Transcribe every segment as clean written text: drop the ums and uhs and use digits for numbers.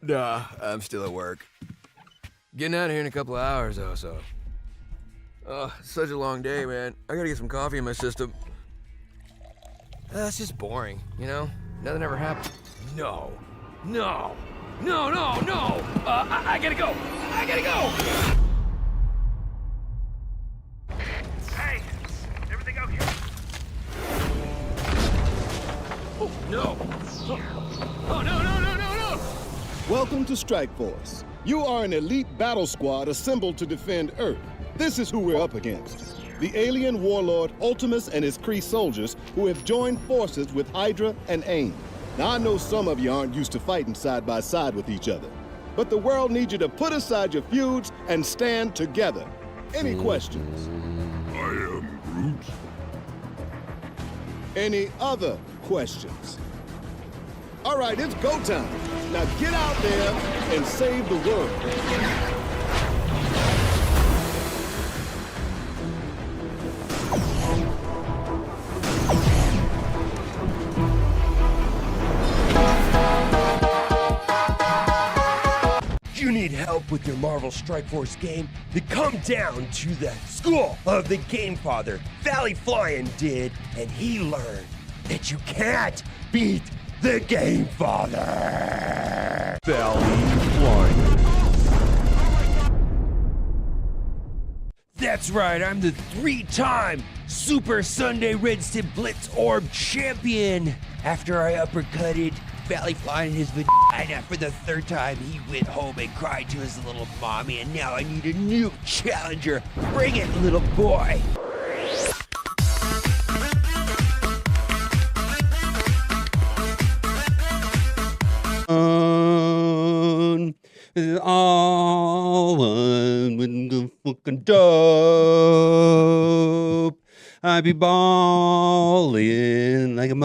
Nah, I'm still at work. Getting out of here in a couple of hours, though, so. Oh, such a long day, man. I gotta get some coffee in my system. It's just boring, you know? Nothing ever happened. No. I gotta go. Hey, everything okay? Oh, no. Oh, no. Welcome to Strike Force. You are an elite battle squad assembled to defend Earth. This is who we're up against. The alien warlord Ultimus and his Kree soldiers who have joined forces with Hydra and AIM. Now, I know some of you aren't used to fighting side by side with each other, but the world needs you to put aside your feuds and stand together. Any questions? I am Groot. Any other questions? All right, it's go time. Now get out there and save the world. You need help with your Marvel Strike Force game? Then come down to the school of the Game Father. Valley Flyin' did, and he learned that you can't beat the Game Father. Valley Flyin'. That's right, I'm the 3-time Super Sunday Red Stip Blitz Orb champion. After I uppercutted Valley Fly in his vagina for the 3rd time, he went home and cried to his little mommy, and now I need a new challenger. Bring it, little boy. All one with the fucking dope. I be ballin' like a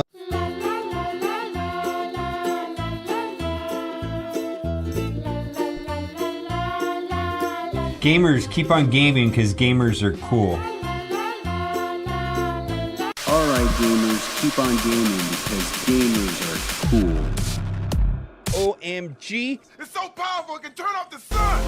Gamers, keep on gaming because gamers are cool. Alright gamers, keep on gaming because gamers are cool. OMG. It's so powerful it can turn off the sun!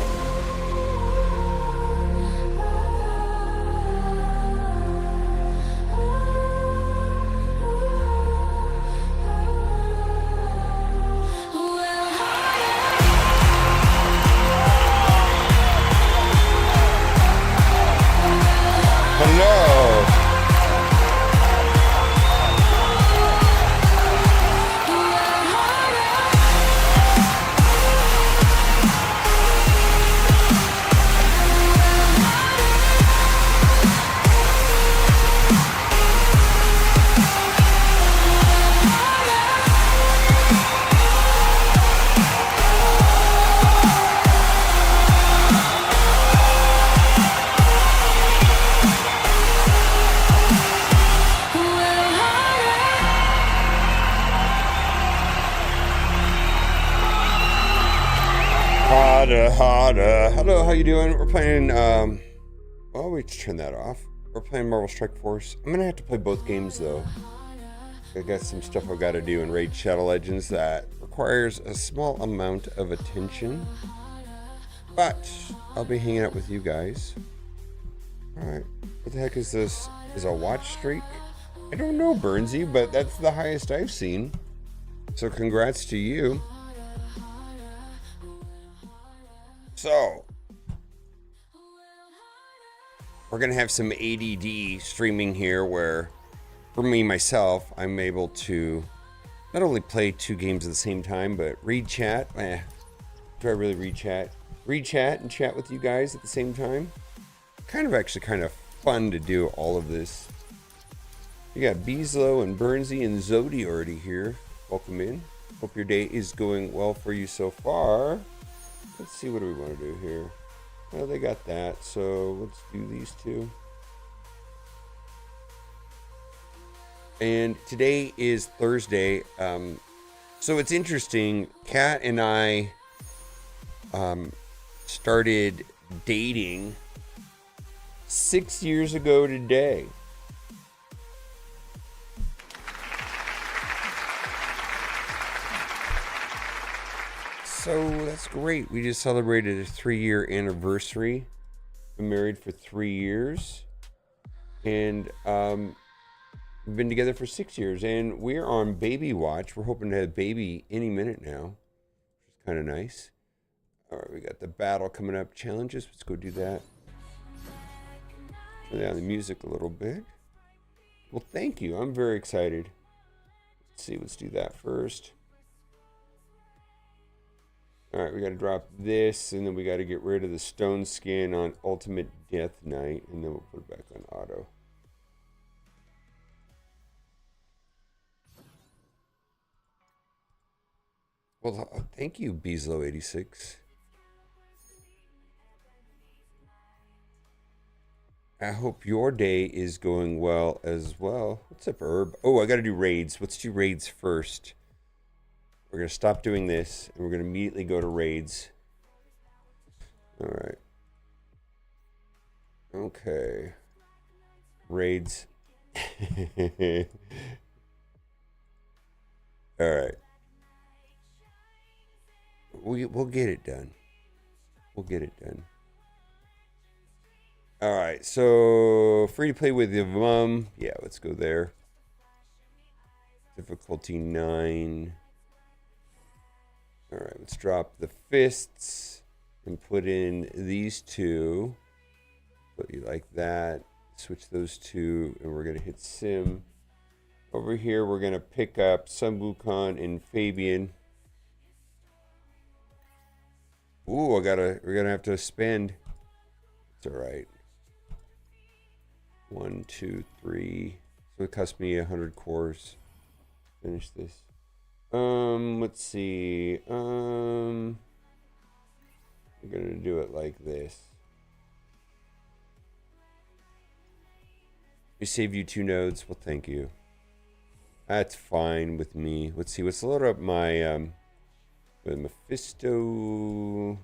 Hello. Harder. Hello, how you doing? We're playing, well, we just turn that off. We're playing Marvel Strike Force. I'm gonna have to play both games, though. I got some stuff I've got to do in Raid Shadow Legends that requires a small amount of attention. But I'll be hanging out with you guys. Alright, what the heck is this? Is a watch streak? I don't know, Burnsy, but that's the highest I've seen. So congrats to you. So, we're going to have some ADD streaming here where, for me, myself, I'm able to not only play 2 games at the same time, but read chat. Do I really read chat? Read chat and chat with you guys at the same time. Kind of fun to do all of this. You got Beeslow and Burnsy and Zodi already here. Welcome in. Hope your day is going well for you so far. Let's see, what do we want to do here? Well, they got that, so let's do these 2. And today is Thursday. So it's interesting. Kat and I started dating 6 years ago today. So that's great. We just celebrated a 3-year anniversary. Been married for 3 years. And we've been together for 6 years. And we're on baby watch. We're hoping to have baby any minute now, which is kind of nice. All right, we got the battle coming up. Challenges. Let's go do that. Turn down the music a little bit. Well, thank you. I'm very excited. Let's see. Let's do that first. All right, we got to drop this, and then we got to get rid of the stone skin on Ultimate Death Knight, and then we'll put it back on auto. Well, thank you, Beeslow86. I hope your day is going well as well. What's up, Herb? Oh, I got to do raids. Let's do raids first. We're going to stop doing this, and we're going to immediately go to raids. All right. Okay. Raids. All right. We'll get it done. We'll get it done. All right. So, free to play with the mum. Yeah, let's go there. Difficulty 9. All right, let's drop the fists and put in these two. Put you like that. Switch those two, and we're going to hit sim. Over here, we're going to pick up Sun Wukong and Fabian. Ooh, we're going to have to spend. It's all right. 1, 2, 3. So it cost me 100 cores. Finish this. Let's see. We're gonna do it like this. We save you 2 nodes. Well, thank you. That's fine with me. Let's see. Let's load up my with Mephisto.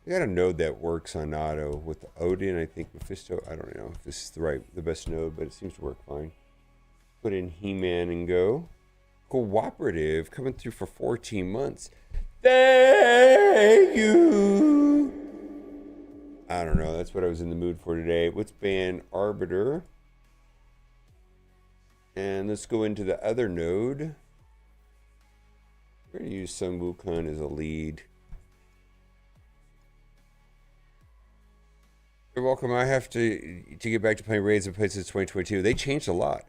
I got a node that works on auto with Odin. I think Mephisto. I don't know if this is the best node, but it seems to work fine. Put in He-Man and go. Cooperative coming through for 14 months. Thank you. I don't know. That's what I was in the mood for today. Let's ban Arbiter. And let's go into the other node. We're going to use Sun Wukong as a lead. You're welcome. I have to get back to playing raids and plays since 2022. They changed a lot.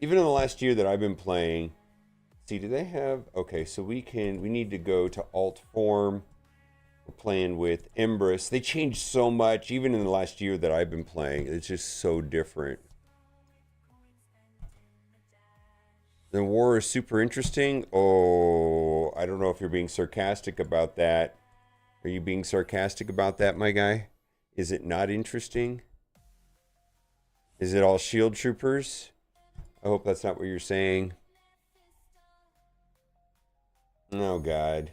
Even in the last year that I've been playing. See, do they have... Okay, so we need to go to alt form. We're playing with Empress. They changed so much, even in the last year that I've been playing. It's just so different. The war is super interesting. Oh, I don't know if you're being sarcastic about that. Are you being sarcastic about that, my guy? Is it not interesting? Is it all shield troopers? I hope that's not what you're saying. Oh, God.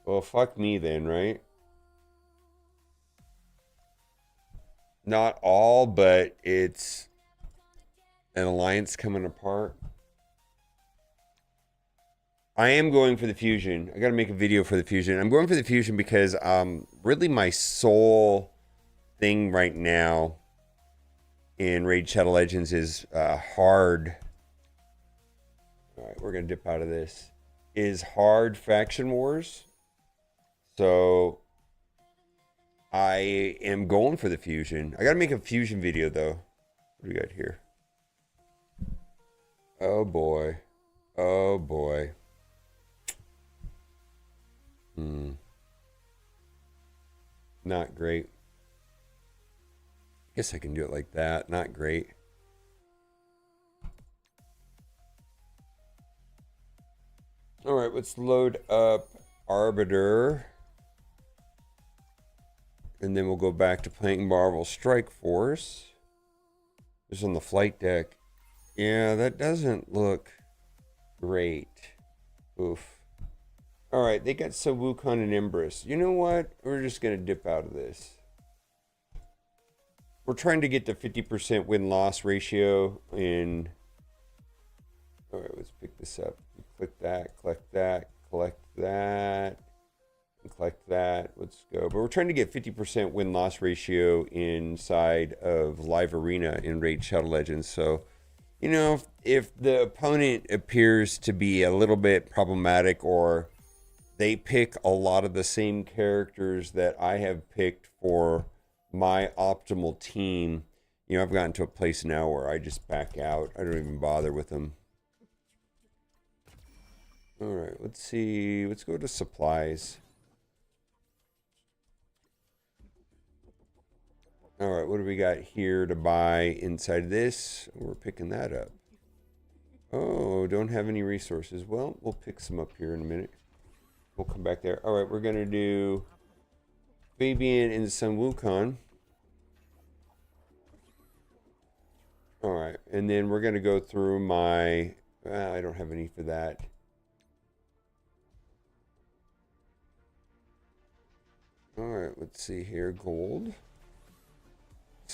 Well, fuck me then, right? Not all, but it's an alliance coming apart. I am going for the fusion. I got to make a video for the fusion. I'm going for the fusion because really my sole thing right now in Raid Shadow Legends is hard. All right, we're going to dip out of this. Is hard faction wars. So I am going for the fusion. I got to make a fusion video though. What do we got here? Oh boy. Oh boy. Not great. Guess I can do it like that. Not great. All right, let's load up Arbiter. And then we'll go back to playing Marvel Strike Force. Just on the flight deck. Yeah, that doesn't look great. Oof. All right, they got some Wukong and Empress. You know what? We're just going to dip out of this. We're trying to get the 50% win-loss ratio in... All right, let's pick this up. Click that, collect that, collect that. Collect that. Let's go. But we're trying to get 50% win-loss ratio inside of Live Arena in Raid Shadow Legends. So, you know, if the opponent appears to be a little bit problematic, or they pick a lot of the same characters that I have picked for my optimal team, you know, I've gotten to a place now where I just back out. I don't even bother with them. All right, let's see. Let's go to supplies. All right, what do we got here to buy inside this? We're picking that up. Oh, don't have any resources. Well, we'll pick some up here in a minute. We'll come back there. All right, we're going to do Fabian and Sun Wukong. All right, and then we're going to go through my... I don't have any for that. All right, let's see here. Gold.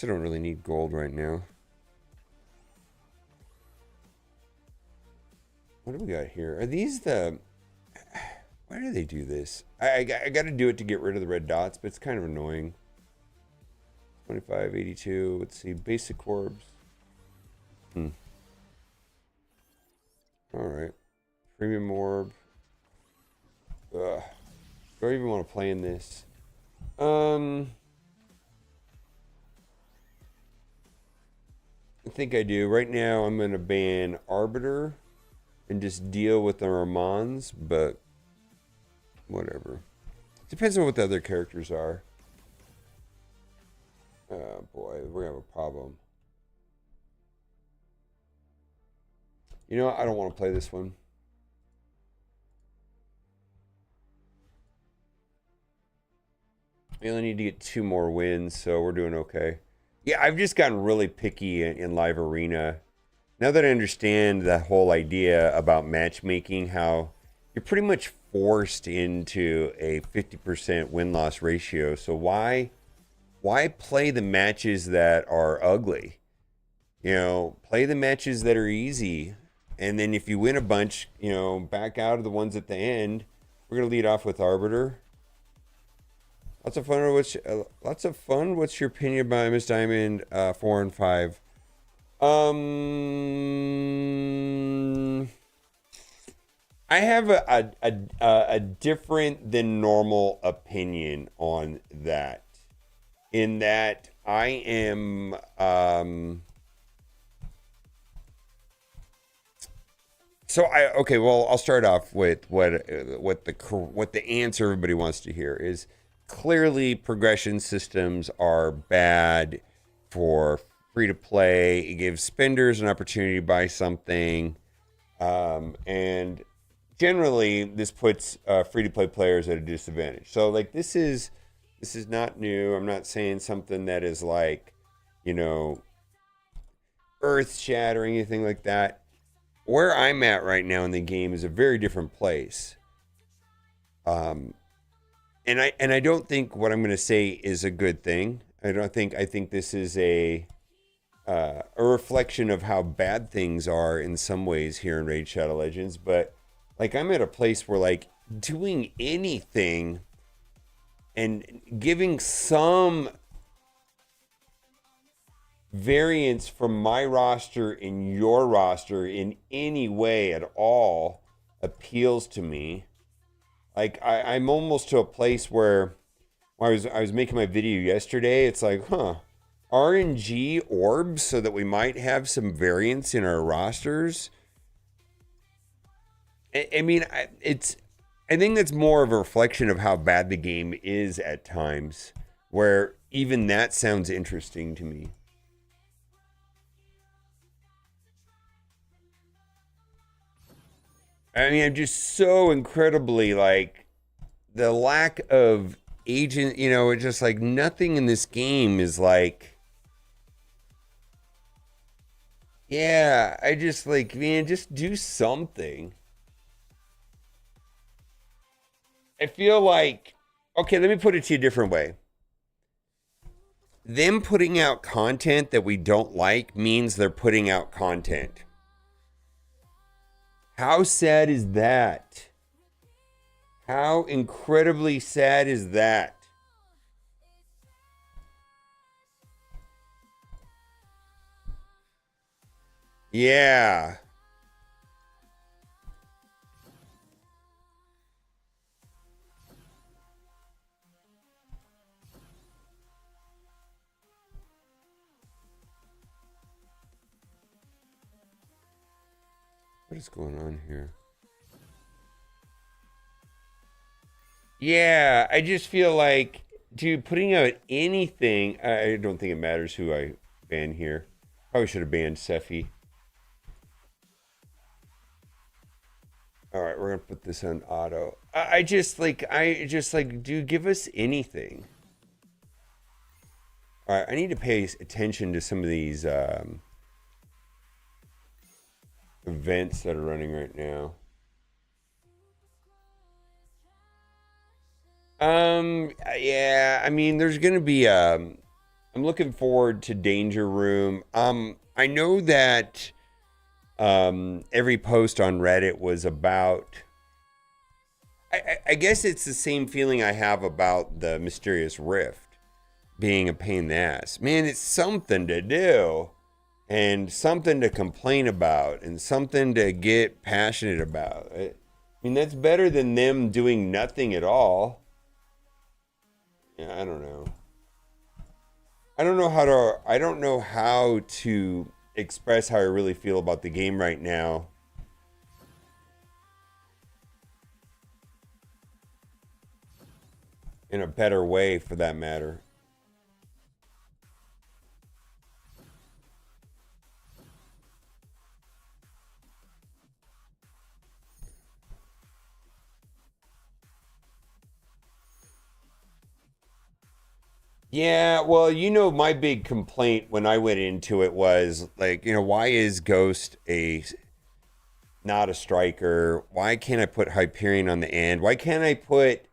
I don't really need gold right now. What do we got here? Are these the... Why do they do this? I got to do it to get rid of the red dots, but it's kind of annoying. 25, 82. Let's see. Basic orbs. All right. Premium orb. Ugh. Do I even want to play in this? I think I do. Right now, I'm going to ban Arbiter and just deal with the Ramons, but whatever. Depends on what the other characters are. Oh boy, we're going to have a problem. You know what? I don't want to play this one. We only need to get 2 more wins, so we're doing okay. Yeah, I've just gotten really picky in Live Arena. Now that I understand the whole idea about matchmaking, how you're pretty much forced into a 50% win-loss ratio. So why play the matches that are ugly? You know, play the matches that are easy. And then if you win a bunch, you know, back out of the ones at the end. We're going to lead off with Arbiter. Lots of fun. What's your opinion about Miss Diamond 4 and 5? I have a different than normal opinion on that. In that I am okay. Well, I'll start off with what the answer everybody wants to hear is. Clearly, progression systems are bad for free-to-play. It gives spenders an opportunity to buy something. And generally, this puts free-to-play players at a disadvantage. So, like, this is not new. I'm not saying something that is, like, you know, earth-shattering, anything like that. Where I'm at right now in the game is a very different place. And I don't think what I'm going to say is a good thing. I think this is a reflection of how bad things are in some ways here in Raid Shadow Legends. But like I'm at a place where like doing anything and giving some variance from my roster in your roster in any way at all appeals to me. Like I'm almost to a place where I was making my video yesterday. It's like, RNG orbs so that we might have some variance in our rosters. I mean, I think that's more of a reflection of how bad the game is at times, where even that sounds interesting to me. I mean, I'm just so incredibly like the lack of agent, you know, it's just like nothing in this game is like, yeah, I just like, man, just do something. I feel like, okay, let me put it to you a different way. Them putting out content that we don't like means they're putting out content. How sad is that? How incredibly sad is that? Yeah. What is going on here? Yeah, I just feel like, dude, putting out anything. I don't think it matters who I ban here. Probably should have banned Seffi. All right, we're gonna put this on auto. I just like, dude, give us anything. All right, I need to pay attention to some of these events that are running right now. Yeah, I mean, there's gonna be I'm looking forward to Danger Room. I know that every post on Reddit was about, I guess it's the same feeling I have about the Mysterious Rift being a pain in the ass. Man, it's something to do and something to complain about and something to get passionate about. I mean, that's better than them doing nothing at all. Yeah, I don't know. I don't know how to express how I really feel about the game right now. In a better way, for that matter. Yeah, well, you know, my big complaint when I went into it was like, you know, why is Ghost not a striker? Why can't I put Hyperion on the end? Why can't I put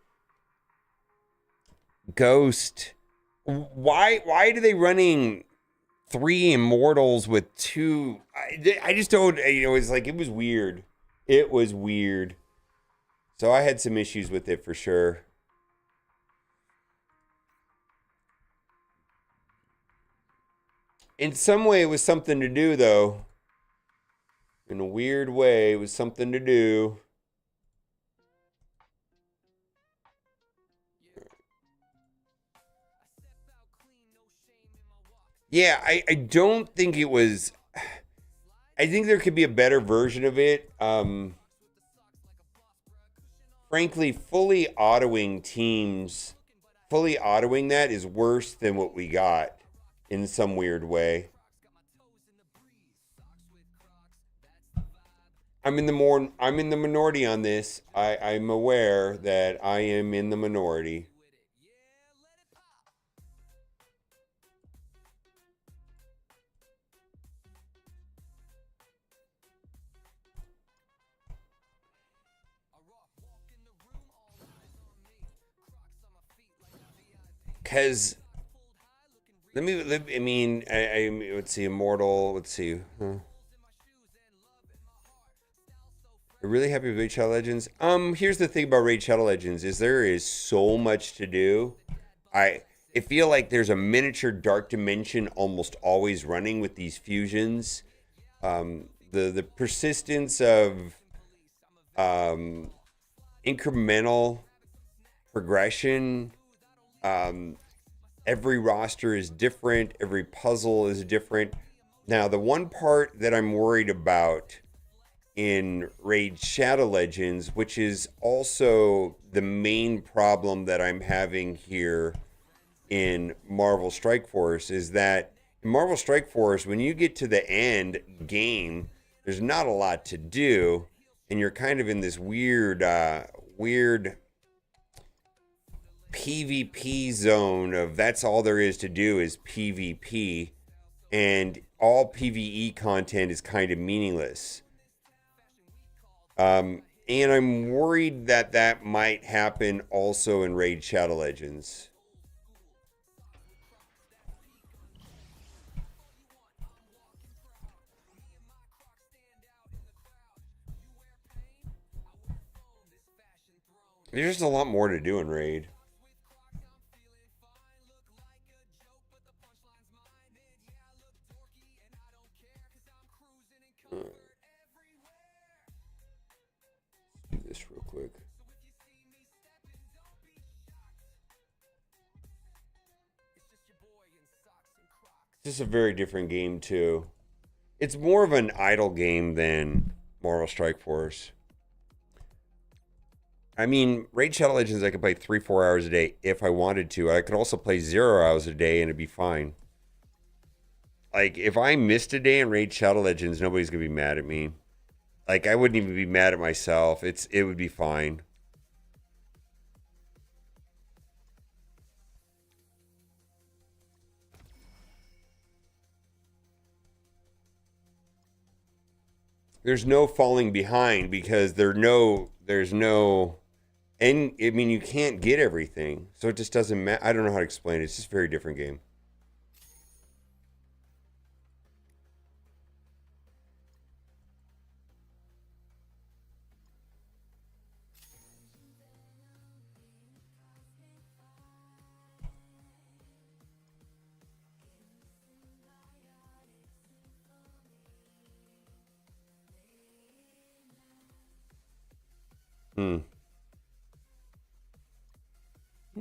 Ghost? Why do they running 3 Immortals with 2? I just don't, you know, it's like, it was weird. It was weird. So I had some issues with it for sure. In some way, it was something to do, though. In a weird way, it was something to do. Yeah, I don't think it was... I think there could be a better version of it. Frankly, fully autoing teams... Fully autoing that is worse than what we got in some weird way. I'm in the minority on this. I'm aware that I am in the minority. Because I mean, let's see, Immortal, let's see. I'm really happy with Raid Shadow Legends. Here's the thing about Raid Shadow Legends is there is so much to do. I feel like there's a miniature Dark Dimension almost always running with these fusions. The persistence of incremental progression. Every roster is different. Every puzzle is different. Now, the one part that I'm worried about in Raid Shadow Legends, which is also the main problem that I'm having here in Marvel Strike Force, is that in Marvel Strike Force, when you get to the end game, there's not a lot to do, and you're kind of in this weird PvP zone of that's all there is to do is PvP, and all PvE content is kind of meaningless. And I'm worried that that might happen also in Raid Shadow Legends. There's just a lot more to do in Raid. Do this real quick. This is a very different game too. It's more of an idle game than Marvel Strike Force. I mean, Raid Shadow Legends I could play 3-4 hours a day if I wanted to. I could also play 0 hours a day and it'd be fine. Like, if I missed a day in Raid Shadow Legends, nobody's gonna be mad at me. Like, I wouldn't even be mad at myself. It would be fine. There's no falling behind because there's no, and I mean, you can't get everything. So it just doesn't matter. I don't know how to explain it. It's just a very different game.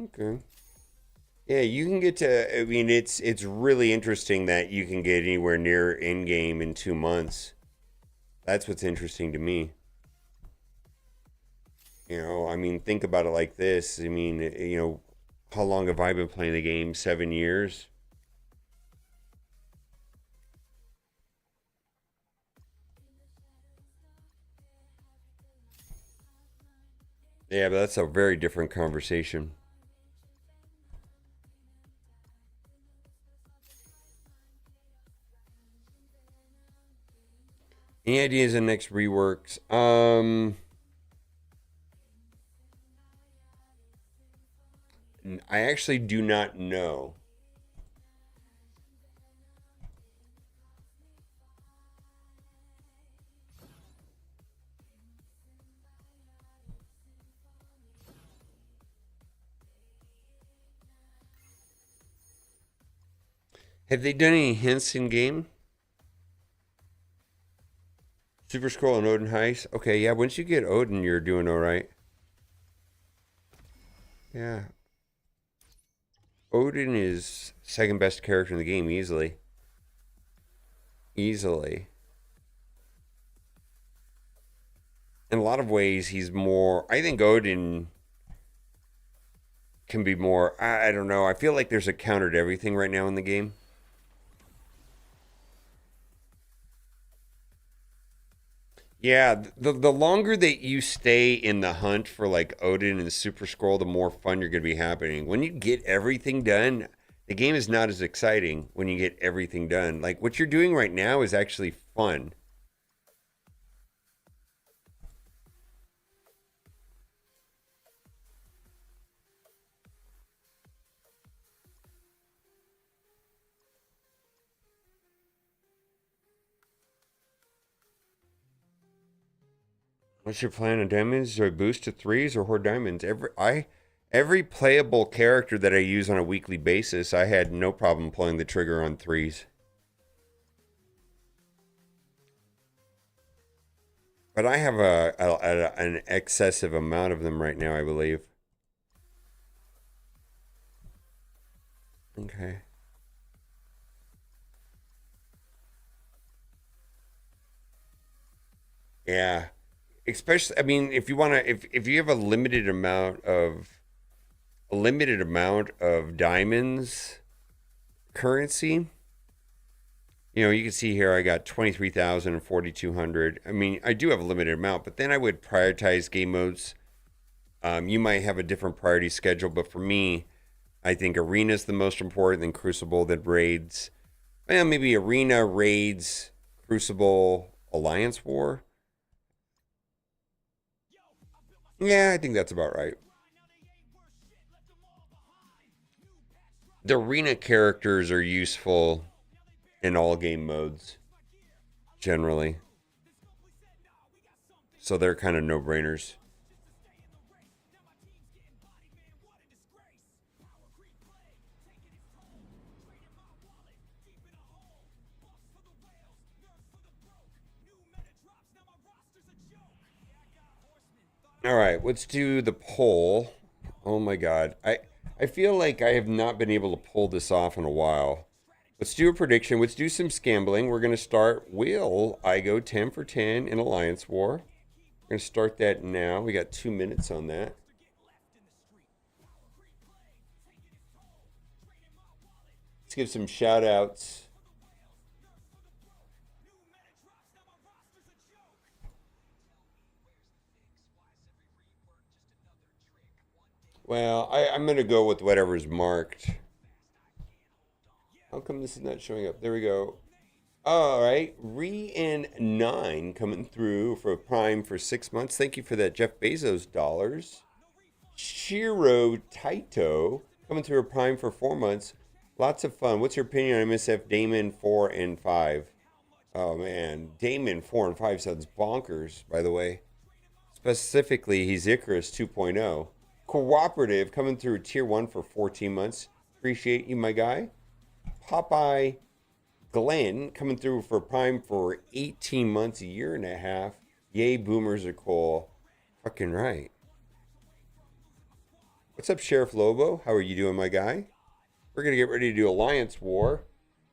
Okay. Yeah, you can get to. I mean, it's really interesting that you can get anywhere near in game in 2 months. That's what's interesting to me. You know, I mean, think about it like this. I mean, you know, how long have I been playing the game? 7 years. Yeah, but that's a very different conversation. Any ideas on next reworks? I actually do not know. Have they done any hints in game? Super Scroll and Odin Heist. Okay, yeah, once you get Odin, you're doing all right. Yeah. Odin is second best character in the game, easily. Easily. In a lot of ways, he's more... I think Odin can be more... I don't know. I feel like there's a counter to everything right now in the game. Yeah, the longer that you stay in the hunt for like Odin and Super Scroll, the more fun you're going to be happening. When you get everything done, the game is not as exciting when you get everything done. Like what you're doing right now is actually fun. What's your plan on diamonds? Do I boost to 3s or hoard diamonds? Every playable character that I use on a weekly basis, I had no problem pulling the trigger on 3s. But I have an excessive amount of them right now, I believe. Okay. Yeah. Especially, I mean, if you want to, if you have a limited amount of diamonds currency, you know, you can see here I got 23,000 and 4,200. I mean, I do have a limited amount, but then I would prioritize game modes. You might have a different priority schedule, but for me, I think Arena is the most important, then Crucible, then Raids. Well, maybe Arena, Raids, Crucible, Alliance War. Yeah, I think that's about right. The arena characters are useful in all game modes, generally. So they're kind of no-brainers. All right, let's do the poll. Oh my God. I feel like I have not been able to pull this off in a while. Let's do a prediction. Let's do some scambling. We're going to start. Will I go 10 for 10 in Alliance War? We're going to start that now. We got 2 minutes on that. Let's give some shout outs. Well, I'm going to go with whatever's marked. How come this is not showing up? There we go. All right. Re-in9 coming through for Prime for 6 months. Thank you for that, Jeff Bezos dollars. Shiro Taito coming through a Prime for 4 months. Lots of fun. What's your opinion on MSF Damon 4 and 5? Oh, man. Damon 4 and 5 sounds bonkers, by the way. Specifically, he's Icarus 2.0. Cooperative coming through Tier 1 for 14 months. Appreciate you, my guy. Popeye Glenn coming through for Prime for 18 months, a year and a half. Yay, boomers are cool. Fucking right. What's up, Sheriff Lobo? How are you doing, my guy? We're going to get ready to do Alliance War.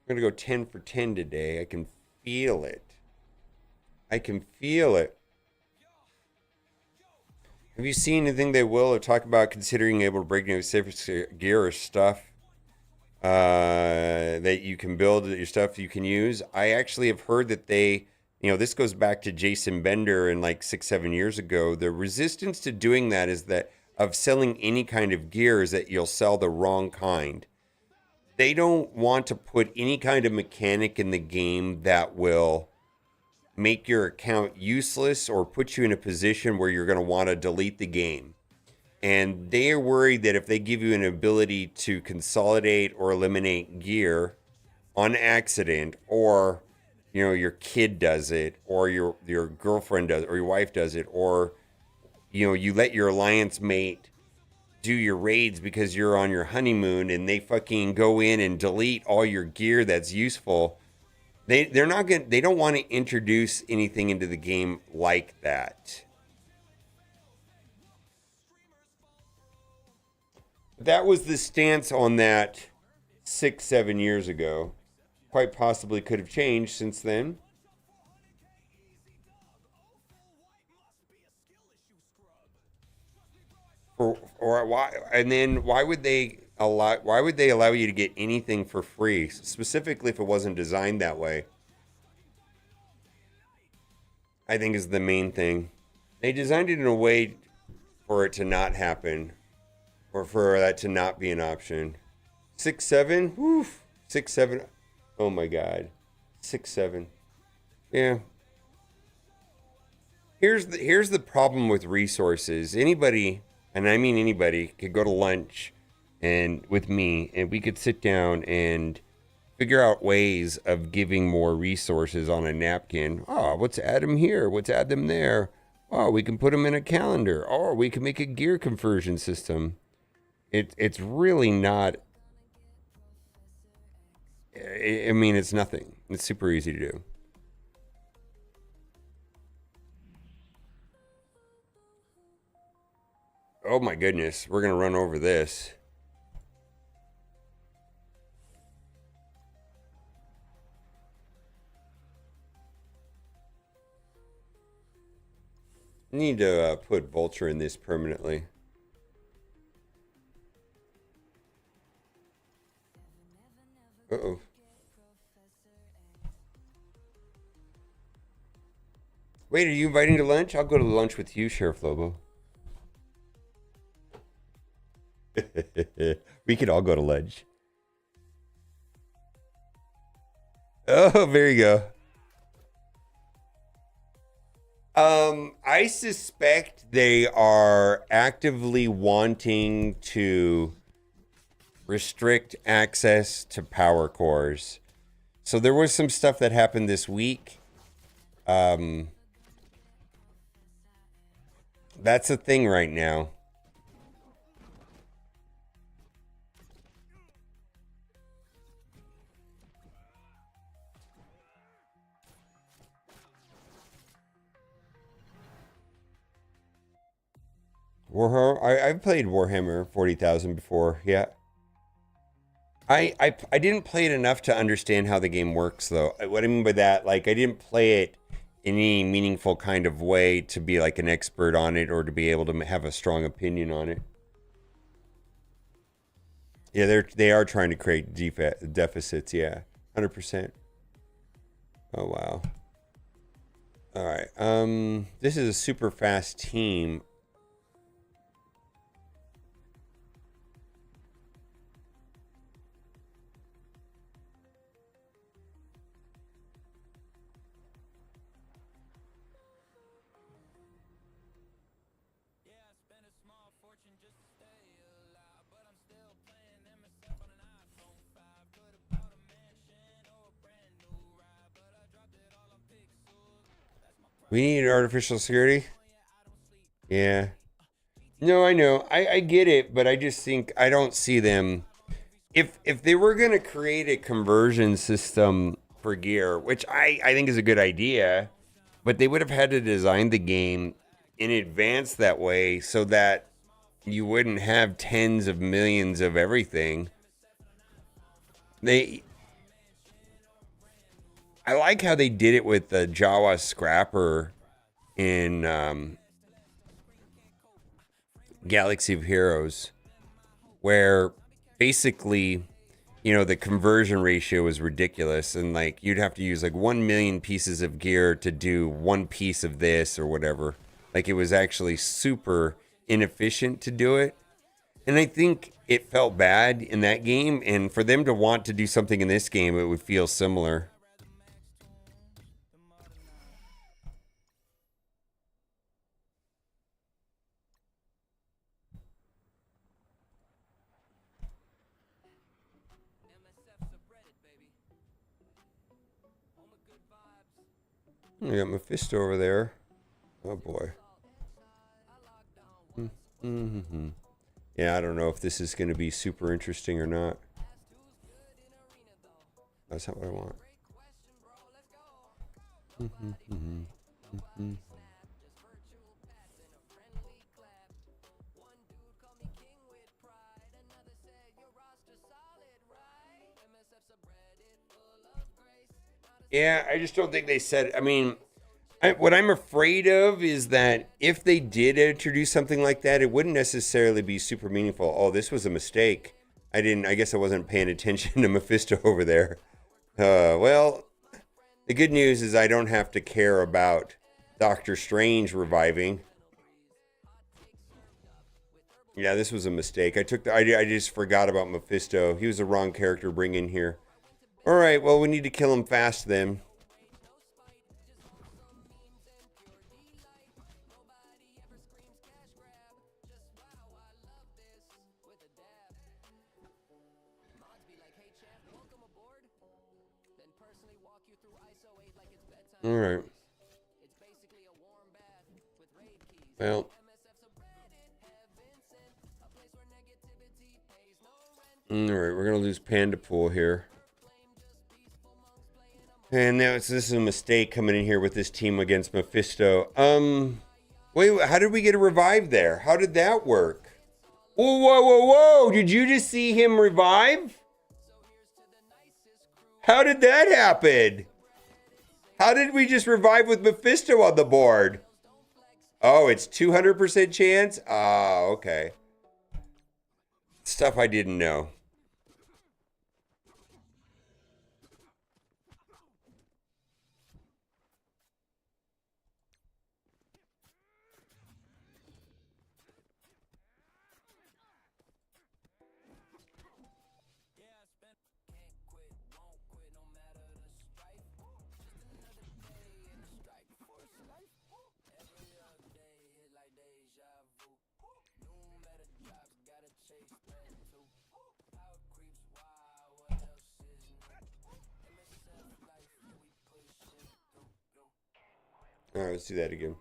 We're going to go 10 for 10 today. I can feel it. I can feel it. Have you seen anything they will or talk about considering able to break new specific gear or stuff that you can build, your stuff you can use? I actually have heard that they, this goes back to Jason Bender and like 6-7 years ago. The resistance to doing that is that of selling any kind of gear is that you'll sell the wrong kind. They don't want to put any kind of mechanic in the game that will make your account useless or put you in a position where you're going to want to delete the game. And they are worried that if they give you an ability to consolidate or eliminate gear on accident, or your kid does it, or your girlfriend does it, or your wife does it, or you let your alliance mate do your raids because you're on your honeymoon and they fucking go in and delete all your gear that's useful. They don't want to introduce anything into the game like that. That was the stance on that 6-7 years ago. Quite possibly could have changed since then. Or why? And then why would they allow you to get anything for free, specifically if it wasn't designed that way? I think is the main thing. They designed it in a way for it to not happen, or for that to not be an option. 6-7, woof. 6-7. Oh my God, 6-7. Yeah. Here's the problem with resources. Anybody, and I mean anybody, could go to lunch and with me, and we could sit down and figure out ways of giving more resources on a napkin. Oh, let's add them here. Let's add them there. Oh, we can put them in a calendar. Or we can make a gear conversion system. It's really not. I mean, it's nothing. It's super easy to do. Oh my goodness, we're gonna run over this. Need to put Vulture in this permanently. Uh-oh. Wait, are you inviting to lunch? I'll go to lunch with you, Sheriff Lobo. We could all go to lunch. Oh, there you go. I suspect they are actively wanting to restrict access to power cores. So there was some stuff that happened this week. That's a thing right now. Warhammer. I've played Warhammer 40,000 before. Yeah. I didn't play it enough to understand how the game works, though. What I mean by that, like, I didn't play it in any meaningful kind of way to be like an expert on it or to be able to have a strong opinion on it. Yeah, they are trying to create deficits. Yeah, 100%. Oh wow. All right. This is a super fast team. We need artificial security. Yeah. No, I know. I get it, but I just think I don't see them. If they were going to create a conversion system for gear, which I think is a good idea, but they would have had to design the game in advance that way so that you wouldn't have tens of millions of everything. I like how they did it with the Jawa Scrapper in Galaxy of Heroes, where basically, you know, the conversion ratio was ridiculous, and like you'd have to use like 1 million pieces of gear to do one piece of this or whatever. Like it was actually super inefficient to do it. And I think it felt bad in that game, and for them to want to do something in this game, it would feel similar. We got Mephisto over there. Oh boy. Mm-hmm. Yeah, I don't know if this is going to be super interesting or not. That's not what I want. Yeah, I just don't think they said. I mean, what I'm afraid of is that if they did introduce something like that, it wouldn't necessarily be super meaningful. Oh, this was a mistake. I guess I wasn't paying attention to Mephisto over there. Well, the good news is I don't have to care about Doctor Strange reviving. Yeah, this was a mistake. I just forgot about Mephisto. He was the wrong character to bring in here. All right, well, we need to kill him fast then. All right. Well. All right, we're going to lose Panda Pool here. And now this is a mistake coming in here with this team against Mephisto. Wait, how did we get a revive there? How did that work? Whoa, whoa, whoa, whoa! Did you just see him revive? How did that happen? How did we just revive with Mephisto on the board? Oh, it's 200% chance? Oh, okay. Stuff I didn't know. All right, let's do that again.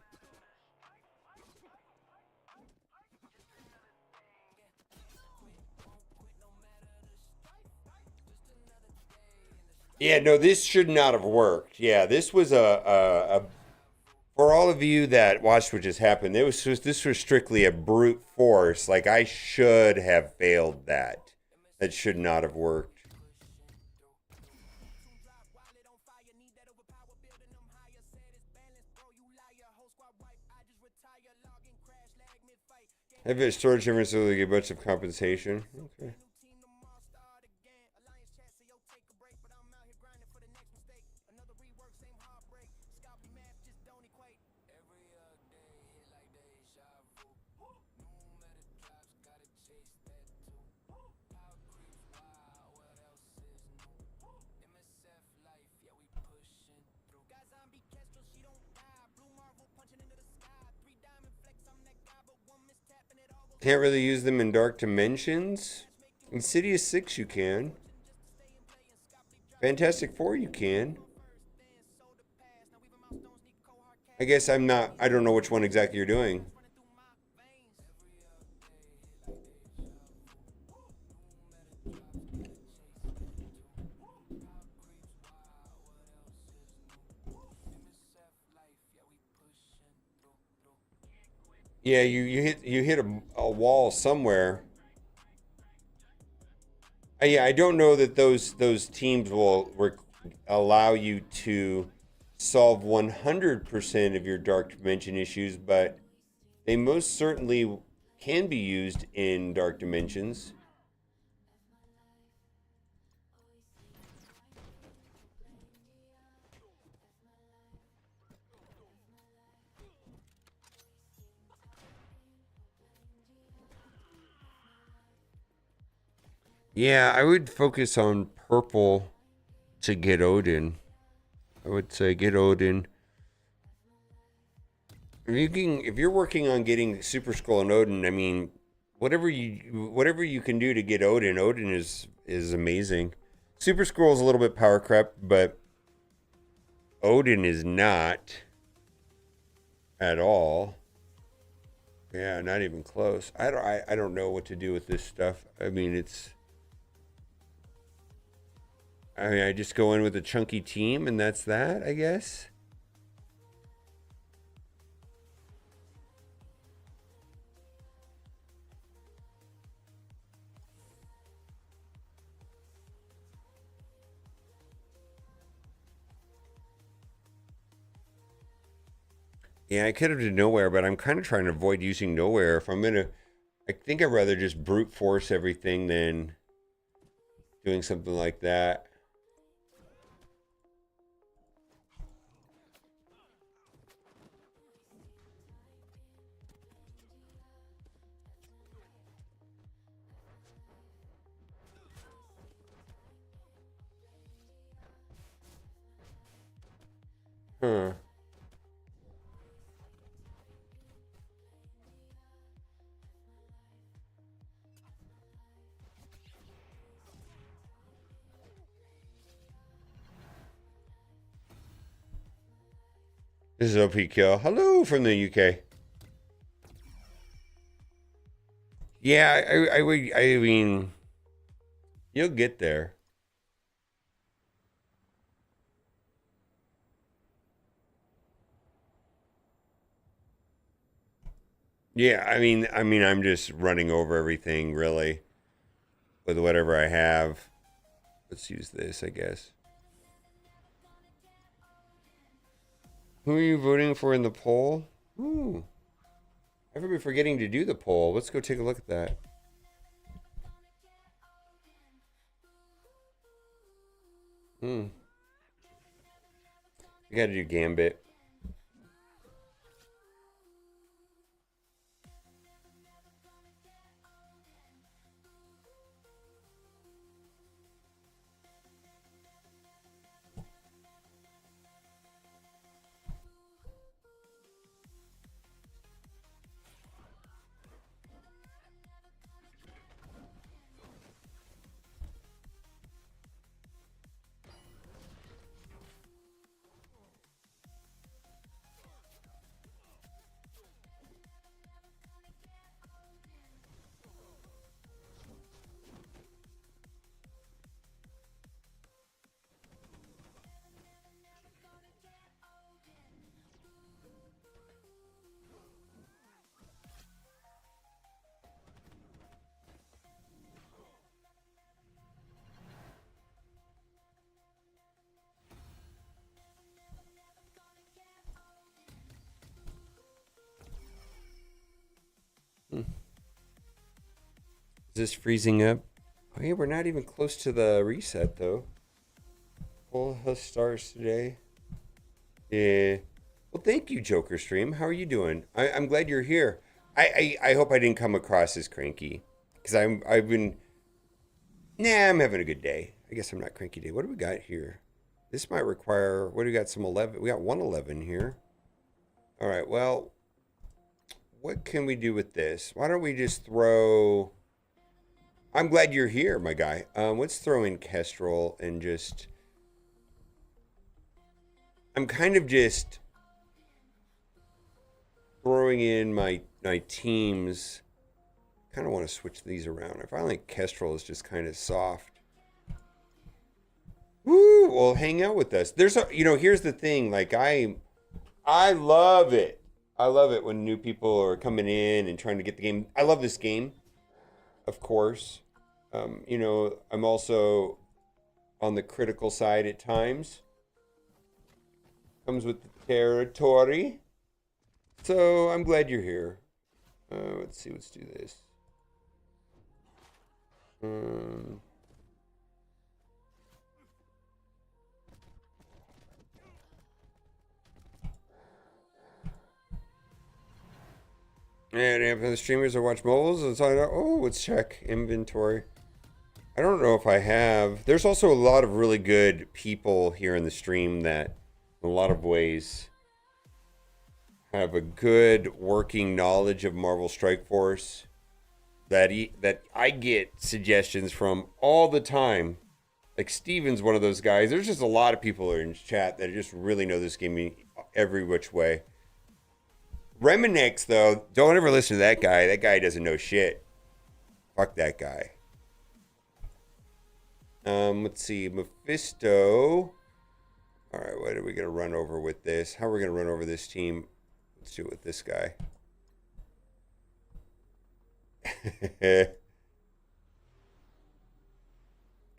Yeah, no, this should not have worked. Yeah, this was a For all of you that watched what just happened, this was strictly a brute force. Like, I should have failed that. That should not have worked. Have a storage difference so they get a bunch of compensation. Okay. Can't really use them in Dark Dimensions. Insidious 6 you can. Fantastic Four you can. I guess I don't know which one exactly you're doing. Yeah, you hit a wall somewhere. Yeah, I don't know that those teams will allow you to solve 100% of your Dark Dimension issues, but they most certainly can be used in Dark Dimensions. Yeah, I would focus on purple to get Odin. I would say get Odin. If you're working on getting Super Skull and Odin, I mean, whatever you can do to get Odin, Odin is amazing. Super Skull is a little bit power crap, but Odin is not at all. Yeah, not even close. I don't know what to do with this stuff. I mean, I just go in with a chunky team and that's that, I guess. Yeah, I could have done nowhere, but I'm kind of trying to avoid using nowhere. I think I'd rather just brute force everything than doing something like that. Huh. This is OP Kill. Hello from the UK. Yeah, I mean, you'll get there. Yeah, I'm just running over everything really with whatever I have. Let's use this, I guess. Who are you voting for in the poll? Ooh. Everybody forgetting to do the poll. Let's go take a look at that. You gotta do Gambit. this freezing up? Oh, yeah, we're not even close to the reset, though. Full house stars today. Yeah. Well, thank you, Joker Stream. How are you doing? I'm glad you're here. I hope I didn't come across as cranky. Because I'm having a good day. I guess I'm not cranky today. What do we got here? This might require, what do we got? Some 11. We got 111 here. All right, well, what can we do with this? Why don't we just throw... I'm glad you're here, my guy. Let's throw in Kestrel and just... I'm kind of just throwing in my teams. Kind of want to switch these around. I find like Kestrel is just kind of soft. Woo! Well, hang out with us. There's a, here's the thing. Like I love it. I love it when new people are coming in and trying to get the game. I love this game, of course. I'm also on the critical side at times. Comes with the territory. So I'm glad you're here. Let's see. Let's do this. And if the streamers or watch mobiles, let's check inventory. I don't know if I have. There's also a lot of really good people here in the stream that, in a lot of ways, have a good working knowledge of Marvel Strike Force. That I get suggestions from all the time. Like Steven's one of those guys. There's just a lot of people in chat that just really know this game every which way. Reminix, though, don't ever listen to that guy. That guy doesn't know shit. Fuck that guy. Let's see. Mephisto. All right, what are we going to run over with this? How are we going to run over this team? Let's do it with this guy.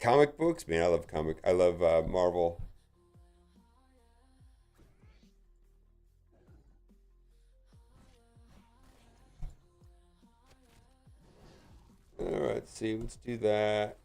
Comic books? Man, I love Marvel. All right, let's see. Let's do that.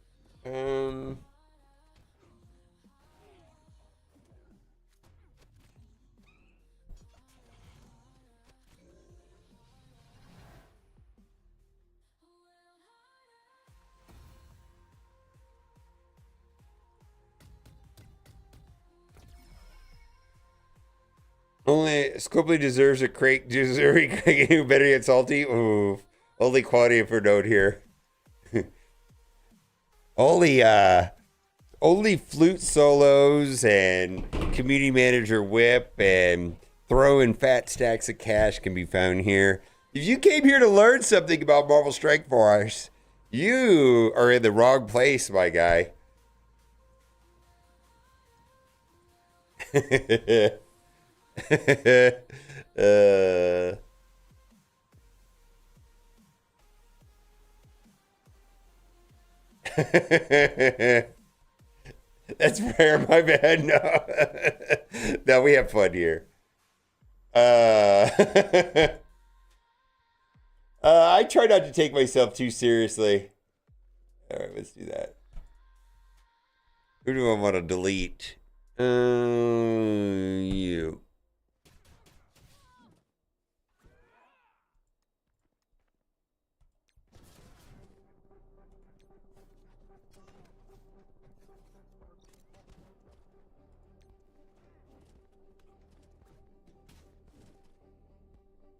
Only Scopely deserves a crate. Who better get salty? Ooh, only quality for note here. Only flute solos and community manager whip and throwing fat stacks of cash can be found here. If you came here to learn something about Marvel Strike Force, you are in the wrong place, my guy. That's fair, my bad. No. No, we have fun here. I try not to take myself too seriously. All right, let's do that. Who do I want to delete? You.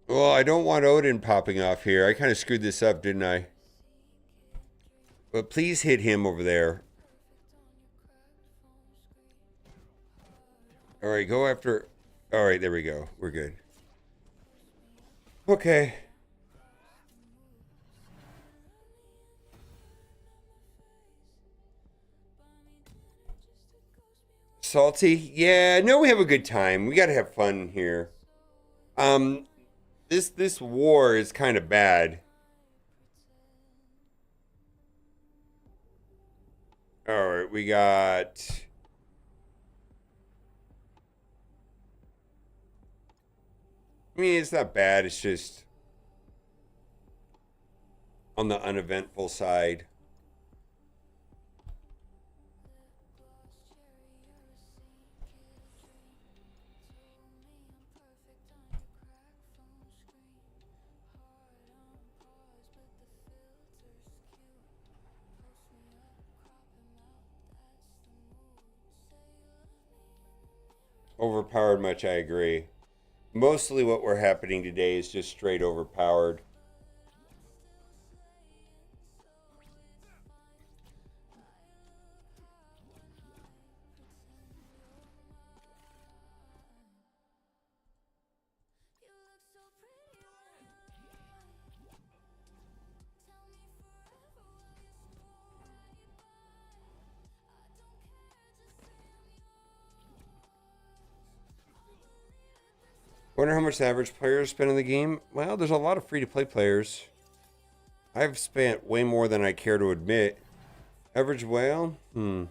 Well, I don't want Odin popping off here. I kind of screwed this up, didn't I? But please hit him over there. All right, go after... All right, there we go. We're good. Okay. Salty? Yeah, no, we have a good time. We got to have fun here. This war is kind of bad. All right, we got... I mean, it's not bad. It's just... on the uneventful side. Overpowered much, I agree. Mostly what we're happening today is just straight overpowered. Wonder how much the average players spend in the game? Well, there's a lot of free-to-play players. I've spent way more than I care to admit. Average whale? I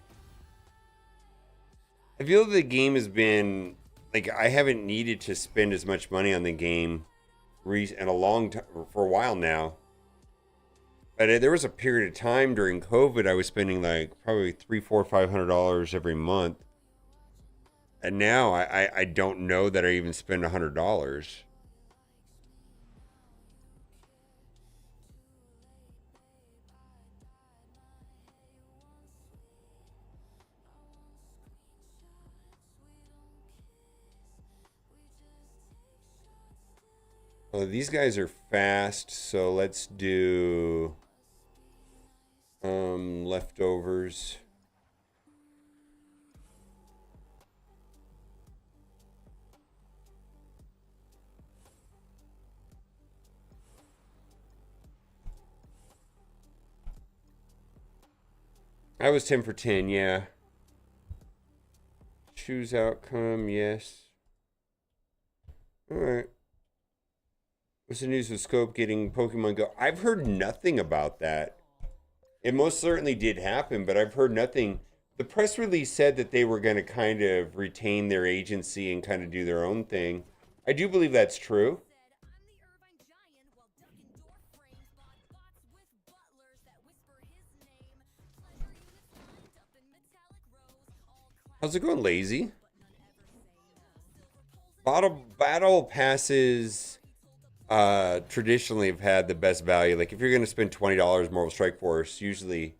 feel the game has been... Like, I haven't needed to spend as much money on the game in a long time, for a while now. But there was a period of time during COVID I was spending like probably $300, $400, $500 every month. And now I don't know that I even spend $100. Well, these guys are fast, so let's do leftovers. I was 10 for 10, yeah. Choose outcome, yes. Alright. What's the news with Scope getting Pokemon Go? I've heard nothing about that. It most certainly did happen, but I've heard nothing. The press release said that they were going to kind of retain their agency and kind of do their own thing. I do believe that's true. How's it going, Lazy? Battle passes traditionally have had the best value. Like if you're going to spend $20 more with Strike Force, usually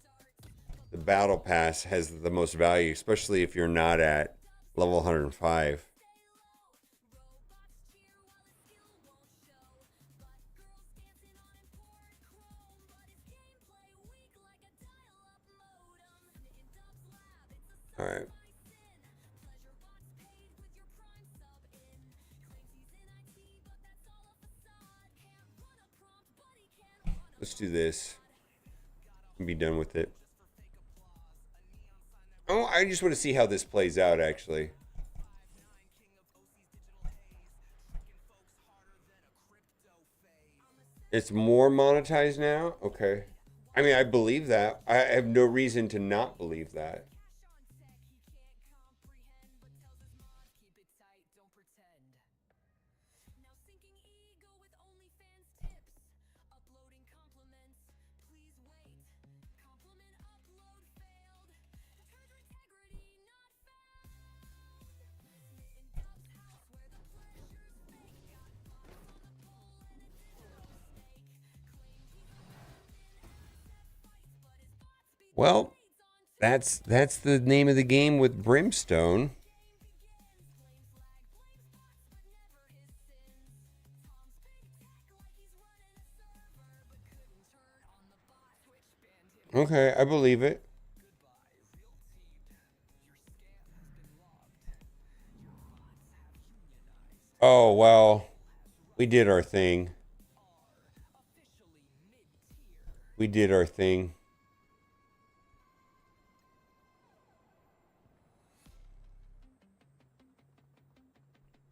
the battle pass has the most value, especially if you're not at level 105. All right. Let's do this and be done with it. Oh, I just want to see how this plays out, actually. It's more monetized now? Okay. I mean, I believe that. I have no reason to not believe that. Well, that's the name of the game with Brimstone. Okay, I believe it. Oh, well, we did our thing. We did our thing.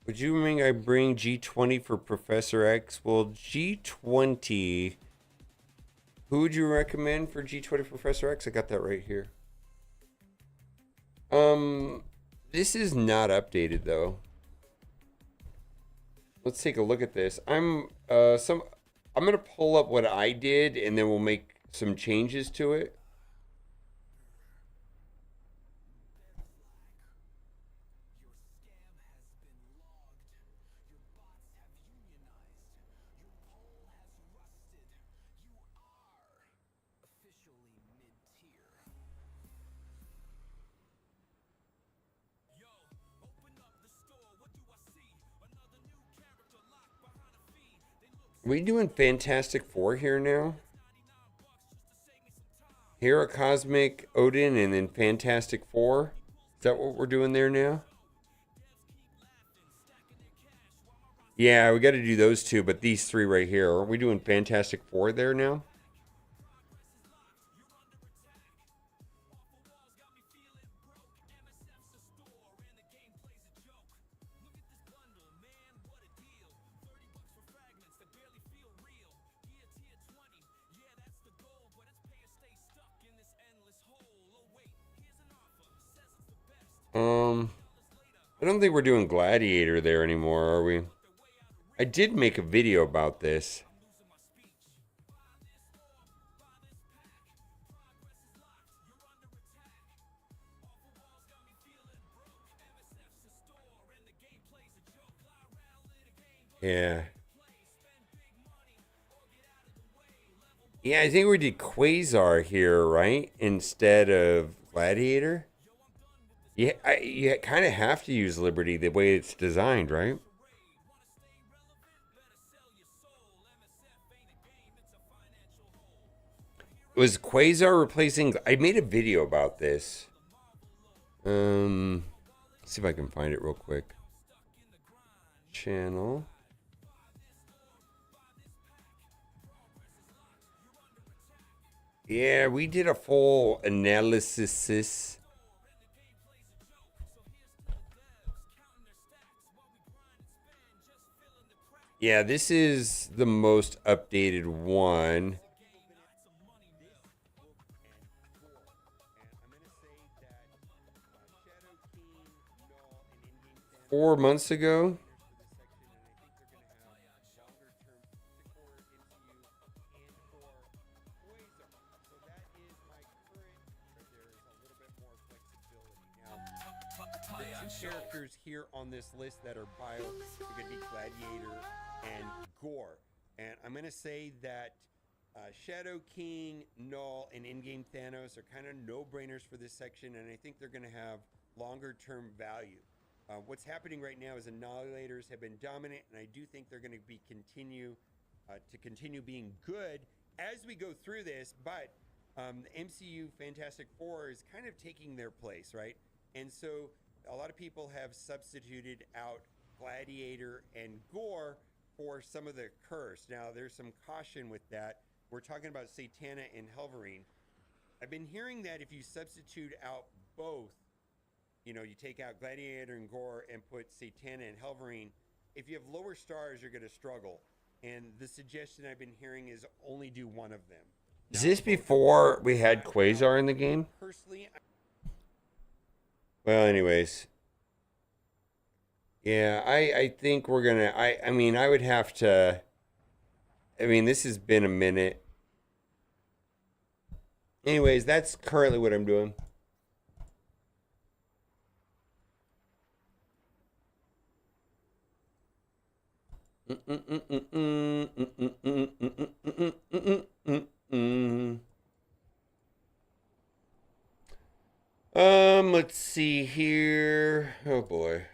Would you mean I bring G20 for Professor X? Well, G20... Who would you recommend for G20 Professor X? I got that right here. This is not updated though. Let's take a look at this. I'm gonna pull up what I did, and then we'll make some changes to it. Are we doing Fantastic Four here now? Hera, Cosmic, Odin, and then Fantastic Four? Is that what we're doing there now? Yeah, we got to do those two, but these three right here. Are we doing Fantastic Four there now? I don't think we're doing Gladiator there anymore, are we? I did make a video about this. Yeah. Yeah, I think we did Quasar here, right? Instead of Gladiator. Yeah, you kind of have to use Liberty the way it's designed, right? Was Quasar replacing... I made a video about this. Let's see if I can find it real quick. Channel. Yeah, we did a full analysis. Yeah, this is the most updated one. Four months ago. Characters here on this list that are bio are going to be Gladiator and Gore, and I'm going to say that Shadow King, Null, and in-game Thanos are kind of no-brainers for this section, and I think they're going to have longer-term value. What's happening right now is Annihilators have been dominant, and I do think they're going to be continue being good as we go through this. But the MCU Fantastic Four is kind of taking their place, right? And so a lot of people have substituted out Gladiator and Gore for some of the curse. Now, there's some caution with that. We're talking about Satana and Helverine. I've been hearing that if you substitute out both, you know, you take out Gladiator and Gore and put Satana and Helverine, if you have lower stars, you're going to struggle. And the suggestion I've been hearing is only do one of them. Is this before we had Quasar in the game? Personally, well, anyways. Yeah, I think we're going to... I mean, I would have to... I mean, this has been a minute. Anyways, that's currently what I'm doing. Let's see here. Oh boy.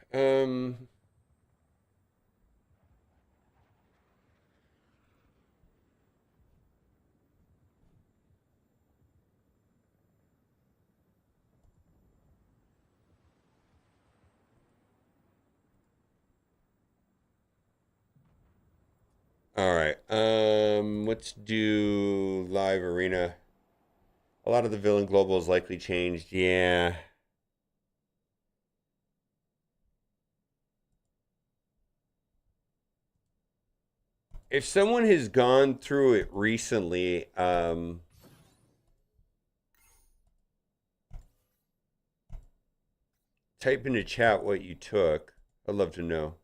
All right. Let's do live arena. A lot of the villain global is likely changed. Yeah. If someone has gone through it recently, type in the chat what you took. I'd love to know.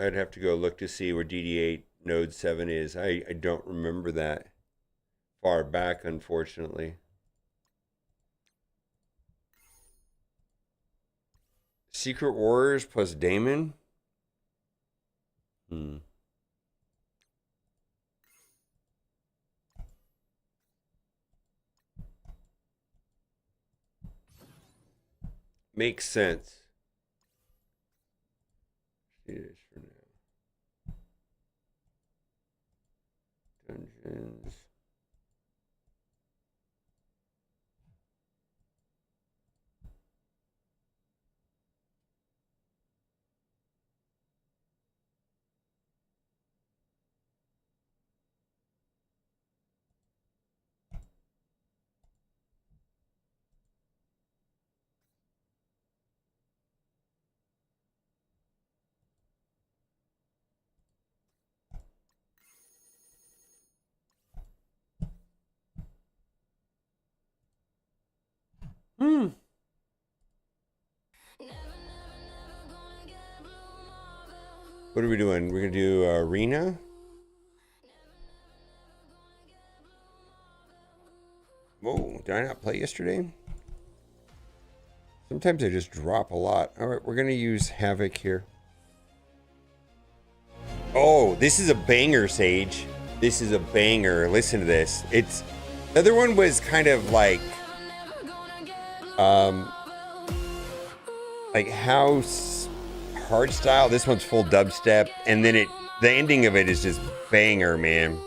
I'd have to go look to see where DD8 Node 7 is. I don't remember that far back, unfortunately. Secret Warriors plus Damon? Makes sense. See this for now. Dungeons. What are we doing? We're gonna do arena. Whoa, did I not play yesterday? Sometimes I just drop a lot. All right, we're gonna use Havoc here. Oh, this is a banger, Sage. This is a banger. Listen to this. It's the other one was kind of like house hard style. This one's full dubstep, and then the ending of it is just banger, man.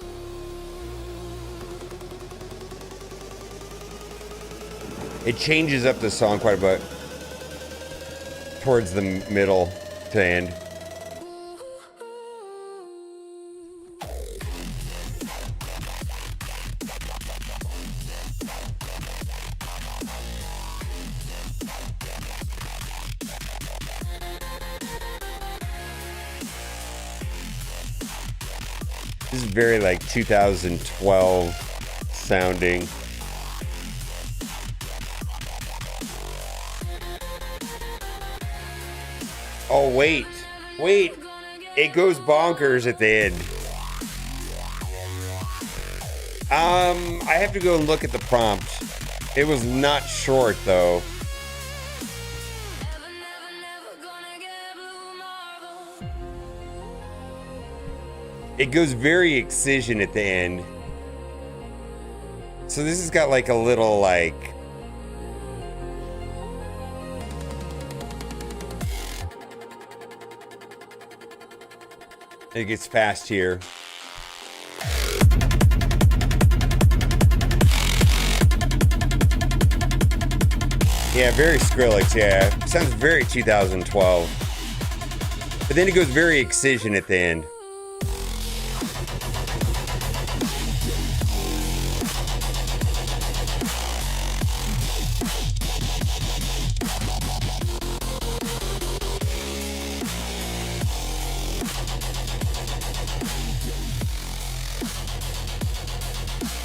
It changes up the song quite a bit towards the middle to end. This is very like 2012 sounding. Oh, wait. It goes bonkers at the end. I have to go and look at the prompt. It was not short, though. It goes very excision at the end. So this has got like a little like... It gets fast here. Yeah, very Skrillex, yeah. Sounds very 2012. But then it goes very excision at the end.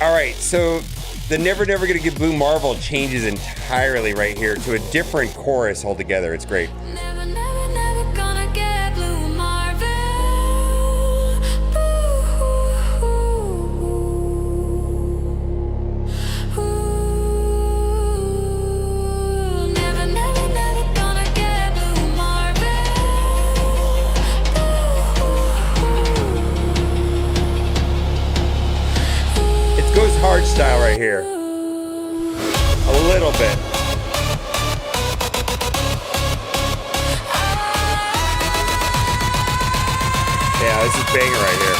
All right, so the Never Never Gonna Get Blue Marvel changes entirely right here to a different chorus altogether. It's great. Never, never, never gonna get blue Marvel. Ooh, never, never, never gonna get blue Marvel. It goes hard style right here. A little bit. Yeah, this is banger right here.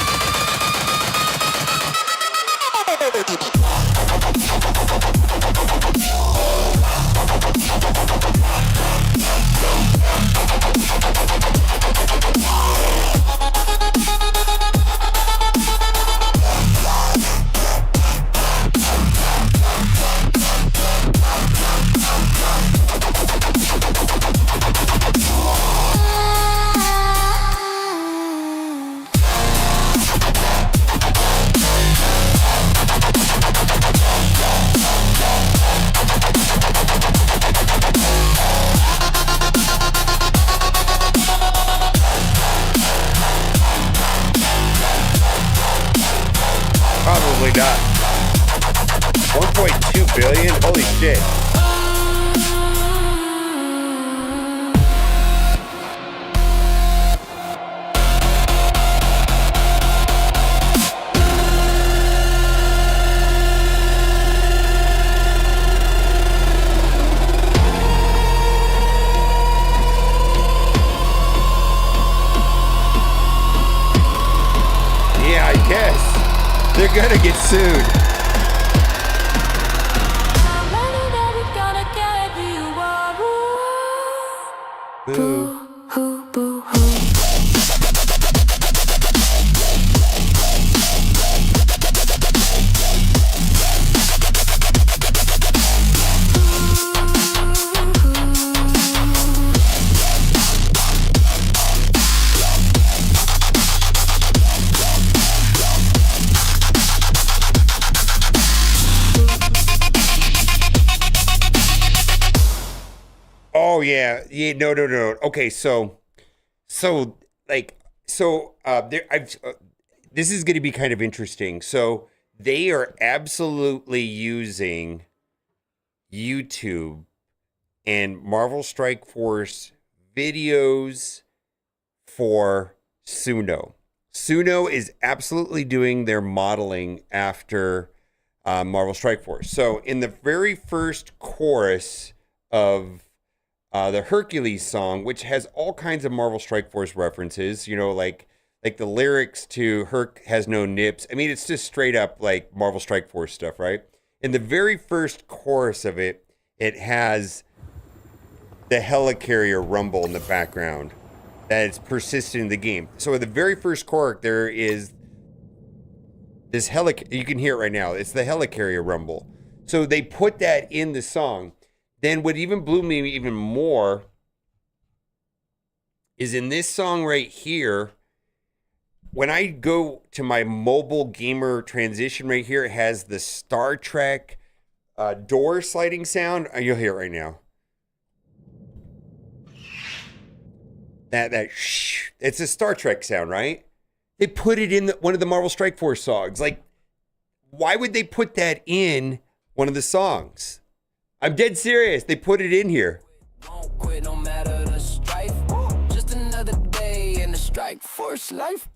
Probably not. 1.2 billion? Holy shit. Yeah, I guess. They're gonna get sued. Boo. Oh yeah, no. Okay, there. This is going to be kind of interesting. So they are absolutely using YouTube and Marvel Strike Force videos for Suno. Suno is absolutely doing their modeling after Marvel Strike Force. So in the very first chorus of the Hercules song, which has all kinds of Marvel Strike Force references, you know, like the lyrics to Herc has no nips. I mean, it's just straight up like Marvel Strike Force stuff, right? In the very first chorus of it, it has the helicarrier rumble in the background that is persistent in the game. So in the very first chorus, there is this you can hear it right now. It's the helicarrier rumble. So they put that in the song. Then what even blew me even more is in this song right here, when I go to my mobile gamer transition right here, it has the Star Trek door sliding sound. You'll hear it right now. That shh, it's a Star Trek sound, right? They put it in one of the Marvel Strike Force songs. Like, why would they put that in one of the songs? I'm dead serious. They put it in here. Won't quit no matter the strife. Just another day in the Strike Force life.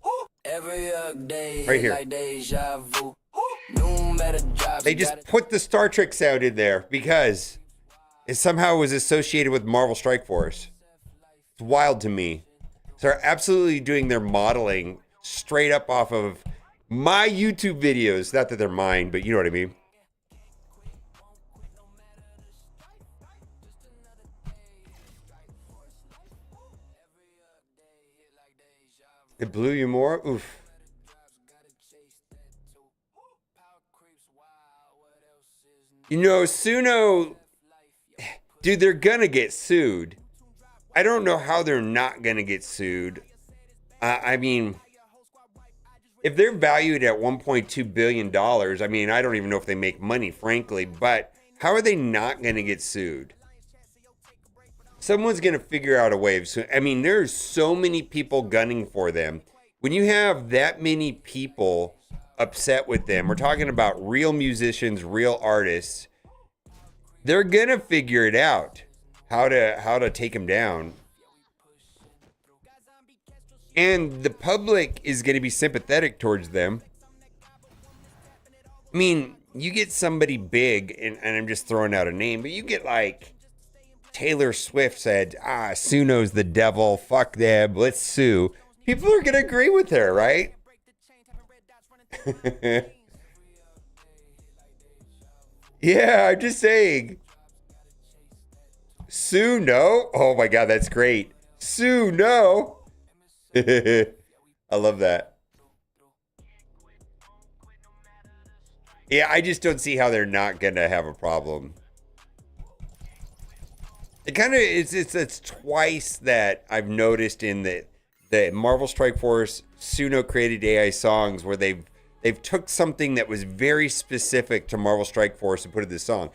Every day right here. Like deja vu. No matter jobs, they just put the Star Trek sound in there because it somehow was associated with Marvel Strike Force. It's wild to me. So they're absolutely doing their modeling straight up off of my YouTube videos. Not that they're mine, but you know what I mean. It blew you more? Oof. You know, Suno, dude, they're gonna get sued. I don't know how they're not gonna get sued. I mean, if they're valued at $1.2 billion, I mean, I don't even know if they make money, frankly, but how are they not gonna get sued? Someone's going to figure out a way. I mean, there's so many people gunning for them. When you have that many people upset with them, we're talking about real musicians, real artists, they're going to figure it out, how to take them down. And the public is going to be sympathetic towards them. I mean, you get somebody big, and I'm just throwing out a name, but you get like Taylor Swift said, Suno's the devil, fuck them, let's sue. People are going to agree with her, right? Yeah, I'm just saying. Suno? Oh my God, that's great. Suno? I love that. Yeah, I just don't see how they're not going to have a problem. It kind of it's twice that I've noticed in the Marvel Strike Force Suno created AI songs where they've took something that was very specific to Marvel Strike Force and put it in this song,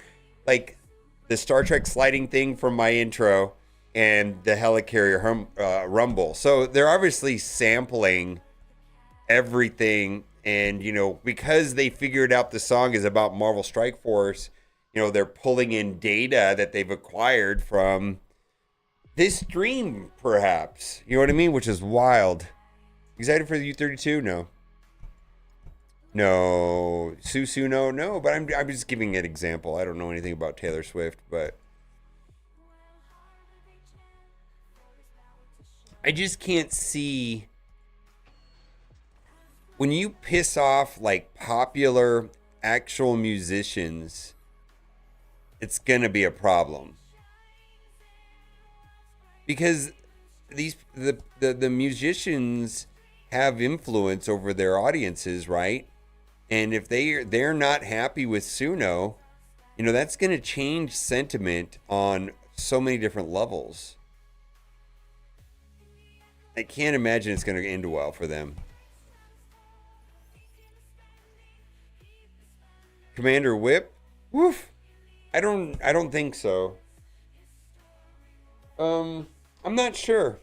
like the Star Trek sliding thing from my intro and the helicarrier rumble. So they're obviously sampling everything And, you know, because they figured out the song is about Marvel Strike Force, you know, they're pulling in data that they've acquired from this stream, perhaps. You know what I mean? Which is wild. Excited for the U32? No. No. Susu, no. But I'm just giving an example. I don't know anything about Taylor Swift, but I just can't see when you piss off like popular actual musicians, it's gonna be a problem. Because the musicians have influence over their audiences, right? And if they're not happy with Suno, you know, that's going to change sentiment on so many different levels. I can't imagine it's going to end well for them. Commander Whip? Woof. I don't think so. I'm not sure.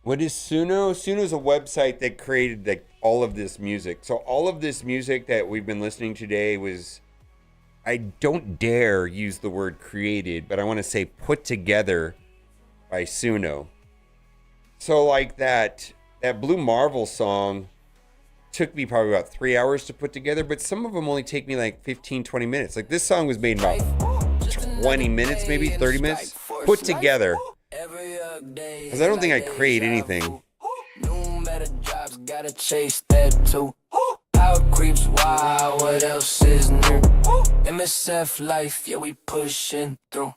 What is Suno? Suno is a website that created like all of this music. So all of this music that we've been listening today was, I don't dare use the word created, but I want to say put together by Suno. So like that Blue Marvel song took me probably about 3 hours to put together, but some of them only take me like 15, 20 minutes. Like this song was made in about 20 minutes, maybe 30 minutes, put together. Because I don't think I create anything. Gotta chase that too. Power creeps wild, what else is new? MSF life, yeah, we pushing through.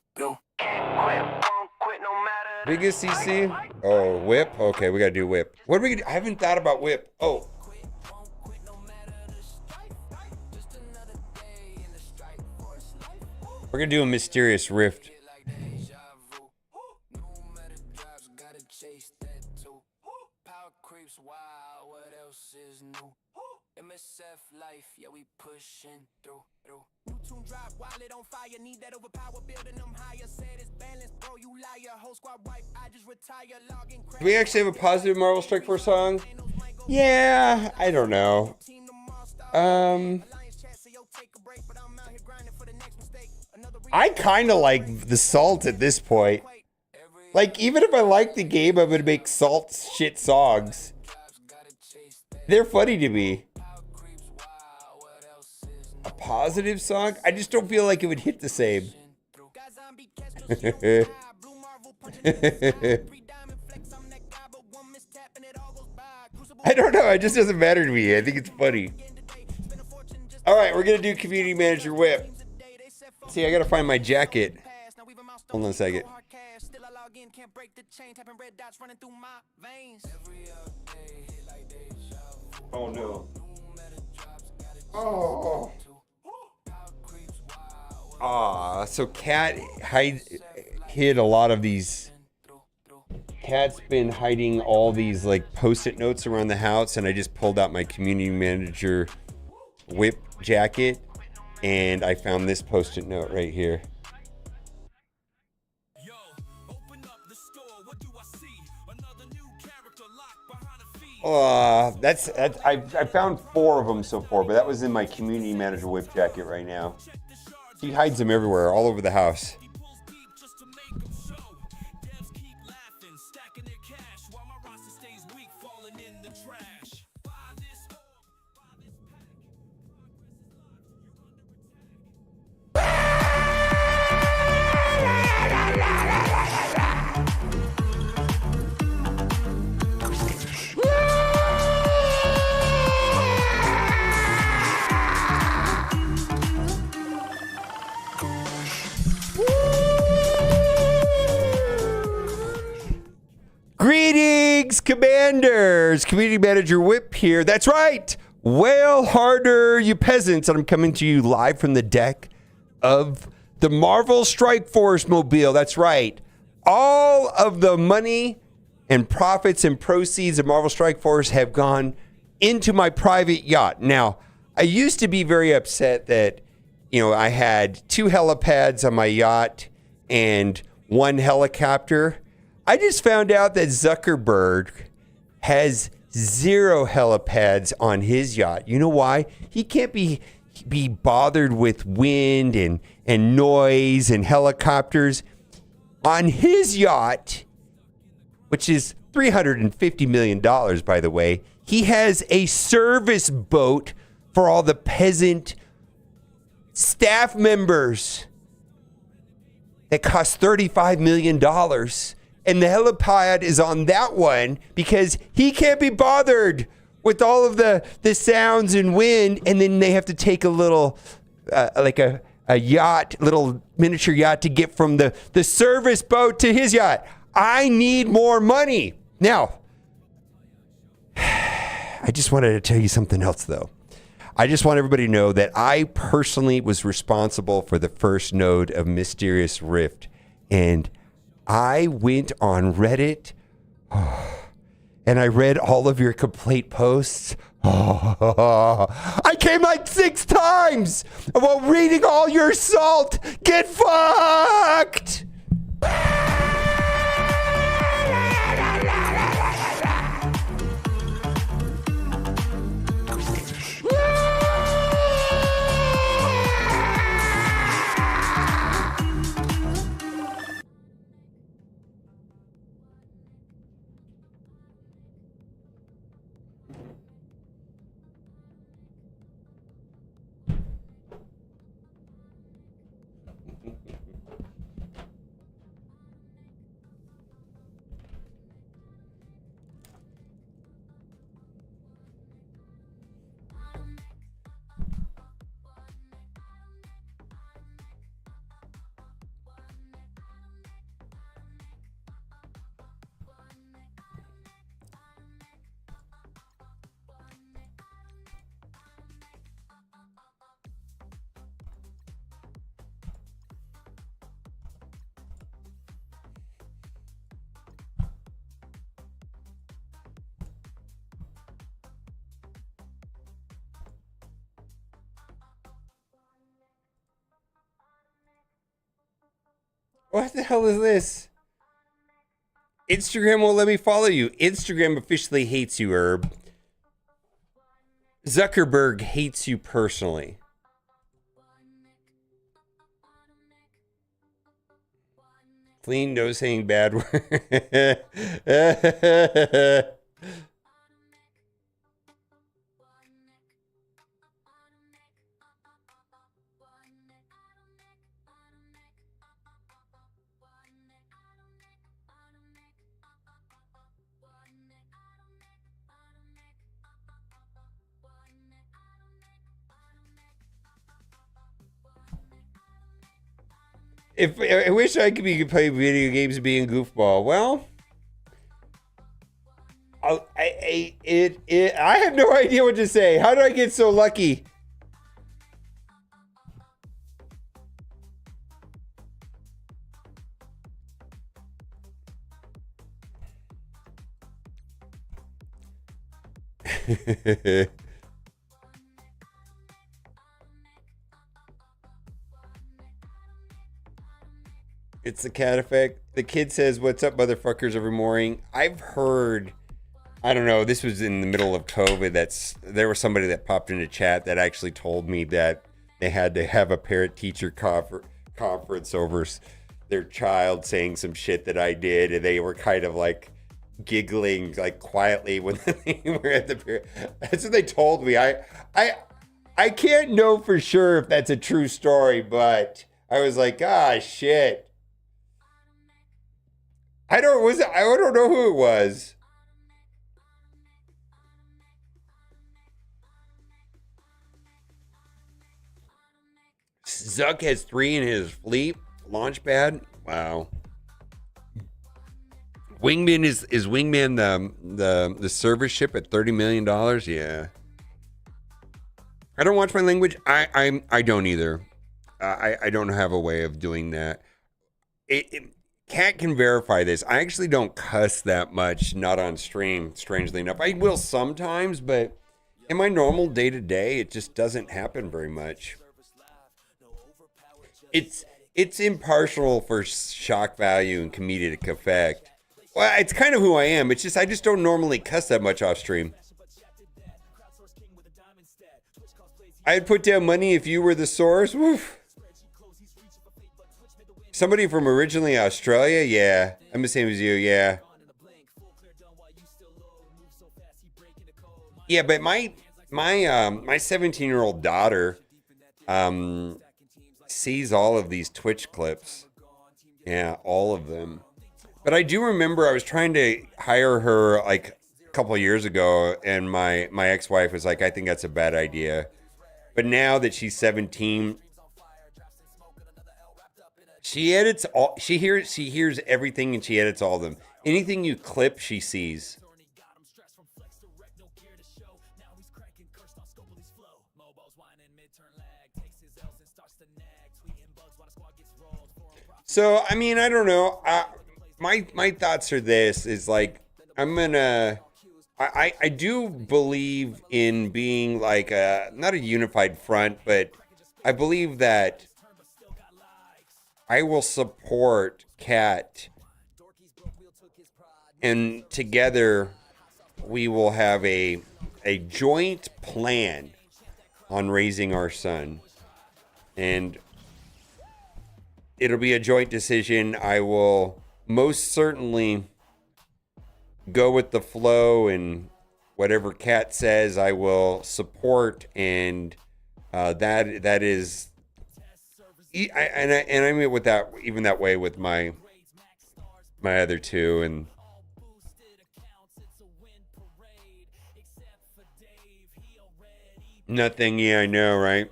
Biggest CC? Oh, Whip? Okay, we gotta do Whip. What are we gonna do? I haven't thought about Whip. Oh. We're gonna do a Mysterious Rift. MSF life, yeah, we pushing through. Drop wallet on fire, need that overpower, building them higher. Said it's balanced, bro, you liar. Whole squad wipe, I just retire, login. Do we actually have a positive Marvel Strike Force song? Yeah, I don't know. I kind of like the Salt at this point. Like, even if I like the game, I'm gonna make Salt shit songs. They're funny to me. A positive song? I just don't feel like it would hit the same. I don't know. It just doesn't matter to me. I think it's funny. All right, we're going to do Community Manager Whip. See, I got to find my jacket. Hold on a second. Oh, no. Oh. Ah, so Cat hid a lot of these. Cat's been hiding all these like post-it notes around the house, and I just pulled out my Community Manager Whip jacket, and I found this post-it note right here. I found 4 of them so far, but that was in my Community Manager Whip jacket right now. He hides them everywhere, all over the house. Greetings, Commanders! Community Manager Whip here. That's right! Wail harder, you peasants. And I'm coming to you live from the deck of the Marvel Strike Force mobile. That's right. All of the money and profits and proceeds of Marvel Strike Force have gone into my private yacht. Now, I used to be very upset that, you know, I had 2 helipads on my yacht and one helicopter. I just found out that Zuckerberg has 0 helipads on his yacht. You know why? He can't be bothered with wind and noise and helicopters. On his yacht, which is $350 million, by the way, he has a service boat for all the peasant staff members that costs $35 million. And the helipad is on that one because he can't be bothered with all of the sounds and wind. And then they have to take a little, like a yacht, little miniature yacht to get from the service boat to his yacht. I need more money. Now, I just wanted to tell you something else, though. I just want everybody to know that I personally was responsible for the first node of Mysterious Rift. And I went on Reddit and I read all of your complaint posts. I came like 6 times while reading all your salt. Get fucked! What the hell is this? Instagram won't let me follow you. Instagram officially hates you, Herb. Zuckerberg hates you personally. Clean, no saying bad word. If I wish I could be play video games and being goofball. Well, I have no idea what to say. How did I get so lucky? It's the cat effect. The kid says, "What's up, motherfuckers?" every morning. I've heard, I don't know, this was in the middle of COVID. There was somebody that popped into chat that actually told me that they had to have a parent-teacher conference over their child saying some shit that I did, and they were kind of like giggling like quietly when they were at the parent. That's what they told me. I can't know for sure if that's a true story, but I was like, ah, shit. I don't know who it was. Zuck has 3 in his fleet launch pad. Wow. Wingman is Wingman the service ship at $30 million? Yeah. I don't watch my language. I don't either. I don't have a way of doing that. Cat can verify this. I actually don't cuss that much, not on stream, strangely enough. I will sometimes, but in my normal day-to-day, it just doesn't happen very much. it's impartial for shock value and comedic effect. Well, it's kind of who I am. It's just I just don't normally cuss that much off stream. I'd put down money if you were the source. Woof. Somebody from originally Australia? Yeah. I'm the same as you, yeah. Yeah, but my 17-year-old daughter sees all of these Twitch clips. Yeah, all of them. But I do remember I was trying to hire her like a couple of years ago, and my ex-wife was like, I think that's a bad idea. But now that she's 17, she edits all. She hears everything, and she edits all of them. Anything you clip, she sees. So I mean, I don't know. My thoughts are this: is like I do believe in being like not a unified front, but I believe that I will support Kat, and together we will have a joint plan on raising our son, and it'll be a joint decision. I will most certainly go with the flow, and whatever Kat says, I will support, and that is. And I mean with that, even that way with my other two, and nothing. Yeah, I know, right?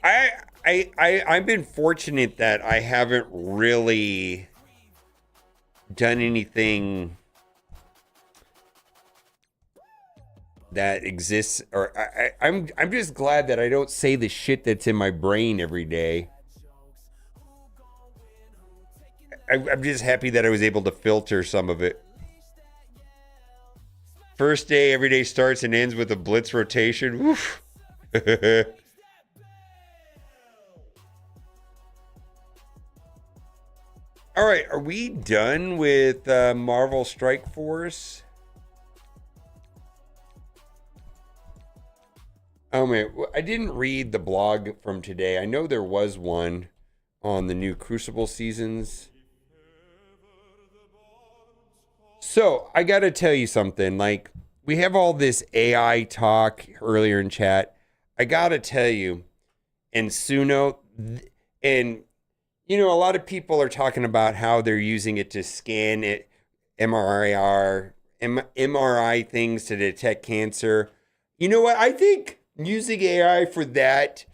I've been fortunate that I haven't really done anything that exists, or I'm just glad that I don't say the shit that's in my brain every day. I'm just happy that I was able to filter some of it. First day, every day starts and ends with a blitz rotation. Woof. All right, are we done with Marvel Strike Force? Oh man, I didn't read the blog from today. I know there was one on the new Crucible seasons. So I got to tell you something. Like, we have all this AI talk earlier in chat. I got to tell you, and Suno, and you know, a lot of people are talking about how they're using it to scan it, MRI things to detect cancer. You know what? I think using AI for that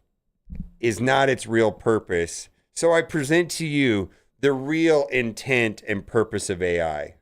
is not its real purpose. So I present to you the real intent and purpose of AI.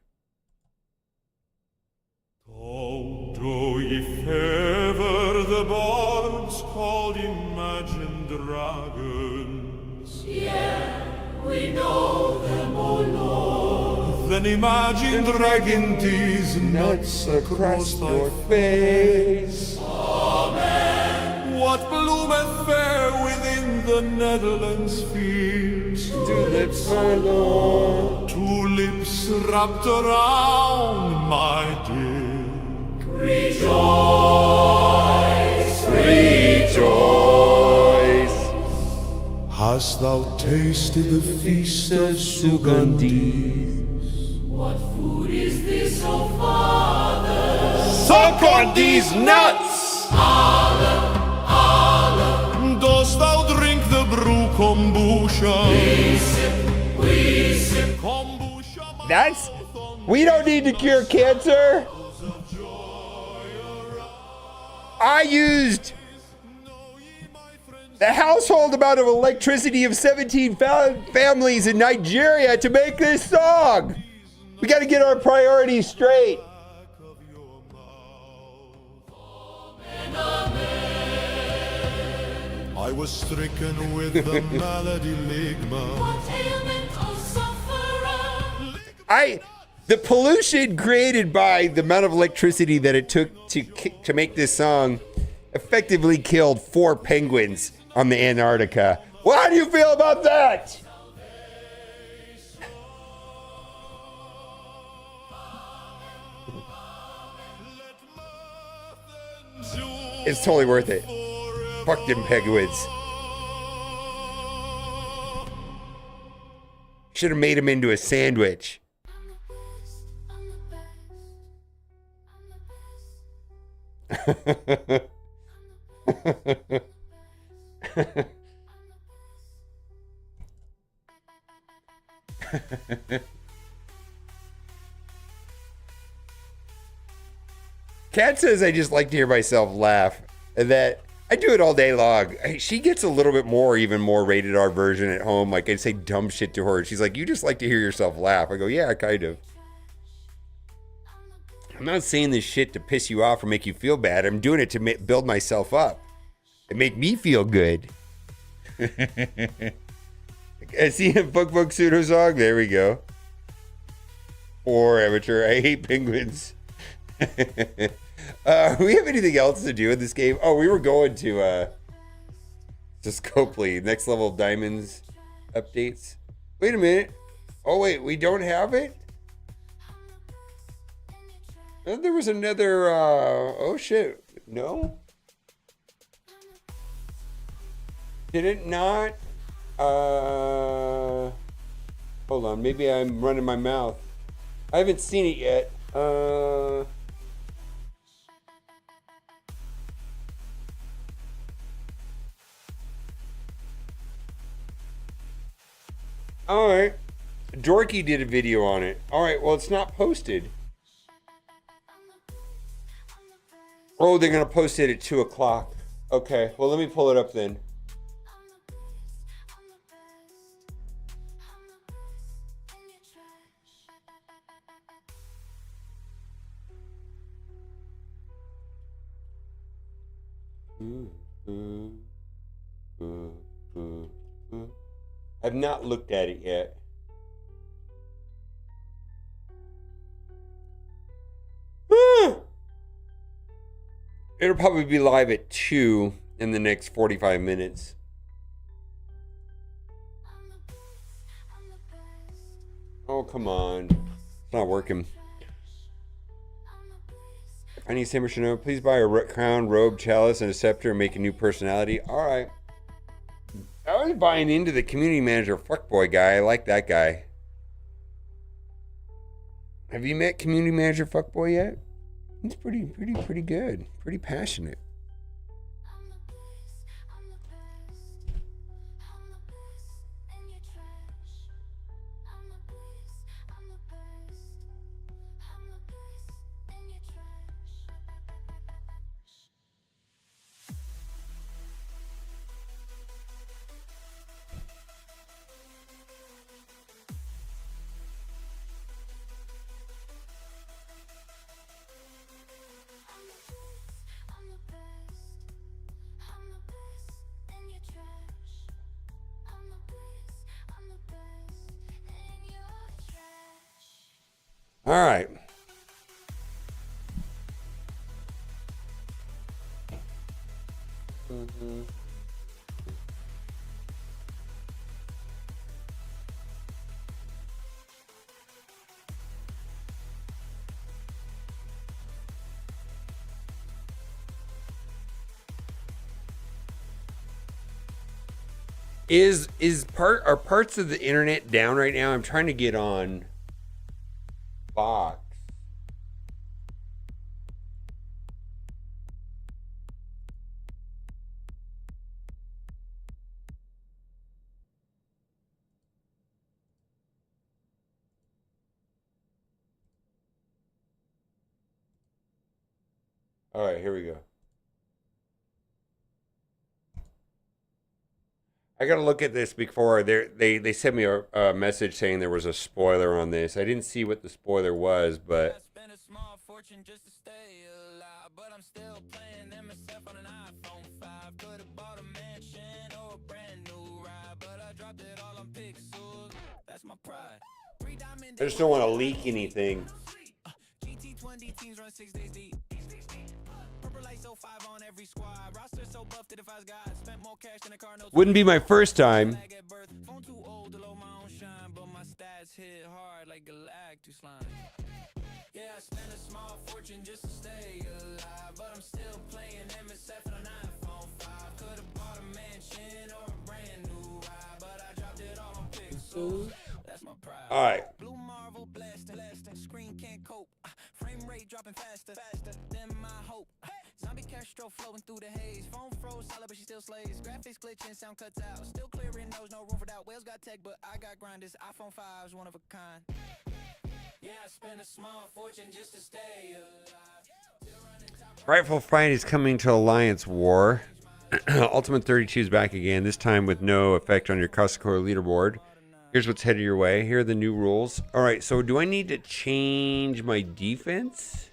Do if ever the bards called imagined dragons? Yeah, we know them, O Lord. Then imagine dragging these nuts across thy face. Amen. What bloometh fair within the Netherlands fields? Tulips, my lord. Tulips wrapped around my dear. Rejoice, Rejoice. Hast thou tasted the feast of Sugandhis? what food is this, O Father? Suck on these nuts! Dost thou drink the brew kombucha? We sip Kombucha. That's... We don't need to cure cancer. I used the household amount of electricity of 17 families in Nigeria to make this song. We got to get our priorities straight. I was stricken with the malady ligma. what ailment, O sufferer? The pollution created by the amount of electricity that it took to make this song effectively killed 4 penguins on the Antarctica. Well, how do you feel about that? It's totally worth it. Fuck them penguins. Should have made him into a sandwich. Kat says I just like to hear myself laugh, and that I do it all day long. She gets a little bit more, even more rated R version at home. Like I say dumb shit to her. She's like, you just like to hear yourself laugh. I go, yeah, kind of. I'm not saying this shit to piss you off or make you feel bad. I'm doing it to build myself up and make me feel good. I see a book pseudo song. There we go. Poor amateur. I hate penguins. We have anything else to do in this game? Oh, we were going to Scopely. Next level diamonds updates. Wait a minute. Oh, wait. We don't have it? There was another, oh shit, no? Did it not, hold on, maybe I'm running my mouth. I haven't seen it yet, alright, Dorky did a video on it. Alright, well it's not posted. Oh, they're going to post it at 2 o'clock. Okay, well, let me pull it up then. I've not looked at it yet. It'll probably be live at 2 in the next 45 minutes. Oh, come on. It's not working. If I need Simmer should know, please buy a crown, robe, chalice, and a scepter and make a new personality. Alright. I was buying into the community manager fuckboy guy. I like that guy. Have you met community manager fuckboy yet? He's pretty good. Pretty passionate. All right. Are parts of the internet down right now? I'm trying to get on Fox. All right, here we go. I gotta look at this before they sent me a message saying there was a spoiler on this. I didn't see what the spoiler was, but Spend a small fortune just to stay alive, but I'm still playing MSF on an iPhone 5. Could have bought a mansion or a brand new ride, but I dropped it all on pixels. That's my pride. I just don't want to leak anything. GT20 teams run 6 days deep. Wouldn't be my first time. Hit hard like galactic slime. Yeah, I spent a small fortune just to stay alive, but I'm still playing MSF on an iPhone 5. Could've bought a mansion or a brand new ride, but I dropped it all on pixels. That's my pride. All right. Blue Marvel blasting, screen can't cope. Frame rate dropping faster than my hope. Zombie Castro flowing through the haze. Phone froze, solid, but she still slays. Graphics glitching, sound cuts out. Still clearing nose, no room for doubt. Whales got tech, but I got grind. This iPhone 5's one of a kind. Yeah, I spent a small fortune just to stay alive. Rightful Fight is coming to Alliance War. Ultimate 32 is back again, this time with no effect on your Costco leaderboard. Here's what's headed your way. Here are the new rules. All right, so do I need to change my defense?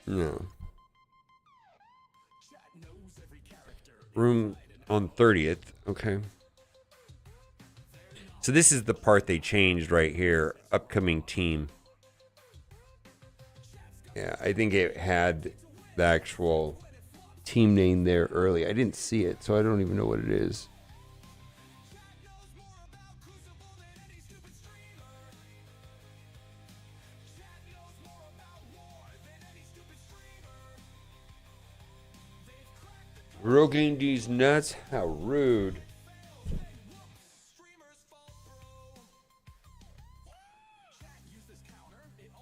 No. Room on 30th. Okay. So this is the part they changed right here. Upcoming team. Yeah, I think it had the actual team name there early. I didn't see it, so I don't even know what it is. Rogaine these nuts? How rude.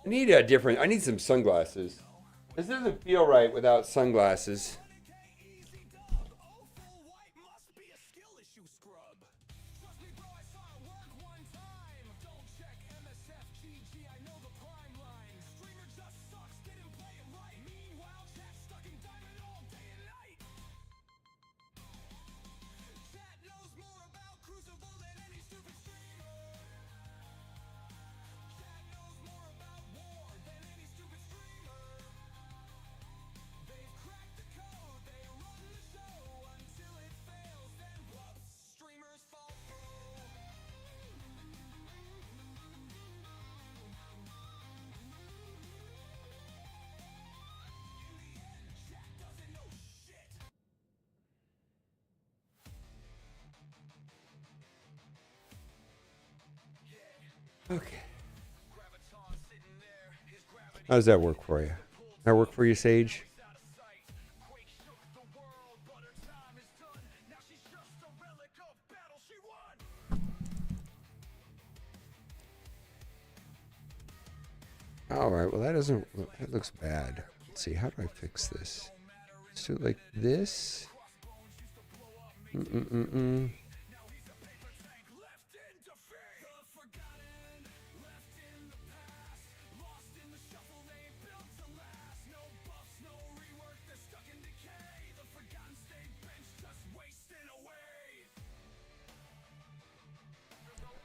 I need some sunglasses. This doesn't feel right without sunglasses. Okay. How does that work for you? That work for you, Sage? All right. Well, that looks bad. Let's see. How do I fix this? Let's do it like this.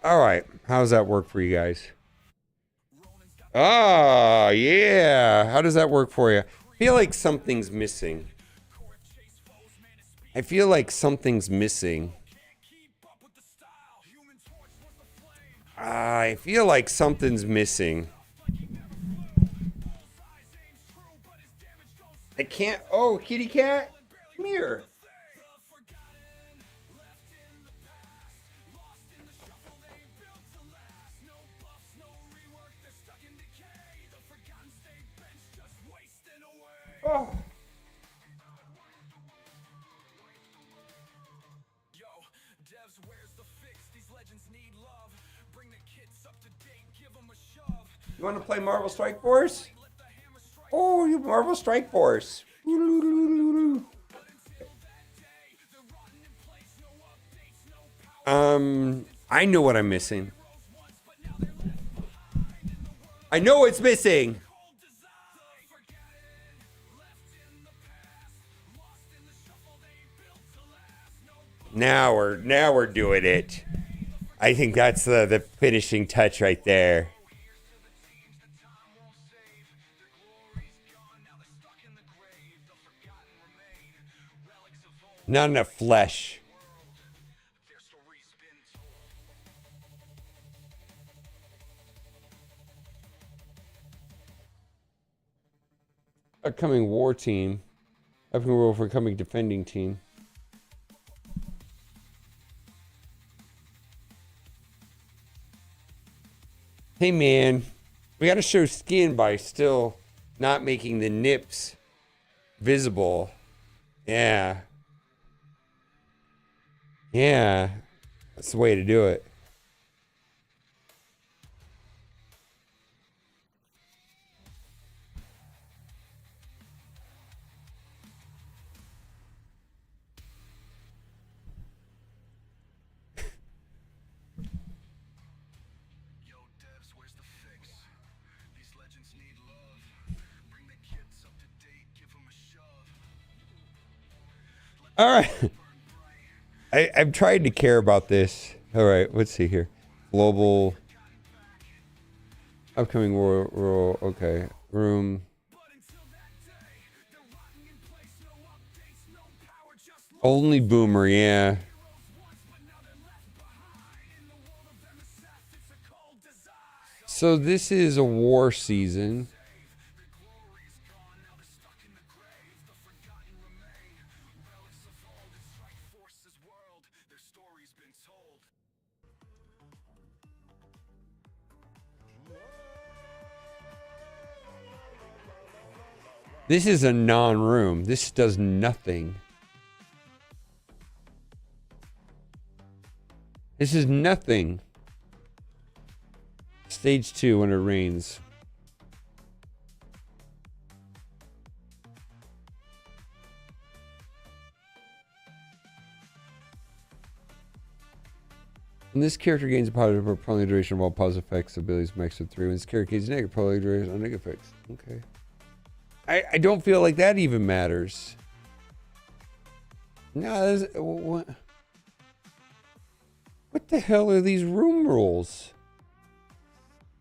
All right. How does that work for you guys? Oh, yeah. How does that work for you? I feel like something's missing. I feel like something's missing. I feel like something's missing. I can't. Oh, kitty cat. Come here. Oh. You want to play Marvel Strike Force? Oh, you Marvel Strike Force. I know what I'm missing. I know what's missing. Now we're doing it. I think that's the finishing touch right there. Not enough flesh. Upcoming war team. Upcoming war for coming defending team. Hey man, we gotta show skin by still not making the nips visible. Yeah. Yeah. That's the way to do it. All right. I've tried to care about this. All right, let's see here. Global. Upcoming war. Okay. Room. Only Boomer, yeah. So this is a war season. This is a non-room. This does nothing. This is nothing. Stage 2 when it rains. When this character gains a positive or prolonged duration of all positive effects, abilities max of 3. When this character gains negative, prolonged duration on negative effects. Okay. I don't feel like that even matters. No, what the hell are these room rules?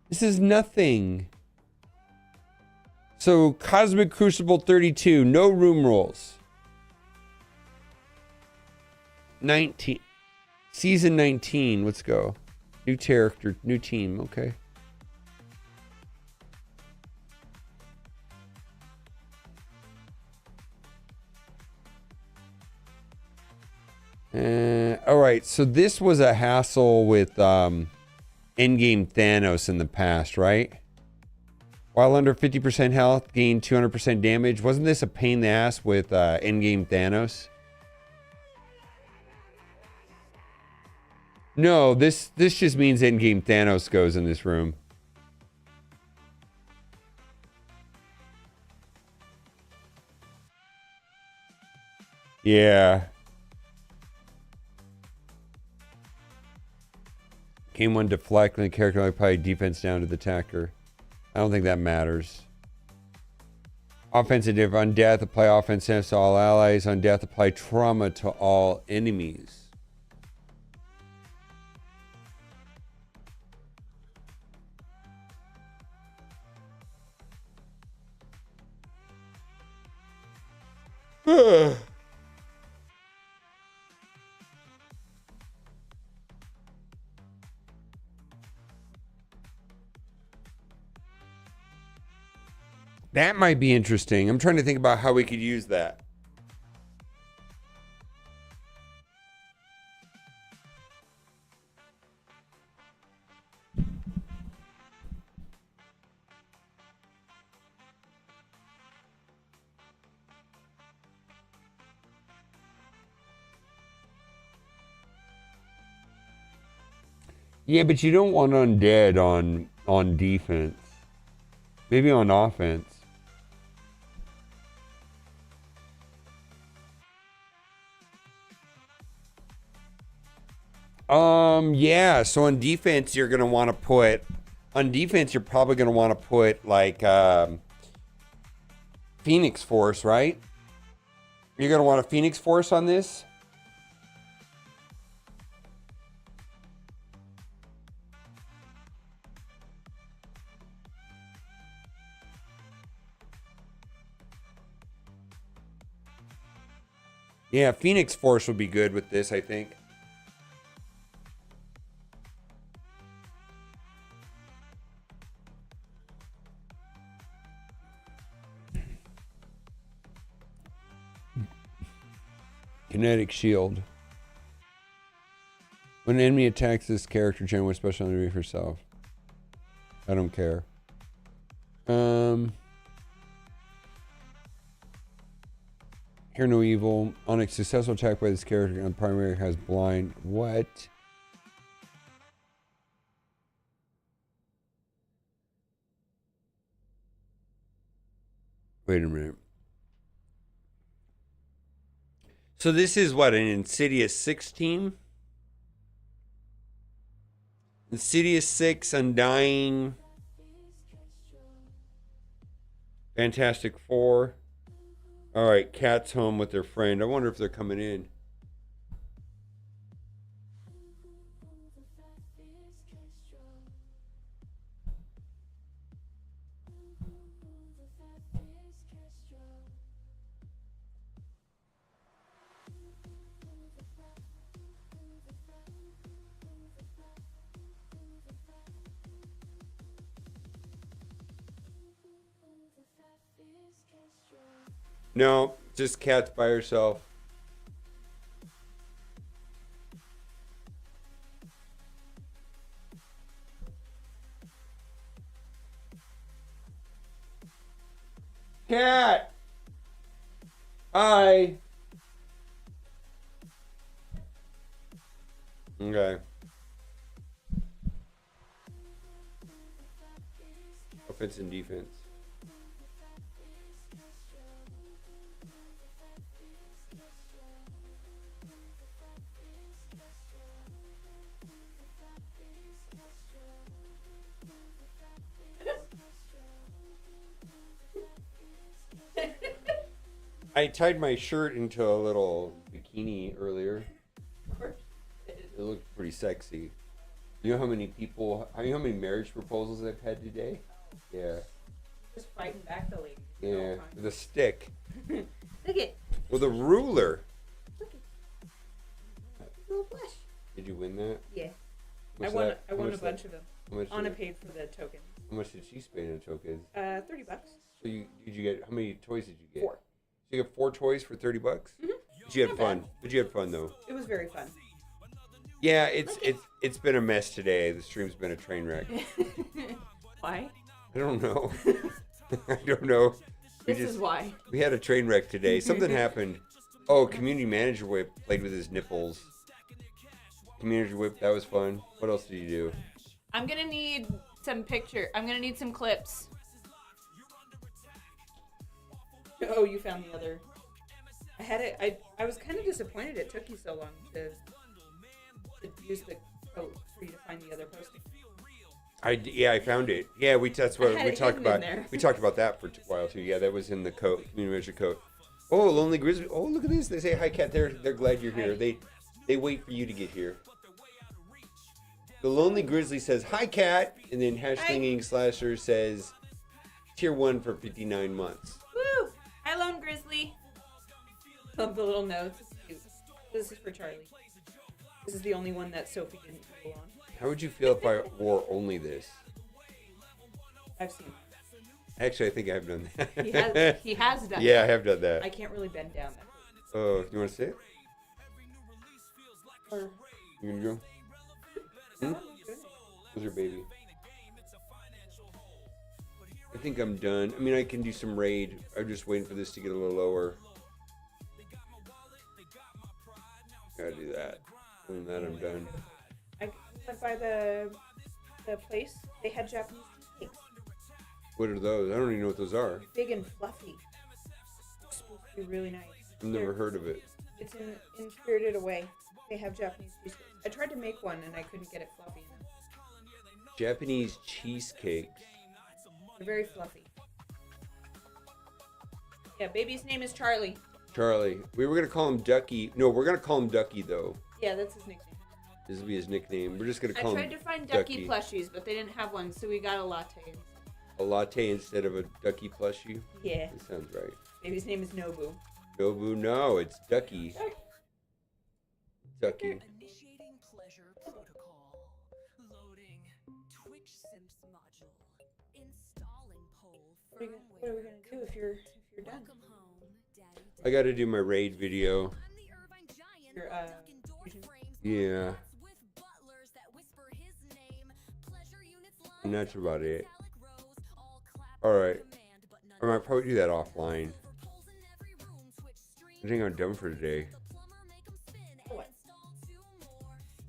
This is nothing. So, Cosmic Crucible 32, no room rules. 19. Season 19, let's go. New character, new team, okay. All right, so this was a hassle with endgame Thanos in the past, right? While under 50% health, gain 200% damage. Wasn't this a pain in the ass with endgame Thanos? No, this just means endgame Thanos goes in this room. Yeah. Game 1 deflect, and the character only apply defense down to the attacker. I don't think that matters. Offensive on death, apply offense to all allies. On death, apply trauma to all enemies. That might be interesting. I'm trying to think about how we could use that. Yeah, but you don't want undead on defense. Maybe on offense. Yeah, so on defense you're gonna want to put you're probably gonna want to put like Phoenix Force, right? You're gonna want a Phoenix Force on this? Yeah, Phoenix Force would be good with this, I think. Kinetic shield. When an enemy attacks this character, generate one special enemy for herself. I don't care. Hear no evil. On a successful attack by this character, on primary has blind. What? Wait a minute. So this is what, an Insidious 6 team? Insidious 6, Undying, Fantastic Four. All right, Cat's home with their friend. I wonder if they're coming in. No, just Cat's by herself. Cat! Hi! Okay. Offense and defense. I tied my shirt into a little bikini earlier. Of course. It looked pretty sexy. You know how many people, how many marriage proposals I've had today? Yeah. Just fighting back the lady. Yeah, with a stick. Look it. With a ruler. Look it. Little blush. Did you win that? Yeah. How I much won. that- I how won a much bunch that- of them. How much? Anna did- paid for the tokens. How much did she spend on tokens? $30. So did you get, how many toys did you get? 4. So you got 4 toys for $30? Mm-hmm. But you had Not fun. bad. But you had fun though. It was very fun. Yeah, it's been a mess today. The stream's been a train wreck. Why? I don't know. I don't know. This is why. We had a train wreck today. Something happened. Oh, community manager whip played with his nipples. Community whip, that was fun. What else did you do? I'm gonna need some I'm gonna need some clips. Oh, you found the other. I had it. I was kind of disappointed it took you so long to use the code for you to find the other posting. I found it. Yeah, that's what I had we it talked hidden in about. there. We talked about that for a while too. Yeah, that was in the code, community manager code. Oh, Lonely Grizzly. Oh, look at this. They say hi, Cat. They're glad you're here. They wait for you to get here. The Lonely Grizzly says hi, Cat, and then # slasher says tier 1 for 59 months. Woo! Hi, Lone Grizzly. Love the little notes. It's cute. This is for Charlie. This is the only one that Sophie didn't go on. How would you feel if I wore only this? I've seen. Actually, I think I've done that. He has done. Yeah, that. I have done that. I can't really bend down that. Oh, you want to sit? Or, You gonna go? Where's your baby? I think I'm done. I mean, I can do some raid. I'm just waiting for this to get a little lower. Gotta do that. Other than that, I'm done. I went by the place. They had Japanese cakes. What are those? I don't even know what those are. Big and fluffy. It's supposed to be really nice. I've never heard of it. It's in Spirited Away. They have Japanese cheesecakes. I tried to make one and I couldn't get it fluffy enough. Japanese cheesecakes. They're very fluffy. Yeah, baby's name is Charlie. Charlie. We were gonna call him Ducky. No, we're gonna call him Ducky though. Yeah, that's his nickname. This will be his nickname. We're just gonna I call him tried to find Ducky plushies, but they didn't have one, so we got a latte. A latte instead of a Ducky plushie. Yeah. That sounds right. Baby's name is Nobu. Nobu, no, it's Ducky. Ducky. Initiating pleasure protocol. Loading Twitch Simps module. Installing poll. What are we gonna do if you're done? I gotta do my raid video. Your YouTube. Yeah. And that's about it. Alright. I might probably do that offline. I think I'm done for today. What?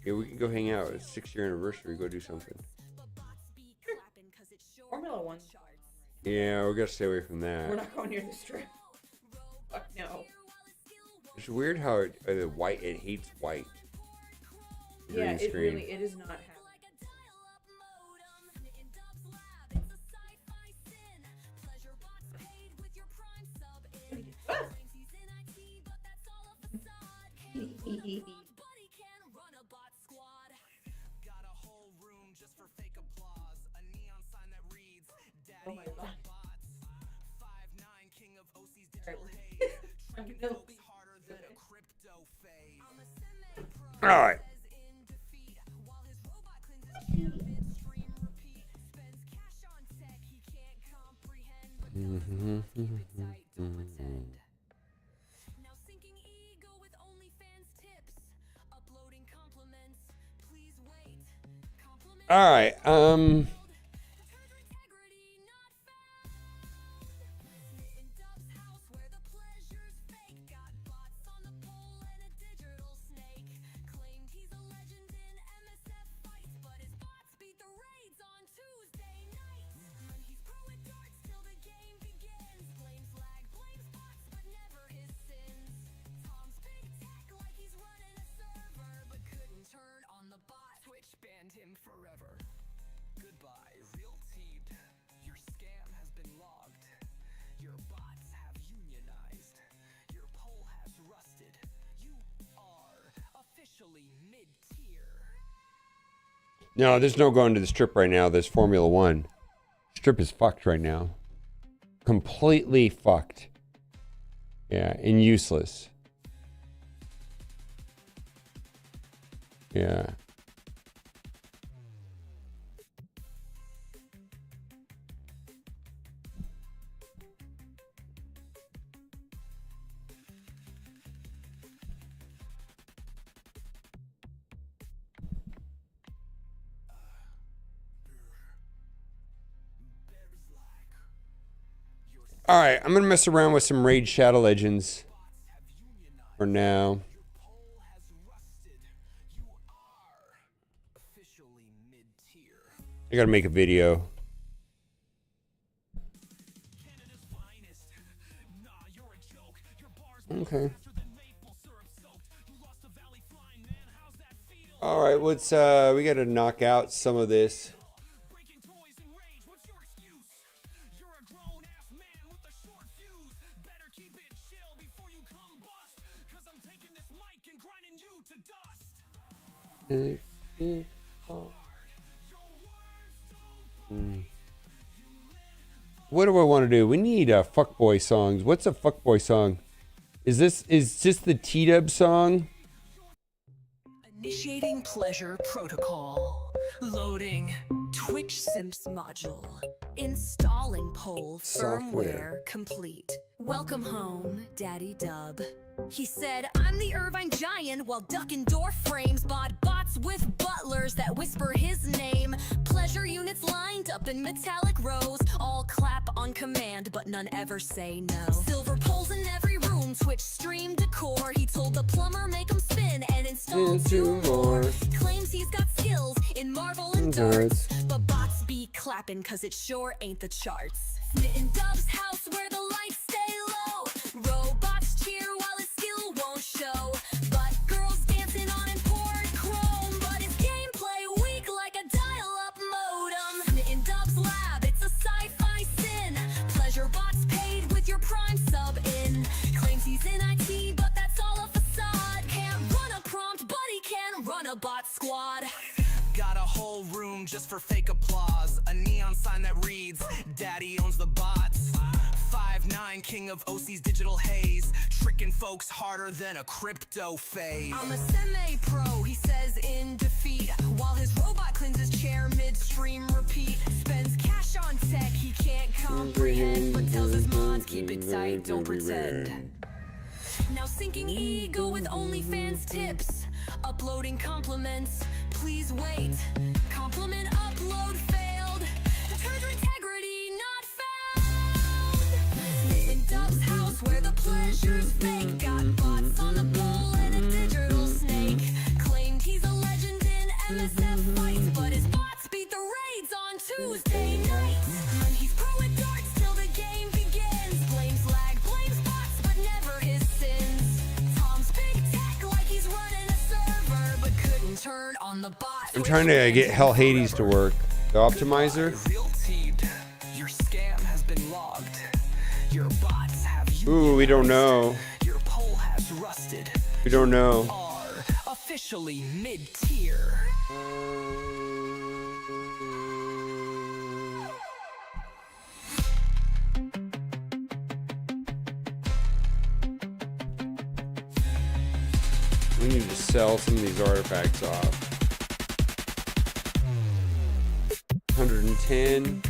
Yeah, we can go hang out. It's 6-year anniversary. Go do something. Formula One. Yeah, we gotta stay away from We're that. not going near the strip. Fuck no. It's weird how it hates white. Yeah, Green it screen. really, it is not happy. Ah! Oh my god. Alright. Alright, no, there's no going to the strip right now. There's Formula One. Strip is fucked right now. Completely fucked. Yeah, and useless. Yeah. All right, I'm gonna mess around with some Raid Shadow Legends for now. I gotta make a video. Okay. All right, let's we gotta knock out some of this. What do I want to do? We need fuckboy songs. What's a fuckboy song? Is this the T-Dub song? Initiating pleasure protocol. Loading Twitch Simps module. Installing poll firmware complete. Welcome home, Daddy Dub. He said, I'm the Irvine Giant while ducking door frames. Bought bots with butlers that whisper his name. Pleasure units lined up in metallic rows. All clap on command, but none ever say no. Silver poles in every room, Twitch stream decor. He told the plumber make him spin and install two more. Claims he's got skills in Marvel and darts. But bots be clapping cause it sure ain't the charts. Smitten Dub's house where the lights stay low. Robots cheer while his skill won't show. But girls dancing on imported chrome. But his gameplay weak like a dial-up modem. Smitten Dub's lab, it's a sci-fi sin. Pleasure bots paid with your Prime sub in. Claims he's in IT, but that's all a facade. Can't run a prompt, but he can run a bot squad. Got a whole room just for fake applause. A neon sign that reads, Daddy owns the bots. 5'9", king of OC's digital haze. Tricking folks harder than a crypto phase. I'm a semi-pro, he says in defeat. While his robot cleans his chair mid-stream repeat. Spends cash on tech he can't comprehend. But tells his mods keep it tight, don't pretend. Now sinking ego with OnlyFans tips. Uploading compliments, please wait. Compliment upload failed. Treasure integrity not found. In Dub's house where the pleasure's fake. Got bots on the bull and a digital snake. Claimed he's a legend in MSF fights, but his bots beat the raids on Tuesday nights. And he's pro at darts till the game begins. Blames lag, blames bots, but never his sins. Tom's big tech like he's running a server, but couldn't turn on the bot. I'm trying to get Hell Hades to work. The optimizer. Your scam has been logged. Your bots have Ooh, we don't know. Your poll has rusted. We don't know. Are officially mid-tier. We need to sell some of these artifacts off. 110.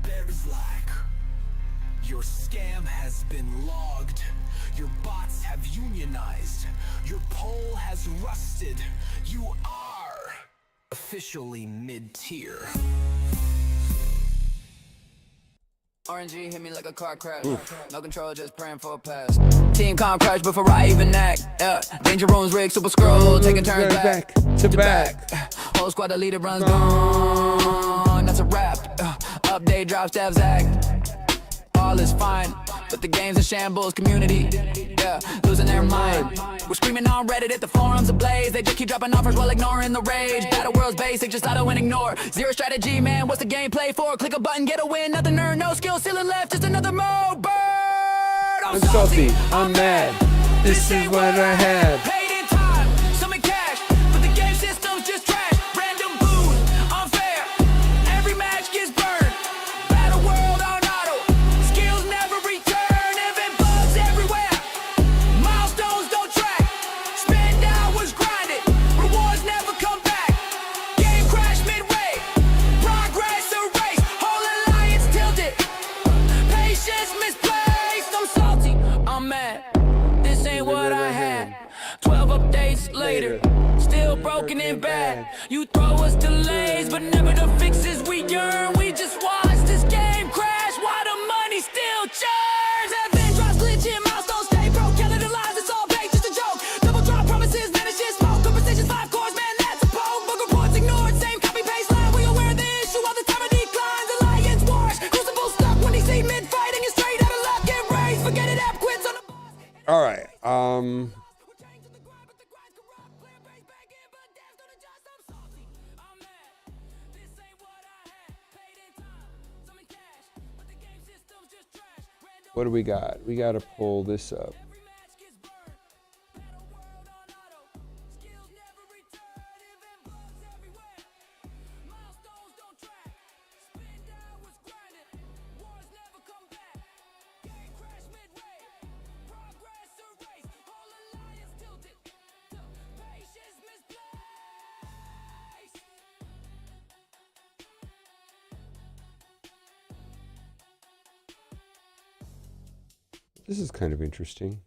Bears like your scam has been logged. Your bots have unionized. Your poll has rusted. You are officially mid-tier. RNG hit me like a car crash. No control, just praying for a pass. Team com crash before I even act. Yeah. Danger rooms rigged, super scroll, taking turns back to back. Whole squad, the leader runs gone. That's a wrap. Update drops, devs act. All is fine, but the game's in shambles. Community, yeah, losing their mind. We're screaming on Reddit at the forums ablaze. They just keep dropping offers while ignoring the rage. Battle world's basic, just auto and ignore. Zero strategy, man, what's the gameplay for? Click a button, get a win, nothing earned, no skill ceiling left, just another mode. Bird, I'm salty, I'm mad. This is what I had. Paid in time, some in cash, but the game system's just trash. Random boon, unfair. Every match gets burned. Battle world on auto, skills never return. Event bugs everywhere. Milestones don't track. Spend hours grinding, rewards never come back. Game crash midway, progress erased. Whole alliance tilted, patience misplaced. I'm salty, I'm mad. This ain't what I had. 12 updates later, still broken and bad. You throw us delays, but never the fixes we yearn. We just watch this game crash while the money still churns. Event drops glitching, milestones stay broke. Calendar lives, it's all baked, just a joke. Double drop promises, vanishes, smoke. Conversations, 5 cores, man, that's a poke. Bug reports ignored, same copy paste line. We aware of the issue, all the time it declines. Alliance wars, crucible stuck when he see mid fighting is straight out of luck. Get raised, forget it, app quits on the. All right. What do we got? We got to pull this up. This is kind of interesting.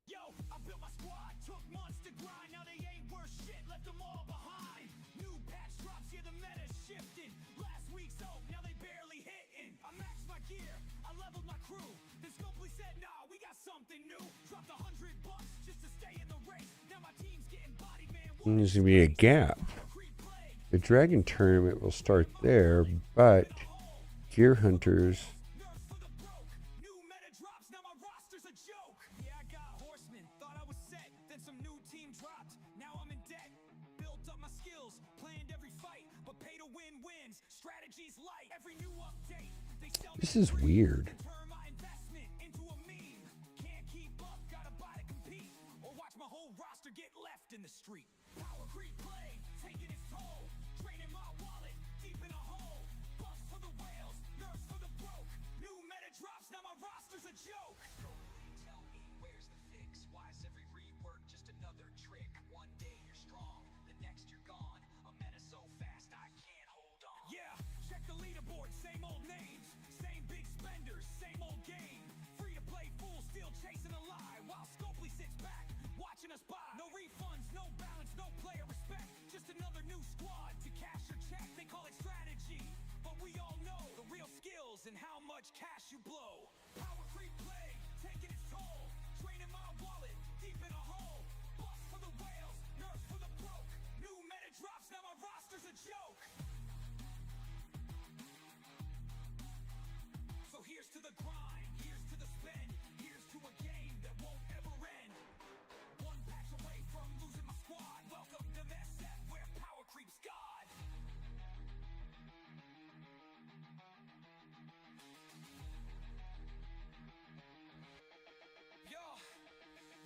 Yo, I built my squad, took months to grind. Now they ain't worth shit, left them all behind. New patch drops, yeah, the meta's shifting. Last week's hope, now they barely hitting. I maxed my gear, I leveled my crew. Then Scopely said, nah, we got something new. Dropped $100 just to stay in the race. Now my team's getting bodied, man. There's going to be a gap. The Dragon Tournament will start there, but Gear Hunters. New meta drops, now my roster's a joke. Yeah, I got horsemen, thought I was set. Then some new team dropped, now I'm in debt. Built up my skills, planned every fight, but pay to win wins. Strategies light, every new update. They sell me This is weird. turn my investment into a meme. Can't keep up, gotta buy to compete. Or watch my whole roster get left in the street. Power creep play, taking its toll. Draining my wallet, deep in a hole. Buffs for the whales, nerfs for the broke. chasing a lie while Scopely sits back, watching us buy. No refunds, no balance, no player respect. Just another new squad to cash your check. They call it strategy, but we all know the real skills and how much cash you blow. Power creep play, taking its toll. Draining my wallet, deep in a hole. Bust for the whales, nerfs for the broke. New meta drops, now my roster's a joke. So here's to the grind, here's to the spend, here's to a game that won't ever end. One patch away from losing my squad. Welcome to MSF, where power creeps God.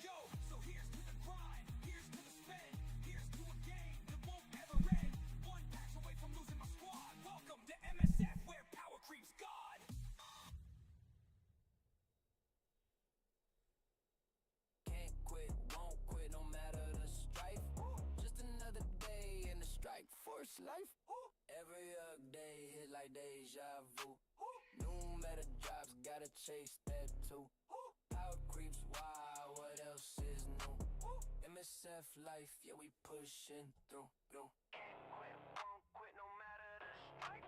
Yo, so here's to the grind, here's to the spend, here's to a game that won't ever end. One patch away from losing my squad. Welcome to MSF, where power creeps God. Can't quit, won't quit, no matter the strife. Just another day in the strike force life. Every day hit like deja vu. New meta drops, gotta chase that too. Power creeps wild, what else is new? MSF life, yeah, we pushing through. Can't quit, won't quit, no matter the strike.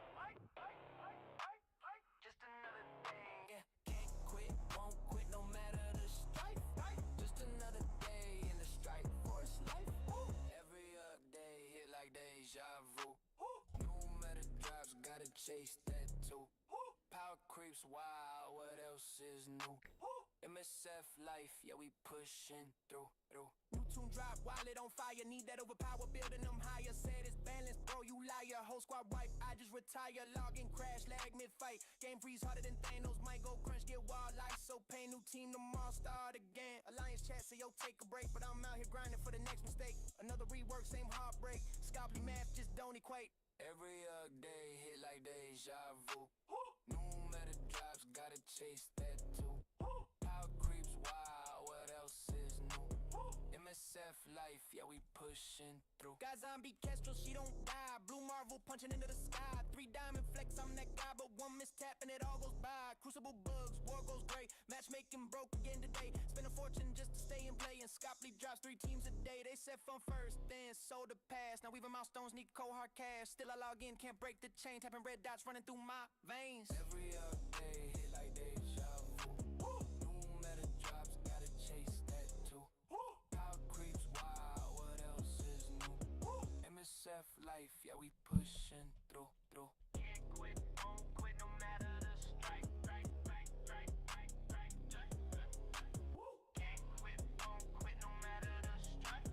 Just another day. Yeah, can't quit, won't quit, no matter the strife. Just another day in the strike force life. Every day hit like deja vu. New meta drops, gotta chase that too. Power creeps wild, what else is new? MSF life, yeah, we pushing through. New tune drop, wallet on fire, need that overpower, building them higher. Said it's balanced, bro, you liar. Whole squad wipe, I just retire. Login, crash, lag, mid-fight. Game freeze harder than Thanos, might go crunch, get wild life. So pain, new team tomorrow, start again. Alliance chat, say yo, take a break, but I'm out here grinding for the next mistake. Another rework, same heartbreak. Scopely math just don't equate. Every day hit like deja vu. New meta drops, gotta chase that too. Power creeps wild, what else is new? MSF life, yeah, we pushing through. Got zombie Kestrel, she don't die. Blue Marvel punching into the sky. 3 diamond flex, I'm that guy, but one mistap and it all goes by. Crucible bugs, war goes great. Matchmaking broke again today. Spend a fortune just to stay and play. And Scopely drops 3 teams a day. They set fun first, then sold the pass. Now even milestones need cold hard cash. Still I log in, can't break the chain. Tapping red dots running through my veins. Every day hit like deja vu. New meta drops, gotta chase that too. Power creeps wild, what else is new? MSF life, yeah, we pushing through. Can't quit, won't quit, no matter the strike. Can't quit, won't quit, no matter the strike.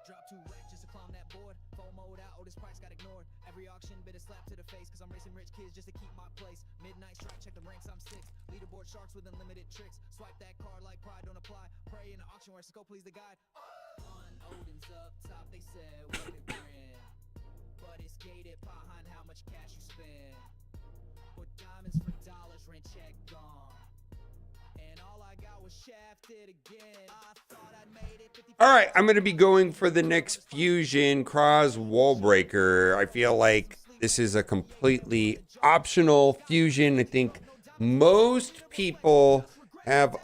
Drop 2 racks just to climb that board. FOMO'd out, oh, this price got ignored. Every auction bit a slap to the face, cause I'm racing rich kids just to keep my place. Midnight strike, check the ranks, I'm 6. Leaderboard sharks with unlimited tricks. Swipe that card like pride don't apply. Pray in the auction where Scope please the guide. On Odin's up top, they said, wait a grin. But it's gated behind how much cash you spend. Put diamonds for dollars, rent check gone. And all I got was shafted again. I thought I'd made it 50. All right, I'm going to be going for the next fusion, Cross Wallbreaker. I feel like this is a completely optional fusion. I think most people have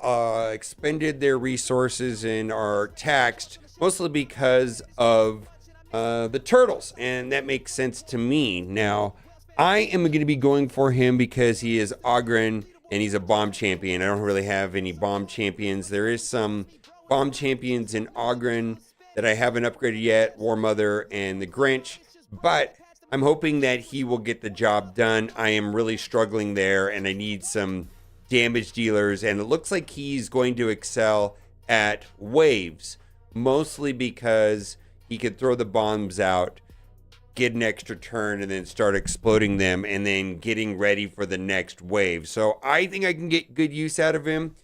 expended their resources and are taxed mostly because of the turtles, and that makes sense to me. Now, I am going to be going for him because he is Ogren and he's a bomb champion. I don't really have any bomb champions. There is some bomb champions in Ogren that I haven't upgraded yet, War Mother and the Grinch, but I'm hoping that he will get the job done. I am really struggling there, and I need some damage dealers, and it looks like he's going to excel at waves, mostly because he could throw the bombs out, get an extra turn, and then start exploding them, and then getting ready for the next wave. So I think I can get good use out of him.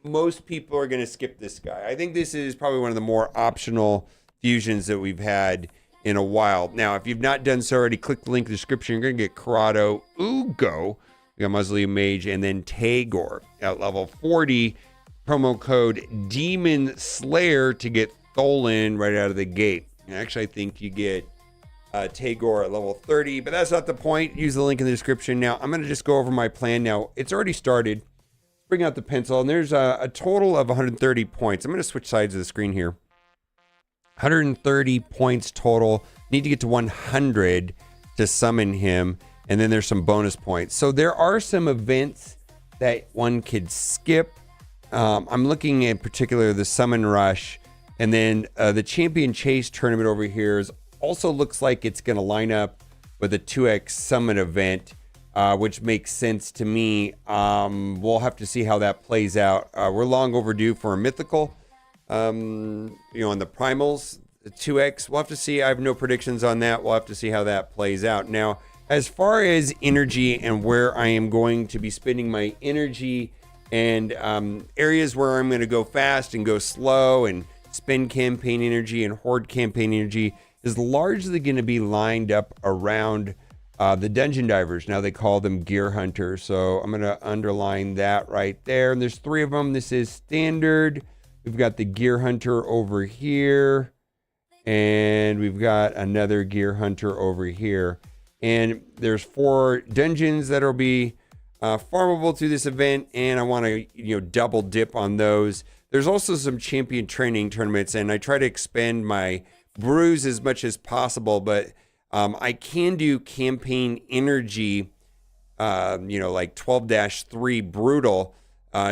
Most people are going to skip this guy. I think this is probably one of the more optional fusions that we've had in a while. Now, if you've not done so already, click the link in the description. You're going to get Corrado Ugo, We got Mausoleum Mage, and then Tagore at level 40. Promo code Demon Slayer to get Tholen right out of the gate. And actually, I think you get Tagore at level 30, but that's not the point. Use the link in the description. Now, I'm going to just go over my plan now. It's already started. Bring out the pencil, and there's a total of 130 points. I'm going to switch sides of the screen here. 130 points total. Need to get to 100 to summon him, and then there's some bonus points. So there are some events that one could skip. I'm looking in particular the Summon Rush, and then the Champion Chase tournament over here also looks like it's going to line up with a 2x Summon event, which makes sense to me. We'll have to see how that plays out. We're long overdue for a mythical. On the primals, the 2x, we'll have to see. I have no predictions on that. We'll have to see how that plays out. Now, as far as energy and where I am going to be spending my energy and areas where I'm going to go fast and go slow and spend campaign energy and hoard campaign energy is largely going to be lined up around the dungeon divers. Now they call them gear hunters. So I'm going to underline that right there. And there's 3 of them. This is standard. We've got the gear hunter over here, and we've got another gear hunter over here. And there's 4 dungeons that'll be farmable through this event, and I want to double dip on those. There's also some champion training tournaments, and I try to expend my brews as much as possible, but I can do campaign energy, like 12-3 brutal.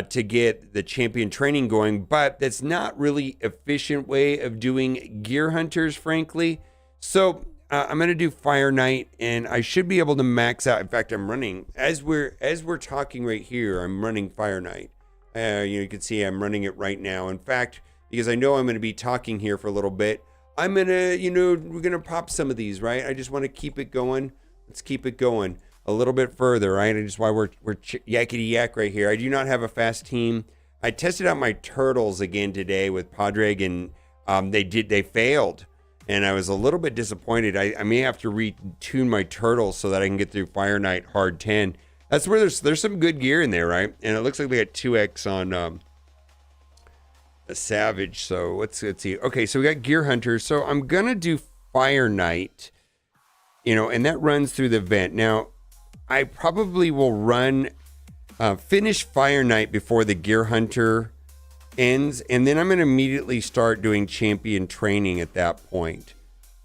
To get the champion training going, but that's not really efficient way of doing gear hunters, frankly. So I'm going to do Fire Knight, and I should be able to max out. In fact, I'm running as we're talking right here. I'm running Fire Knight. You can see I'm running it right now. In fact, because I know I'm going to be talking here for a little bit, I'm gonna, we're gonna pop some of these, right? I just want to keep it going. Let's keep it going a little bit further, right? And just why we're yakety yak right here. I do not have a fast team. I tested out my turtles again today with Padraig, and they failed, and I was a little bit disappointed. I may have to retune my turtles so that I can get through Fire Knight hard 10. That's where there's some good gear in there, right? And it looks like they got 2x on a Savage. So let's see. Okay, so we got Gear Hunters. So I'm gonna do Fire Knight, and that runs through the event. Now, I probably will finish Fire Knight before the Gear Hunter ends, and then I'm going to immediately start doing champion training at that point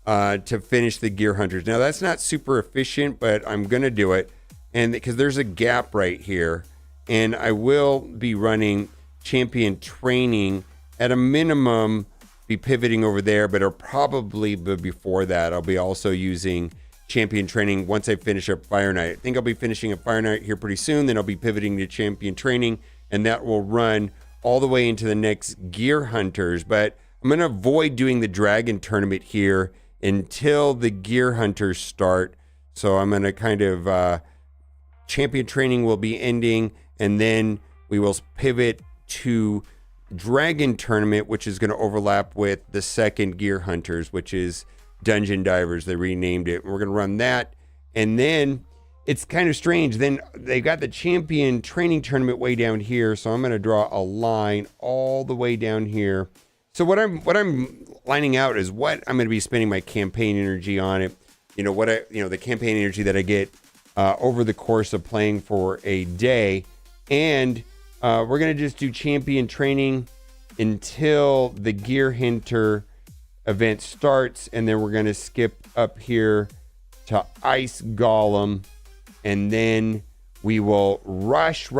to finish the Gear Hunters. Now, that's not super efficient, but I'm going to do it, and because there's a gap right here, and I will be running champion training at a minimum, be pivoting over there, but it'll probably be before that. I'll be also using champion training once I finish up Fire Knight. I think I'll be finishing up Fire Knight here pretty soon. Then I'll be pivoting to champion training, and that will run all the way into the next Gear Hunters. But I'm going to avoid doing the Dragon Tournament here until the Gear Hunters start. So I'm going to kind of champion training will be ending, and then we will pivot to Dragon Tournament, which is going to overlap with the second Gear Hunters, which is Dungeon Divers. They renamed it. We're going to run that. And then it's kind of strange. Then they got the champion training tournament way down here. So I'm going to draw a line all the way down here. So what I'm lining out is what I'm going to be spending my campaign energy on it. The campaign energy that I get over the course of playing for a day. And we're going to just do champion training until the Gear Hunter event starts, and then we're going to skip up here to Ice Golem, and then we will rush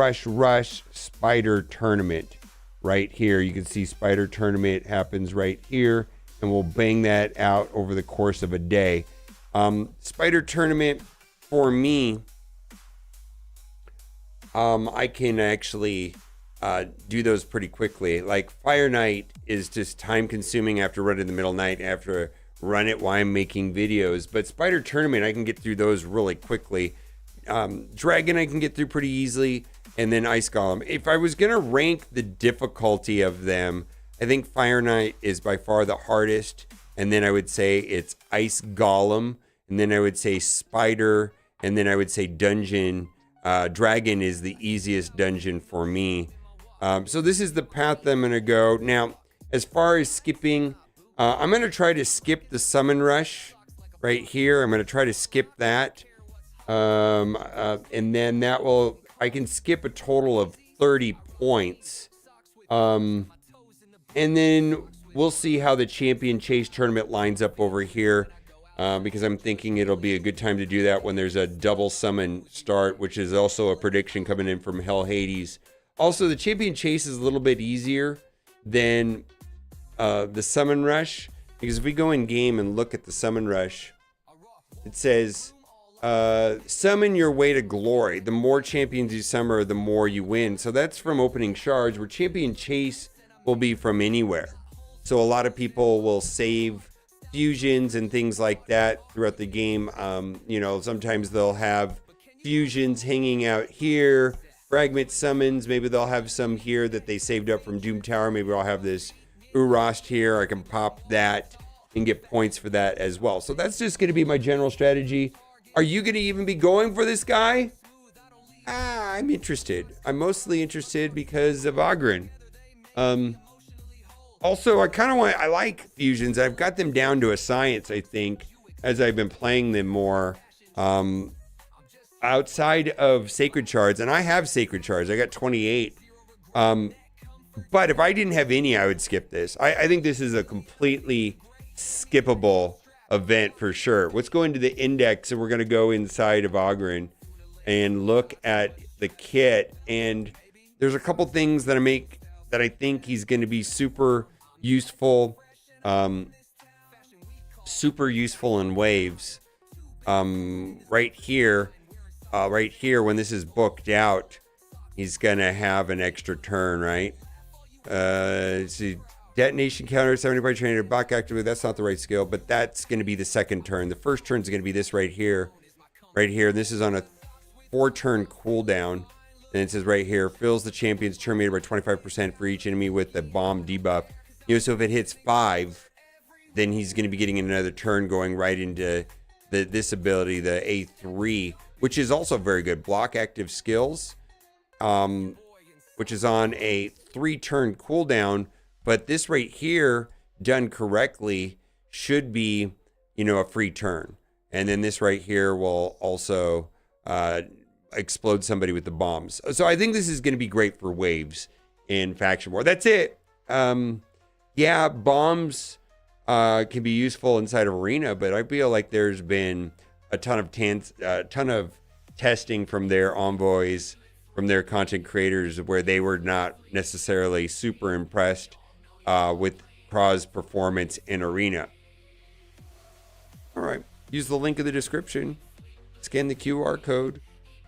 Spider Tournament right here. You can see Spider Tournament happens right here, and we'll bang that out over the course of a day. Spider Tournament, for me, I can actually do those pretty quickly. Like Fire Knight is just time consuming after run in the middle of the night, after run it while I'm making videos. But Spider Tournament, I can get through those really quickly. Dragon, I can get through pretty easily. And then Ice Golem. If I was going to rank the difficulty of them, I think Fire Knight is by far the hardest. And then I would say it's Ice Golem. And then I would say Spider. And then I would say Dungeon Dragon is the easiest dungeon for me. So this is the path I'm going to go. Now, as far as skipping, I'm going to try to skip the summon rush right here. I'm going to try to skip that. And then I can skip a total of 30 points. And then we'll see how the champion chase tournament lines up over here. Because I'm thinking it'll be a good time to do that when there's a double summon start, which is also a prediction coming in from Hell Hades. Also, the champion chase is a little bit easier than the summon rush, because if we go in game and look at the summon rush, it says summon your way to glory. The more champions you summon, the more you win. So that's from opening shards, where champion chase will be from anywhere. So a lot of people will save fusions and things like that throughout the game. Sometimes they'll have fusions hanging out here, fragment summons. Maybe they'll have some here that they saved up from Doom Tower. Maybe I'll have this Urost here. I can pop that and get points for that as well. So that's just going to be my general strategy. Are you going to even be going for this guy? I'm interested. I'm mostly interested because of Oghren. Also, I like fusions. I've got them down to a science, I think, as I've been playing them more. Outside of Sacred Shards, and I have Sacred Shards. I got 28. But if I didn't have any, I would skip this. I think this is a completely skippable event for sure. Let's go into the index, and we're going to go inside of Oghren and look at the kit. And there's a couple things that I think he's going to be super useful in waves. Right here, when this is booked out, he's going to have an extra turn, right? See, detonation counter, 70 by trainer, block activate. That's not the right skill, but that's going to be the second turn. The first turn is going to be this right here. This is on a 4-turn cooldown. And it says right here, fills the champion's turn meter by 25% for each enemy with the bomb debuff. So if it hits 5, then he's going to be getting another turn going right into this ability, the A3, which is also very good. Block active skills, which is on a 3-turn cooldown. But this right here, done correctly, should be, a free turn. And then this right here will also explode somebody with the bombs. So I think this is going to be great for waves in Faction War. That's it. Bombs can be useful inside of Arena, but I feel like there's been a ton of testing from their envoys, from their content creators, where they were not necessarily super impressed with Pra's performance in Arena. All right, use the link in the description. Scan the QR code.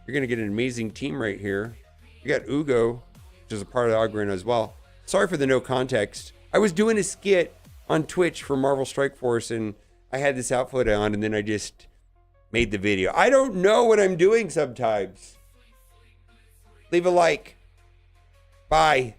You're going to get an amazing team right here. You got Ugo, which is a part of Oghren as well. Sorry for the no context. I was doing a skit on Twitch for Marvel Strike Force, and I had this outfit on, and then I just made the video. I don't know what I'm doing sometimes. Leave a like. Bye.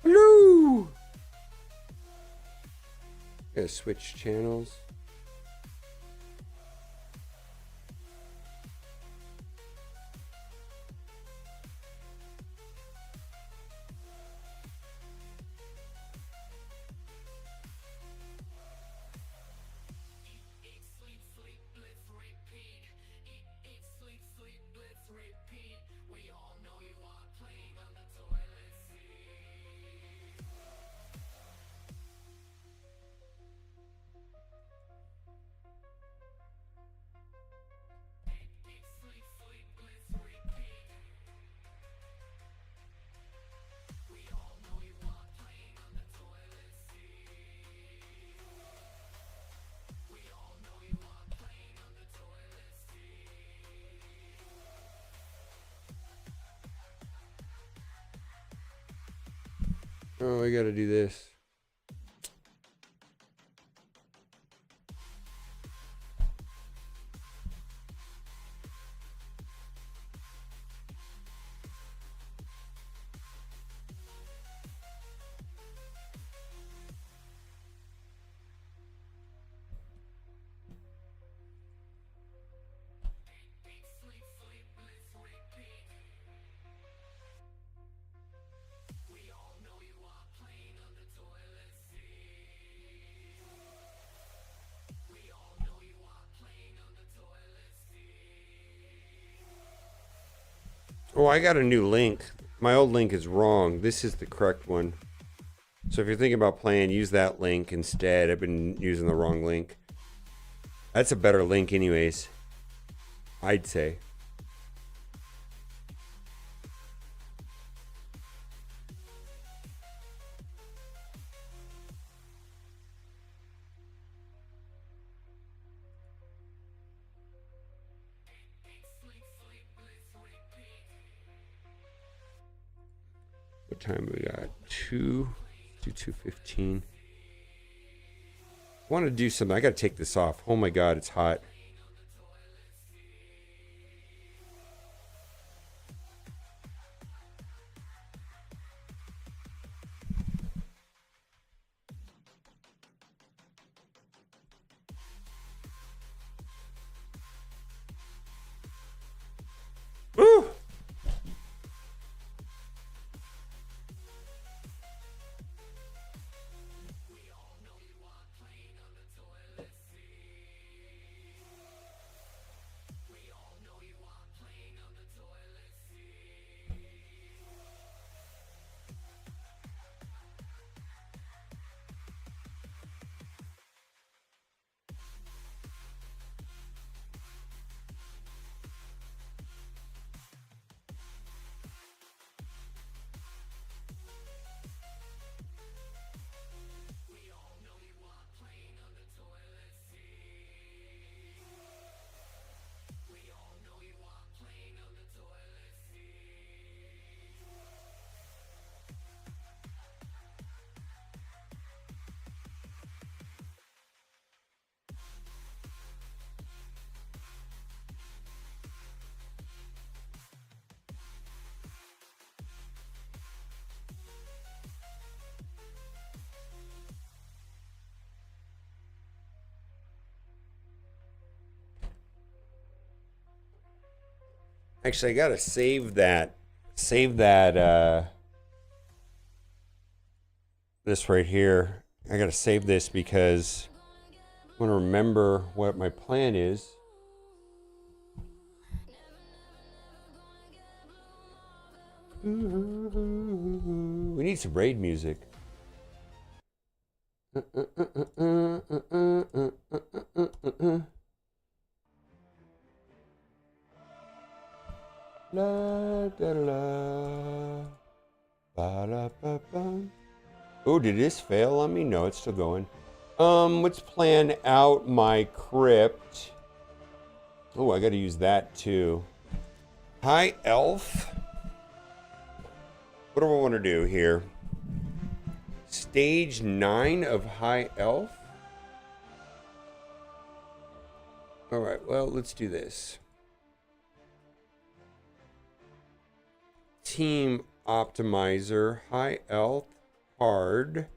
Hello. Gotta switch channels. Oh, I gotta do this. Oh, I got a new link. My old link is wrong. This is the correct one. So if you're thinking about playing, use that link instead. I've been using the wrong link. That's a better link anyways, I'd say. What time we got? 2:15. I want to do something. I got to take this off. Oh my God, it's hot. Woo! Actually, I gotta save that. This right here. I gotta save this because I want to remember what my plan is. We need some raid music. La da la, ba la ba ba. Oh, did this fail on me? No, it's still going. Let's plan out my crypt. Oh, I got to use that too. High elf. What do I want to do here? Stage 9 of high elf. All right. Well, let's do this. Team optimizer, high elf, hard,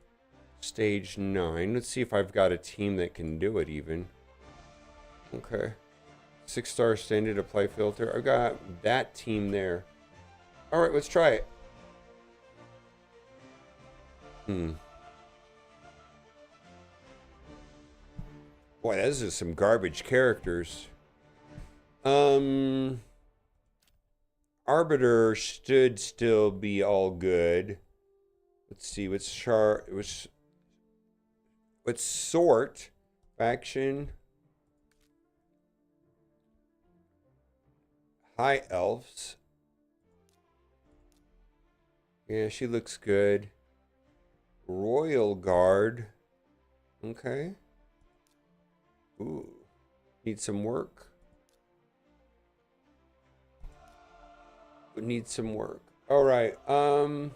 stage 9. Let's see if I've got a team that can do it even. Okay. 6-star standard apply filter. I've got that team there. All right, let's try it. Boy, those are some garbage characters. Arbiter should still be all good. Let's see, what's sort faction. High elves. Yeah, she looks good. Royal guard. Okay. Ooh. Need some work. Need some work. All right. I'm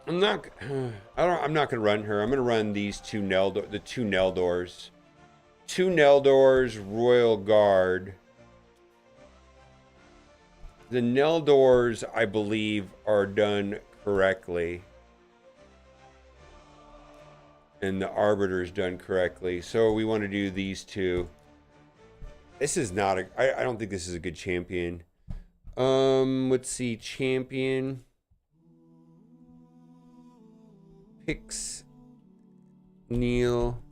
not going to run her. I'm going to run these two the two Neldors. Two Neldors, Royal Guard. The Neldors, I believe, are done correctly. And the Arbiter's done correctly. So we want to do these two. This is not a... I don't think this is a good champion. Let's see. Champion. Pix. Neil.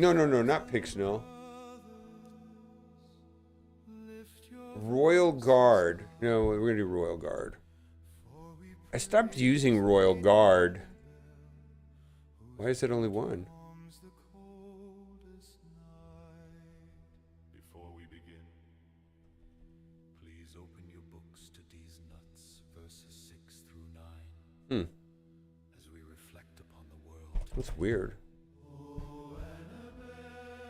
No, not Pixnell. Royal Guard. No, we're gonna do Royal Guard. I stopped using Royal Guard. Why is it only one? Before we begin, please open your books to these nuts, verses 6 through 9. As we reflect upon the world. That's weird.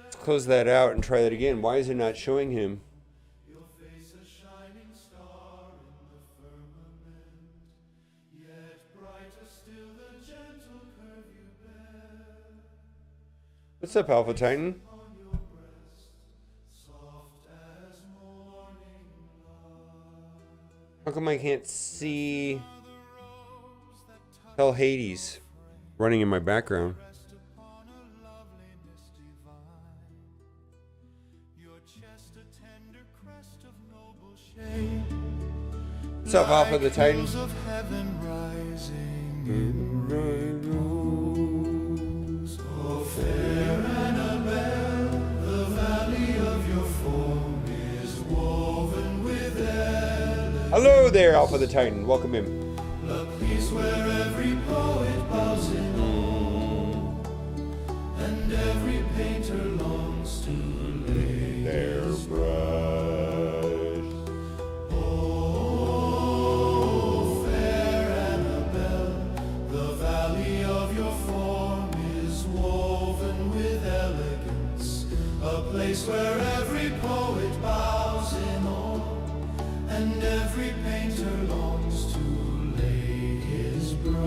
Let's close that out and try that again. Why is it not showing him? Your face a shining star in the firmament, yet brighter still the gentle curve you bear. What's up, Alpha Titan? On your breast, soft as morning light. How come I can't see Hell Hades running in my background? Upon a loveliness divine, your chest a tender crest of noble shade. What's up, Alpha the Titan? Hills of heaven rising in red rose. Oh, fair Annabelle, the valley of your form is woven with elegance. Hello there, Alpha the Titan. Welcome in. A place where every poet bows in awe, and every painter longs to lay Their his brush. Oh, fair Annabelle, the valley of your form is woven with elegance, a place where every poet bows in awe, and every painter longs to lay his brush.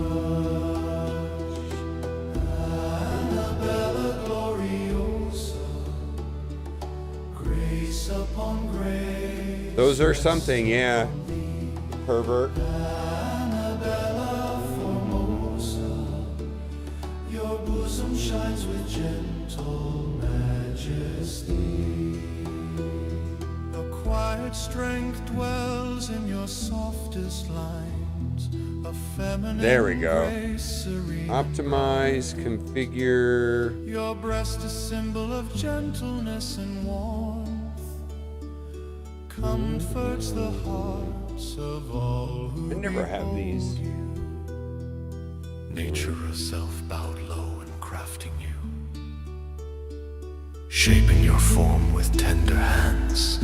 Annabella gloriosa, grace upon grace. Those are something, yeah. Pervert. Annabella Formosa, your bosom shines with gentle majesty. A quiet strength dwells in your softest lines, a feminine There we go. grace serene. Optimize, configure. Your breast a symbol of gentleness and warmth, comforts the hearts of all who I never have behold these. you. Nature herself bowed low in crafting you, shaping your form with tender hands.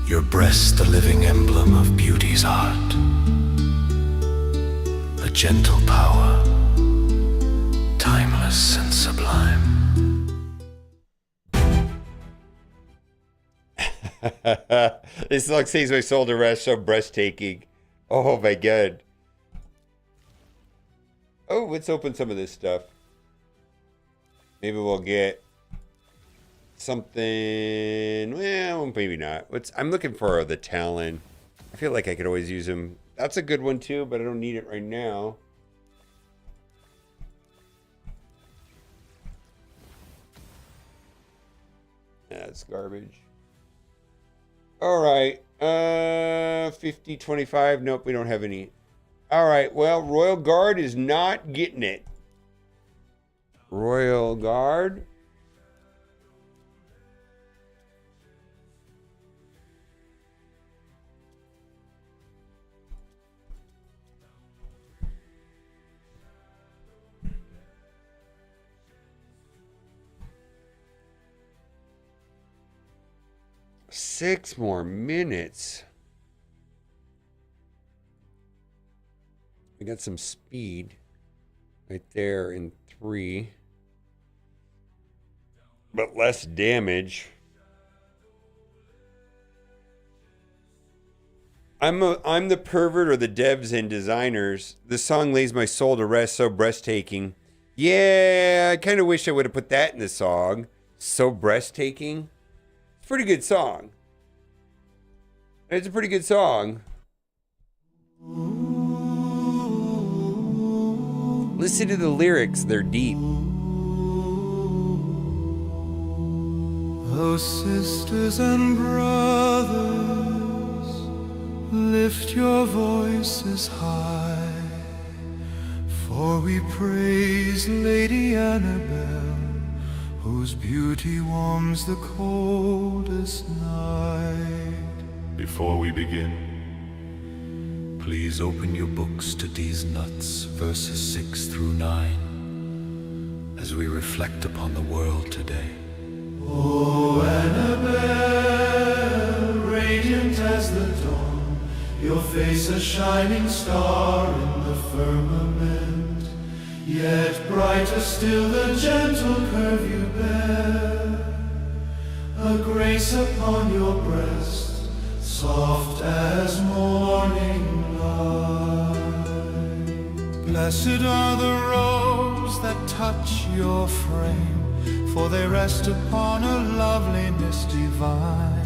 Your breast, the living emblem of beauty's art, a gentle power, timeless and sublime. This song saves my soul to rest, so breathtaking. Oh my god. Oh, let's open some of this stuff. Maybe we'll get something. Well, maybe not. I'm looking for the Talon. I feel like I could always use him. That's a good one too, but I don't need it right now. That's garbage. All right. 50, 25. Nope, we don't have any. All right. Well, Royal Guard is not getting it. Royal Guard. Six more minutes. We got some speed right there in 3, but less damage. I'm the pervert or the devs and designers. The song lays my soul to rest, so breathtaking. Yeah, I kind of wish I would have put that in the song. So breathtaking. It's a pretty good song. It's a pretty good song. Listen to the lyrics, they're deep. Oh, sisters and brothers, lift your voices high, for we praise Lady Annabelle whose beauty warms the coldest night. Before we begin, please open your books to these nuts, verses 6 through 9, as we reflect upon the world today. Oh, Annabelle, radiant as the dawn, your face a shining star in the firmament, yet brighter still the gentle curve you bear, a grace upon your breast, soft as morning light. Blessed are the robes that touch your frame, for they rest upon a loveliness divine.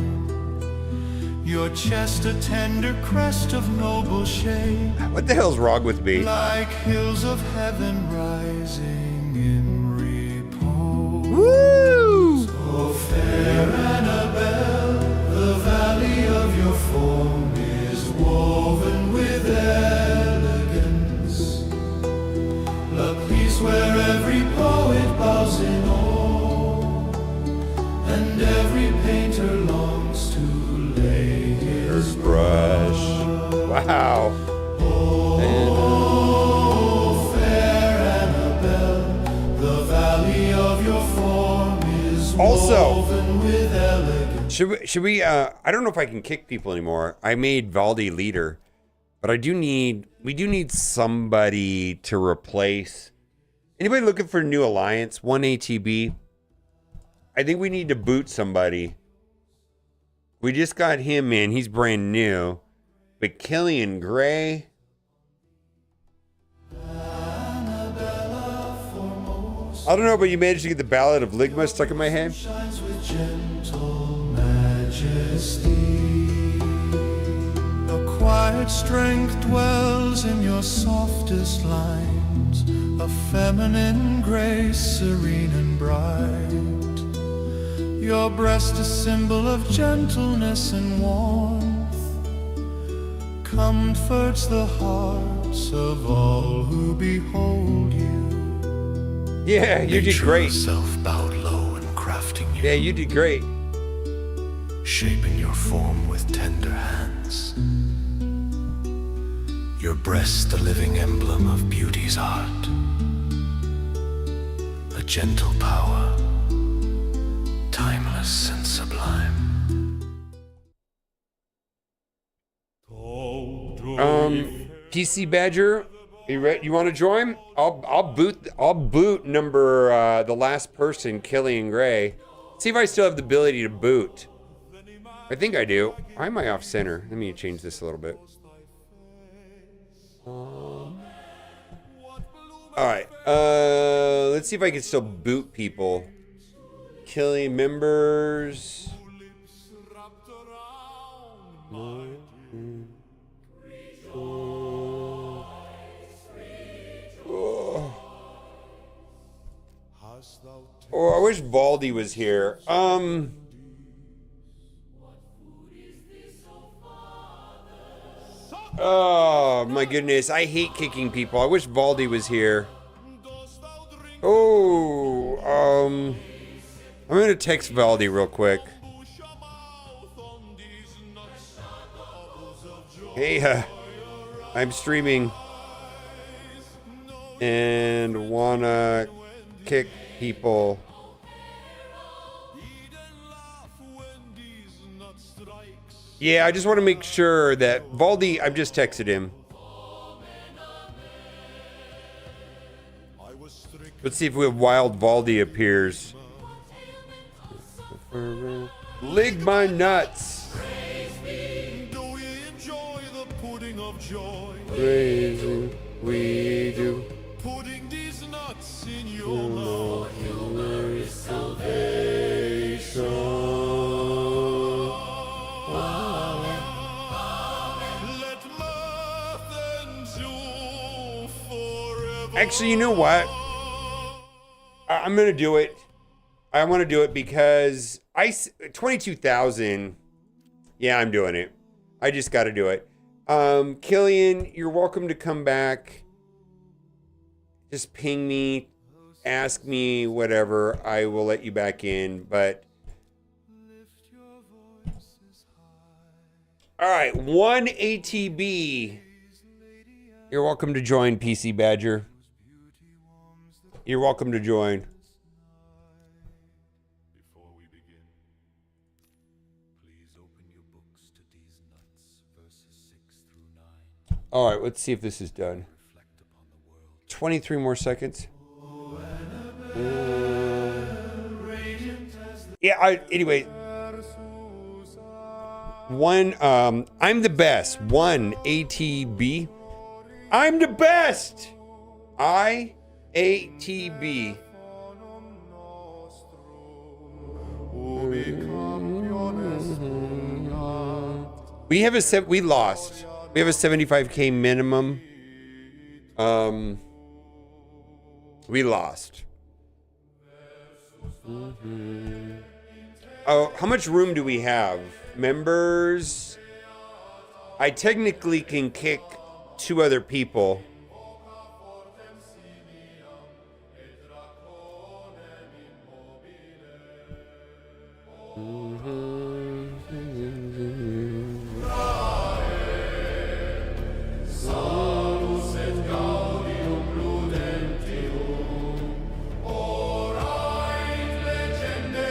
Your chest a tender crest of noble shade. What the hell's wrong with me? Like hills of heaven rising in repose. Woo! So fair Annabelle, the valley of your form is woven with elegance. A peace where every poet bows in awe, and every painter longs to lay his brush. Wow. Oh, fair Annabelle, the valley of your form is Also, woven with elegance. should we I don't know if I can kick people anymore. I made Valdi leader, but we do need somebody to replace. Anybody looking for a new alliance? 1 ATB. I think we need to boot somebody. We just got him in. He's brand new. But Killian Gray. I don't know, but you managed to get the Ballad of Ligma stuck in my head. Shines with gentle majesty. A quiet strength dwells in your softest lines, a feminine grace, serene and bright. Your breast a symbol of gentleness and warmth, comforts the hearts of all who behold you. Yeah, you did great. Yourself bowed low and crafting you. Yeah, you did great. Shaping your form with tender hands. Your breast the living emblem of beauty's art. A gentle power, timeless and sublime. PC Badger, you want to join? I'll boot number the last person, Killian Gray. See if I still have the ability to boot. I think I do. Why am I off center? Let me change this a little bit. All right. Let's see if I can still boot people. Killian members. Oh, I wish Valdi was here. Oh my goodness, I hate kicking people. I wish Valdi was here. Oh, I'm gonna text Valdi real quick. Hey, I'm streaming and wanna kick people. Yeah, I just want to make sure that Valdi, I've just texted him. Let's see if we have Wild Valdi appears. Lig my nuts. Crazy, we do. Putting these nuts in your mouth, your salvation. Actually, you know what? I'm gonna do it. I want to do it because 22,000. Yeah, I'm doing it. I just got to do it. Killian, you're welcome to come back. Just ping me. ask me whatever, I will let you back in. But all right, 1 ATB. You're welcome to join, PC Badger. You're welcome to join. All right, let's see if this is done. 23 more seconds. Yeah, anyway. I'm the best. 1 ATB. I'm the best. IATB. We lost. We have a 75K minimum. We lost. Oh, how much room do we have? Members. I technically can kick 2 other people.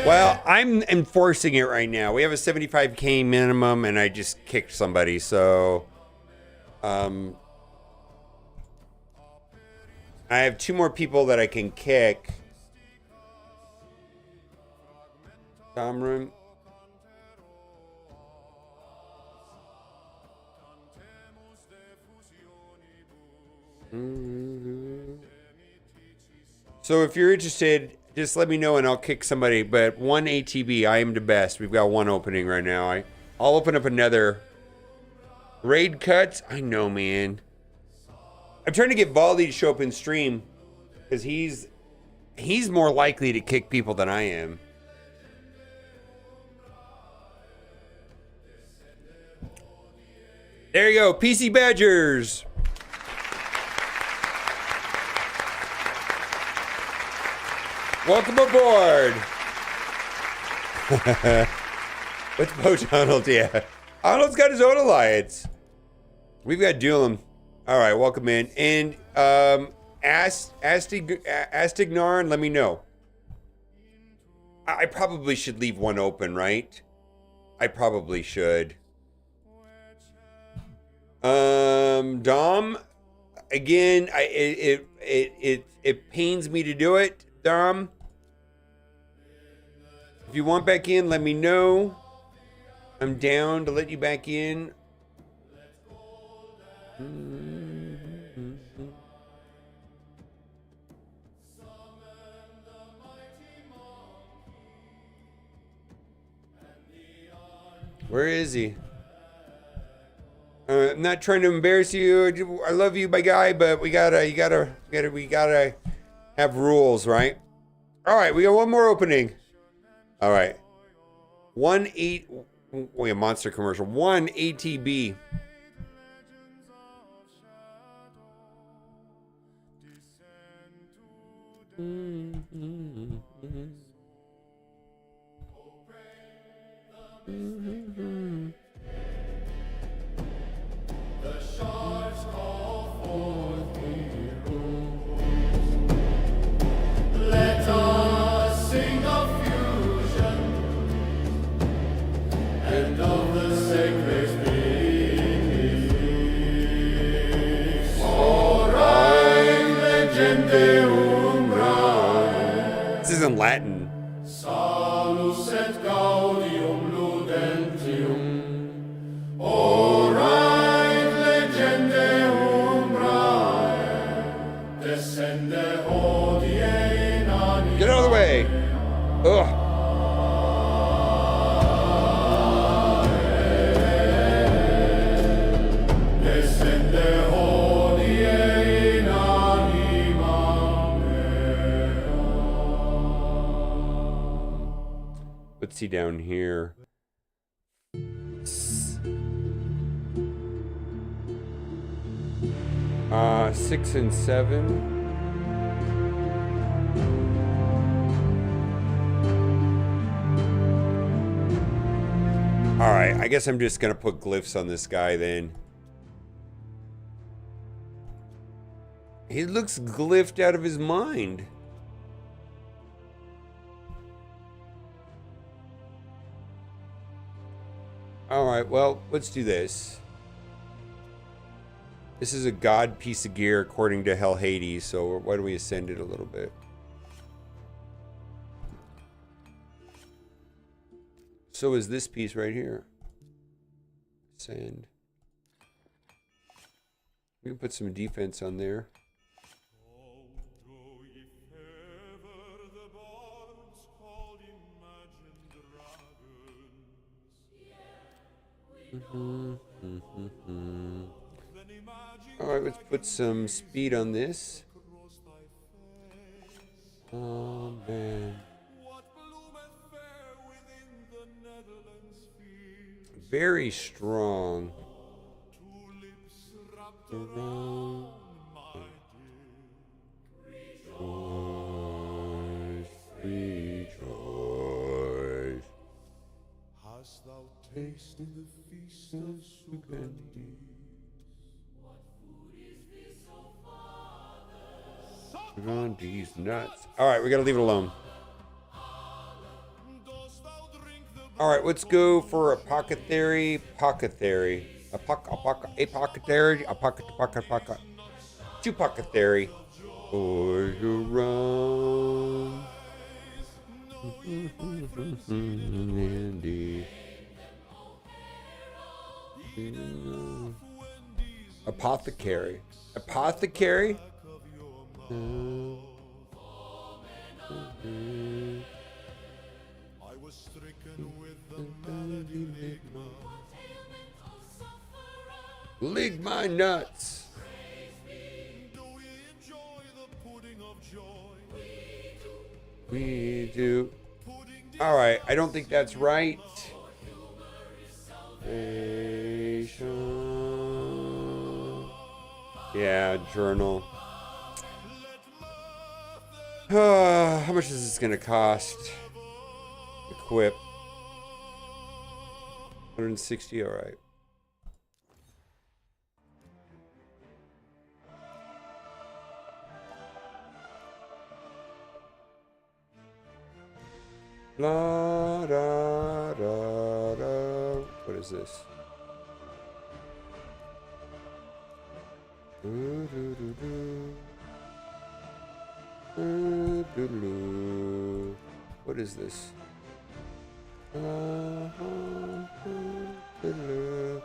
Well, I'm enforcing it right now. We have a 75K minimum, and I just kicked somebody, so I have 2 more people that I can kick. Room. So if you're interested, just let me know and I'll kick somebody. But 1 ATB, I am the best. We've got 1 opening right now. I'll open up another. Raid cuts? I know, man. I'm trying to get Baldy to show up in stream because he's more likely to kick people than I am. There you go, PC Badgers. Welcome aboard. What's Bo Donald? Yeah. Donald's got his own alliance. We've got Doolum. All right, welcome in. And Astignar, let me know. I probably should leave 1 open, right? I probably should. Dom, again, it pains me to do it, Dom. If you want back in, let me know. I'm down to let you back in. Where is he? I'm not trying to embarrass you. I love you, my guy, but we gotta have rules, right? All right, we got 1 more opening. All right, 1 monster commercial. 1 ATB. Let us sing of fusion and of the sacred peace. Orae legendeum rae. This is in Latin. Salus et gaudium ludentium. Orae legendeum rae. Descende hodie in anima. Get out of the way. Ugh. Descende hodie in anima mea. Let's see down here. 6 and 7. Alright, I guess I'm just gonna put glyphs on this guy then. He looks glyphed out of his mind. Alright, well, let's do this. This is a god piece of gear according to Hell Hades, so why don't we ascend it a little bit? So is this piece right here. Sand. We can put some defense on there. Alright, let's put some speed on this. Oh man. Very strong. Rejoice. Hast thou tasted the feast of Sukendi? Sukendi's nuts. Alright, we gotta leave it alone. Alright, let's go for apothecary. Apothecary. Apothecary. Two apothecary. Or you run. Andy. Apothecary. Apothecary? Lick my nuts. We do. All right, I don't think that's right. Yeah, journal. How much is this gonna cost? Equip. 160, all right. La da da da. What is this? Do, do, do, do. Do, do, do. What is this? Do, do.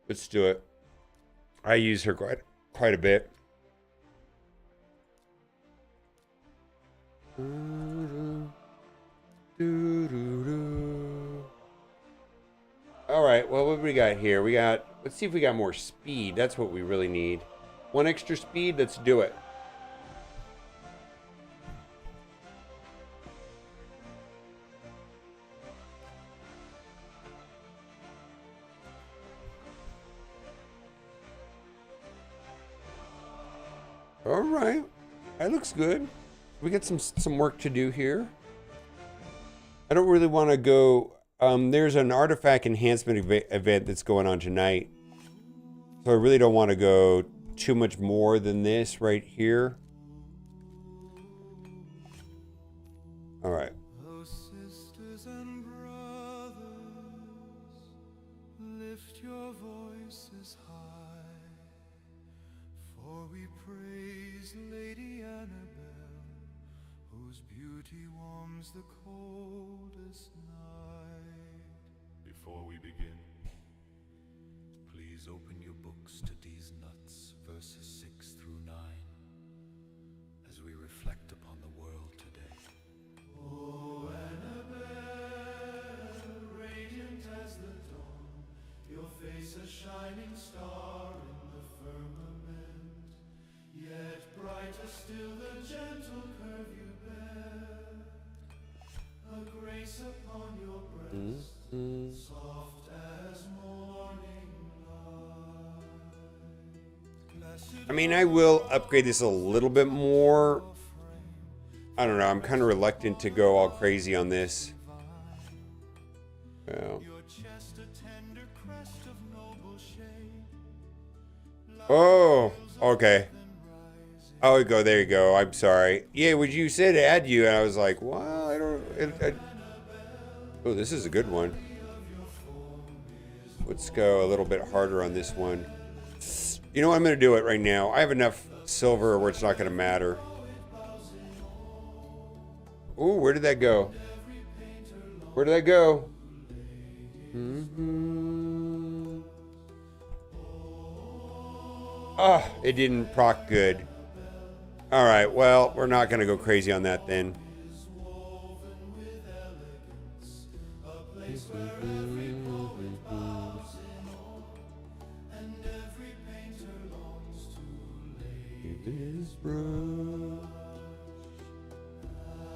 Let's do it. I use her quite a bit. All right, well, what do we got here? Let's see if we got more speed. That's what we really need. One extra speed, let's do it. All right, that looks good. We got some work to do here. I don't really want to go. There's an artifact enhancement event that's going on tonight, so I really don't want to go too much more than this right here. All right. Oh, sisters and brothers, lift your voices high. we praise Lady Annabelle, whose beauty warms the coldest night. Before we begin, please open your books to these nuts, verses 6 through 9, as we reflect upon the world today. Oh, Annabelle, radiant as the dawn, your face a shining star in the firmament, yet brighter still the gentle curve you bear, a grace upon your breast, soft as morning light. I mean, I will upgrade this a little bit more. I don't know, I'm kind of reluctant to go all crazy on this. Well. Oh, okay. Oh, go, there you go. I'm sorry. Yeah, when you said add you, and I was like, well, I don't. Oh, this is a good one. Let's go a little bit harder on this one. You know what? I'm going to do it right now. I have enough silver where it's not going to matter. Ooh, where did that go? Where did that go? Ah, it didn't proc good. Alright, well, we're not going to go crazy on that then.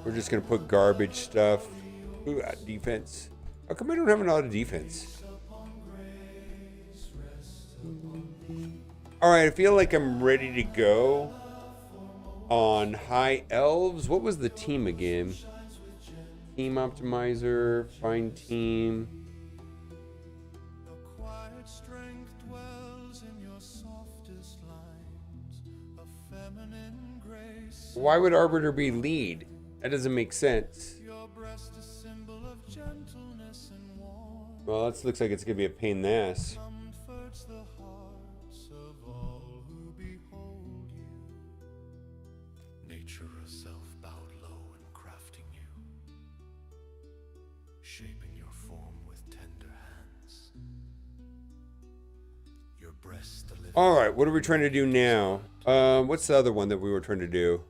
We're just going to put garbage stuff. Ooh, defense. How come I don't have a lot of defense? Alright, I feel like I'm ready to go on High Elves. What was the team again? Team Optimizer, find team. Why would Arbiter be lead? That doesn't make sense. Well, that looks like it's going to be a pain in the ass. Nature herself bowed low in crafting you, shaping your form with tender hands. Your breast the living. All right, what are we trying to do now? What's the other one that we were trying to do?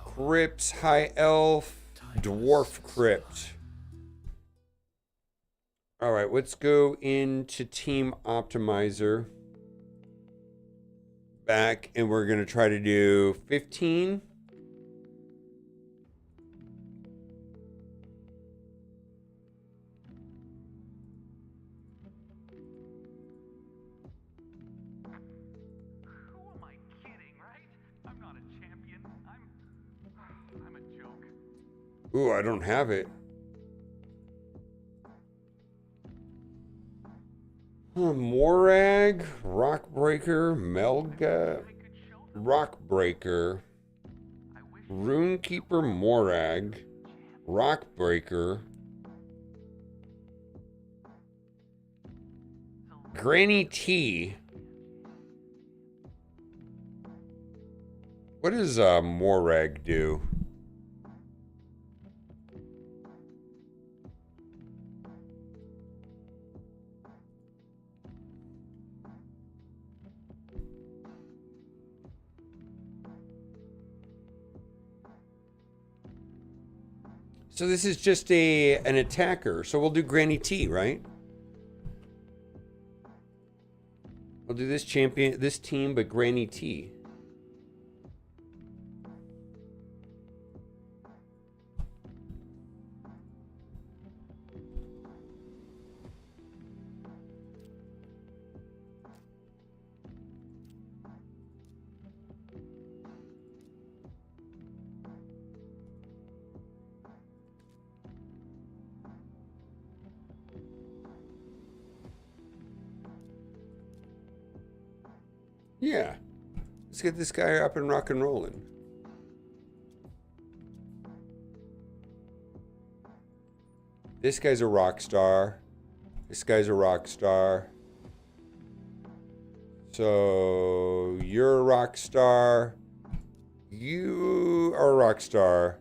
Crypts, High Elf, Dwarf Crypt. All right, let's go into Team Optimizer. Back, and we're going to try to do 15. Ooh, I don't have it. Morag, Rockbreaker, Melga, Rockbreaker, Runekeeper, Morag, Rockbreaker, Granny T. What does Morag do? So this is just an attacker. So we'll do Granny T, right? We'll do this team, but Granny T. Yeah. Let's get this guy up and rock and rolling. This guy's a rock star. This guy's a rock star. So you're a rock star. You are a rock star.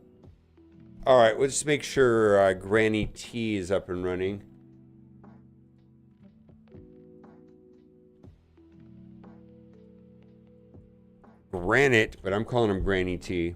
All right, let's make sure Granny T is up and running. Granite, but I'm calling him Granny T.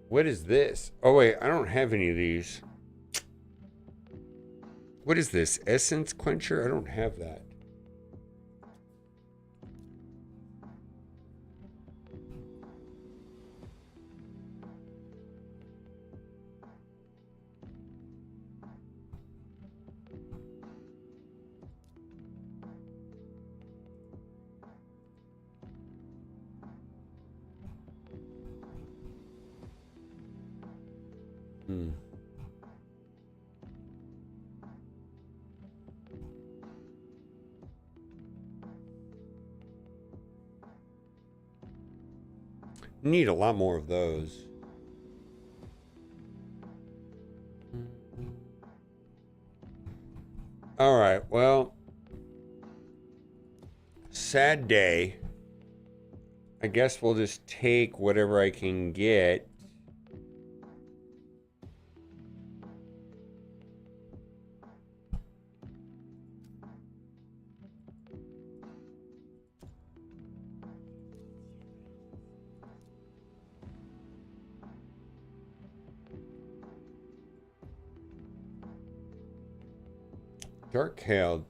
What is this? Oh, wait, I don't have any of these. What is this? Essence Quencher? I don't have that. Need a lot more of those. All right, well, sad day. I guess we'll just take whatever I can get. Dark Hailed.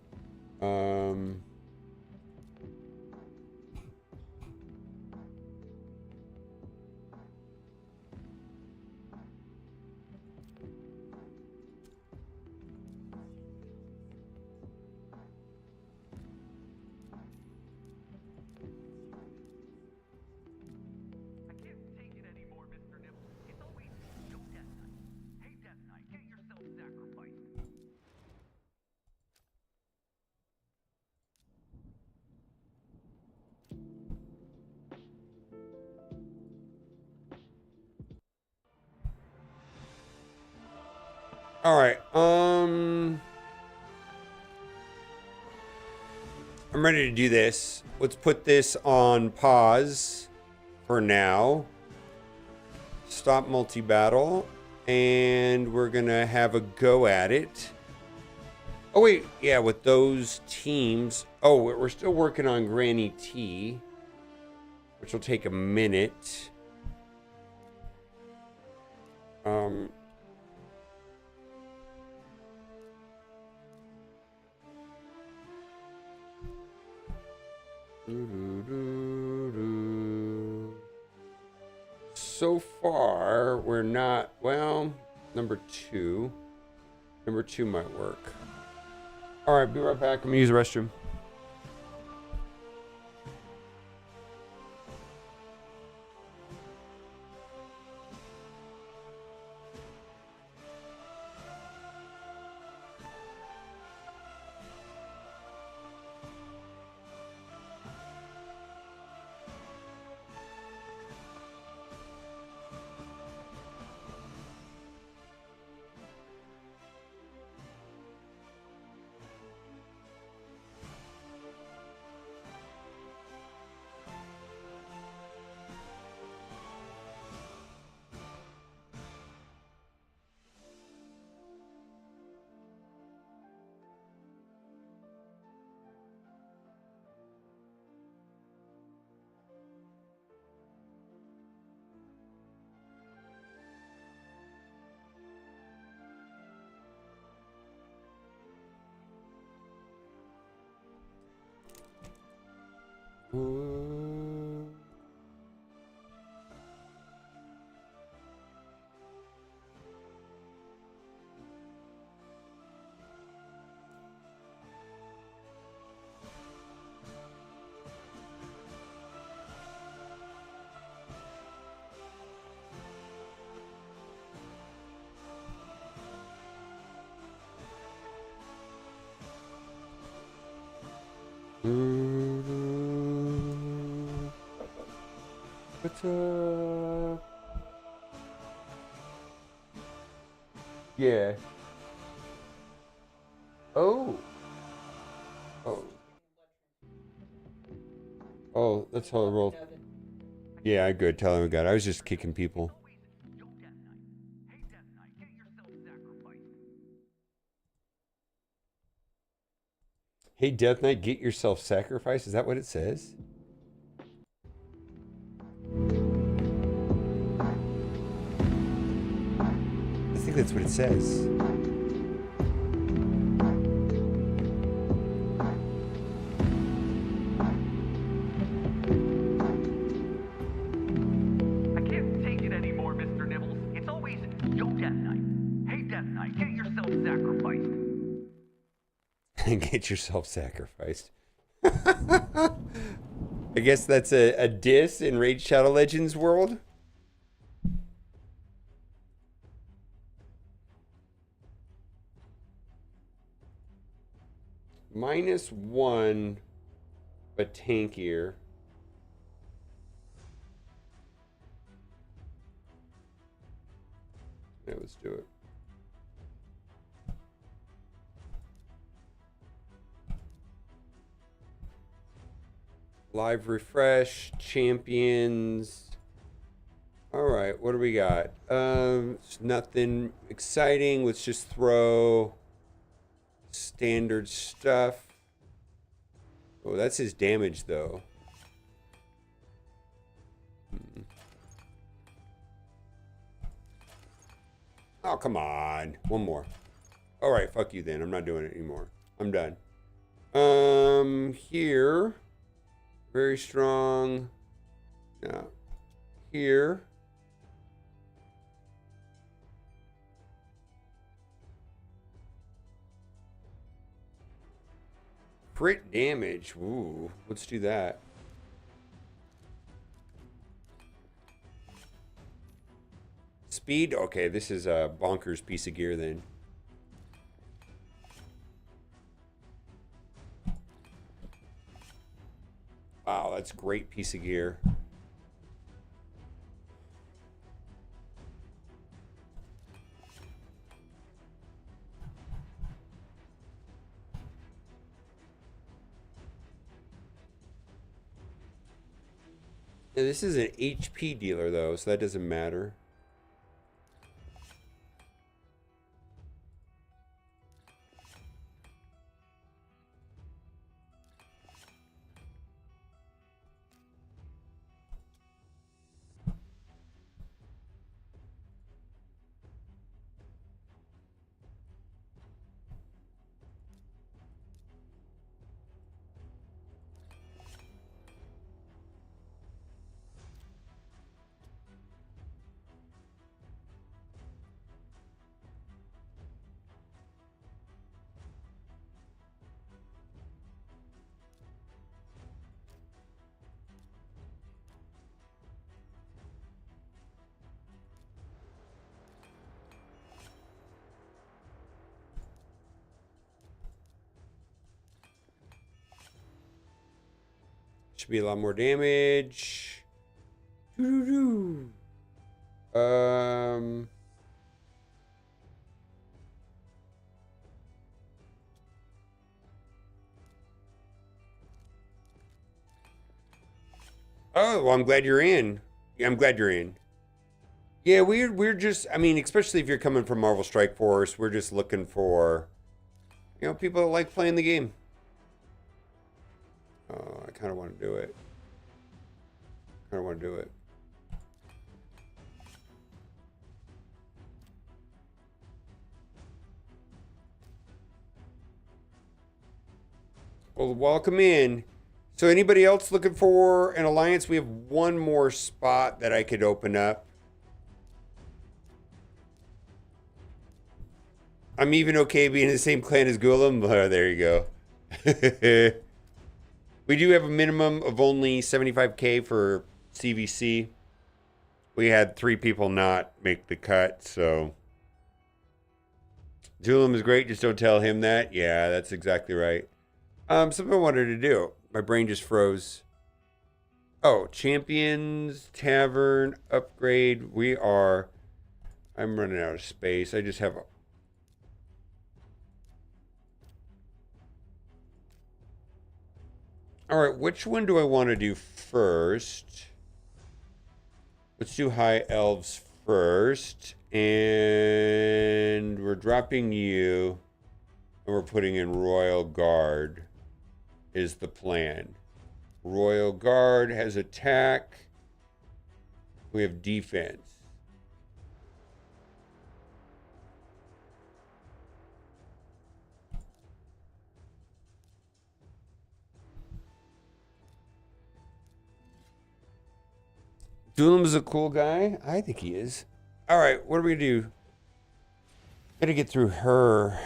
All right. I'm ready to do this. Let's put this on pause for now. Stop multi-battle. And we're going to have a go at it. Oh, wait. Yeah, with those teams. Oh, we're still working on Granny T, which will take a minute. So far, we're not, well, number two. Number two might work. All right, be right back. I'm gonna use the restroom. What's up? Yeah. Oh. Oh. Oh, that's how I roll. Yeah, good. Tell him I got it. I was just kicking people. Hey, Death Knight, get yourself sacrificed. Is that what it says? I think that's what it says. I can't take it anymore, Mr. Nibbles. It's always, yo, Death Knight. Hey, Death Knight, get yourself sacrificed. Get yourself sacrificed. I guess that's a diss in Raid Shadow Legends world. -1, but tankier. Yeah, let's do it. Live refresh, champions. All right, what do we got? It's nothing exciting. Let's just throw standard stuff. Oh, that's his damage though. Oh, come on. One more. All right, fuck you then. I'm not doing it anymore. I'm done. Here. Very strong. Yeah. Here. Crit damage. Ooh, let's do that. Speed. Okay, this is a bonkers piece of gear then. Wow, that's a great piece of gear. Yeah, this is an HP dealer though, so that doesn't matter. Should be a lot more damage. Doo-doo-doo. Oh, well, I'm glad you're in. Yeah, I'm glad you're in. Yeah, we're just, I mean, especially if you're coming from Marvel Strike Force, we're just looking for, you know, people that like playing the game. Oh, I kind of want to do it. I want to do it. Well, welcome in. So anybody else looking for an alliance? We have one more spot that I could open up. I'm even okay being in the same clan as Golem. Oh, there you go. We do have a minimum of only 75k for CVC. We had 3 people not make the cut, so. Julem is great, just don't tell him that. Yeah, that's exactly right. Something I wanted to do. My brain just froze. Oh, Champions, Tavern, upgrade. I'm running out of space. I just have All right, which one do I want to do first? Let's do High Elves first. And we're dropping you. And we're putting in Royal Guard is the plan. Royal Guard has attack. We have defense. Doolum's a cool guy. I think he is. All right, what are we gonna do? Gotta get through her.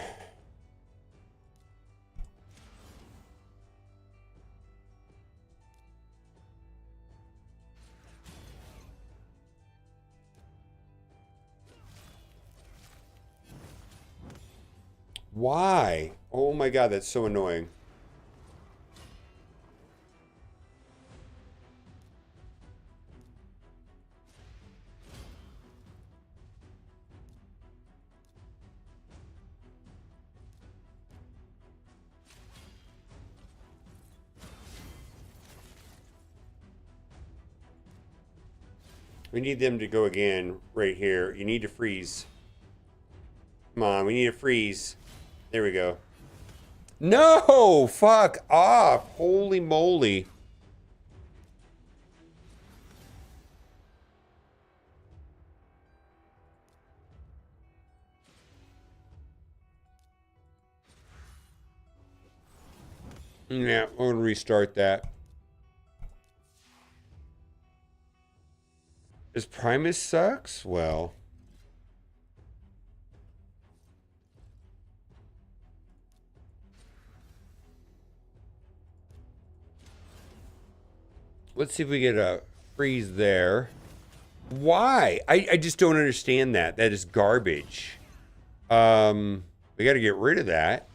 Why? Oh my god, that's so annoying. We need them to go again right here. You need to freeze. Come on, we need to freeze. There we go. No! Fuck off! Holy moly. Yeah, we're gonna restart that. Does Primus sucks? Well. Let's see if we get a freeze there. Why? I just don't understand that. That is garbage. We got to get rid of that.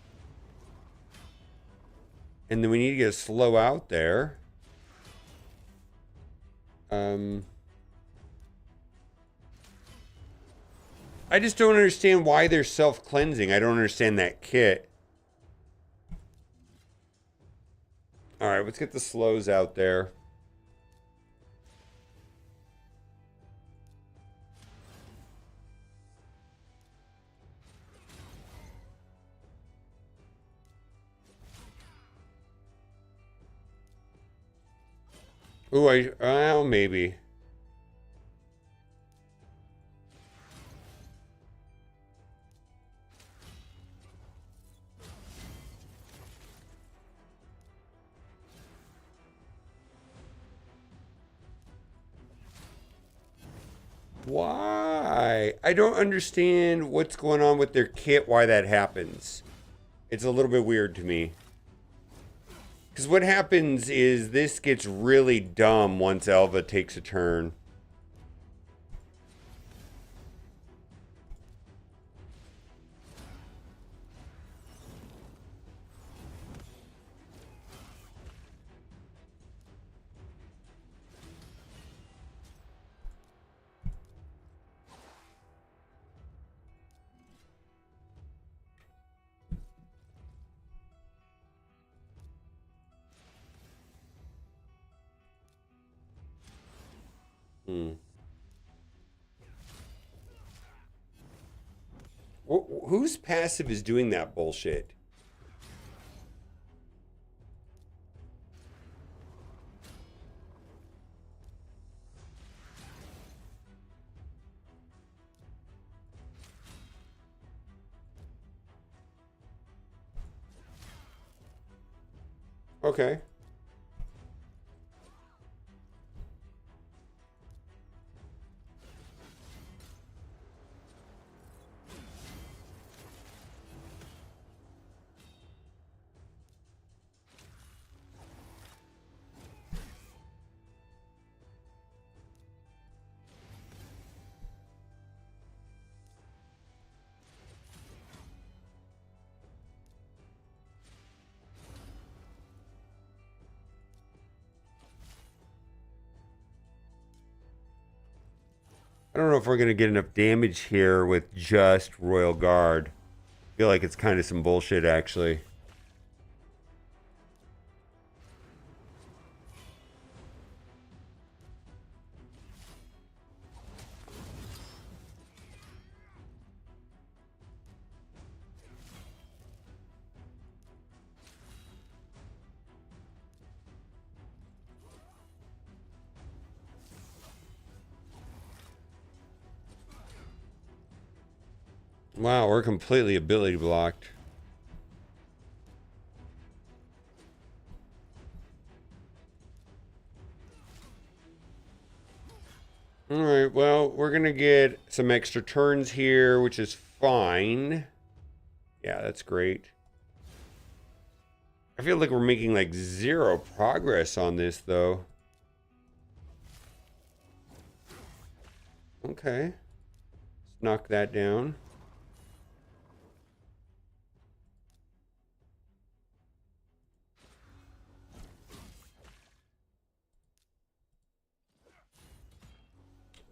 And then we need to get a slow out there. I just don't understand why they're self-cleansing. I don't understand that kit. All right, let's get the slows out there. Ooh, well, maybe. Why? I don't understand what's going on with their kit, why that happens. It's a little bit weird to me. Because what happens is this gets really dumb once Elva takes a turn. Whose passive is doing that bullshit? Okay. I don't know if we're going to get enough damage here with just Royal Guard. I feel like it's kind of some bullshit, actually. Wow, we're completely ability blocked. Alright, well, we're gonna get some extra turns here, which is fine. Yeah, that's great. I feel like we're making like 0 progress on this, though. Okay. Let's knock that down.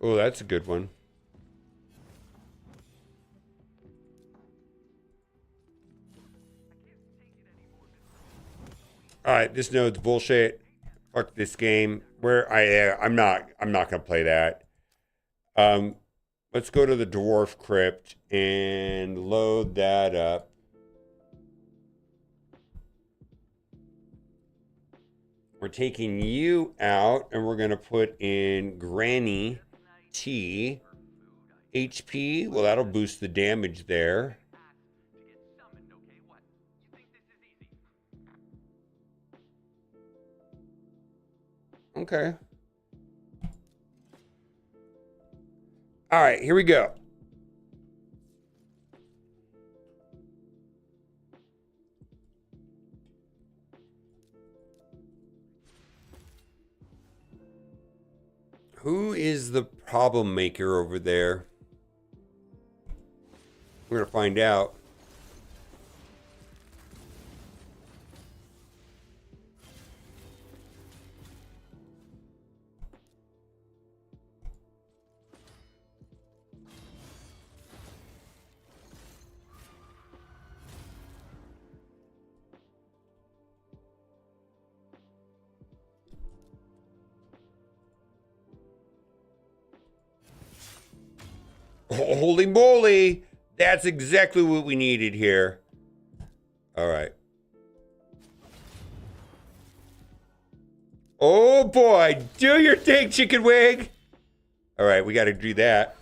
Oh, that's a good one. Alright, this node's bullshit. Fuck this game. I'm not gonna play that. Let's go to the dwarf crypt and load that up. We're taking you out and we're gonna put in Granny T. HP. Well, that'll boost the damage there. Okay. All right, here we go. Who is the problem maker over there? We're gonna find out. Holy moly! That's exactly what we needed here. All right. Oh boy, do your thing, chicken wing. All right, we got to do that.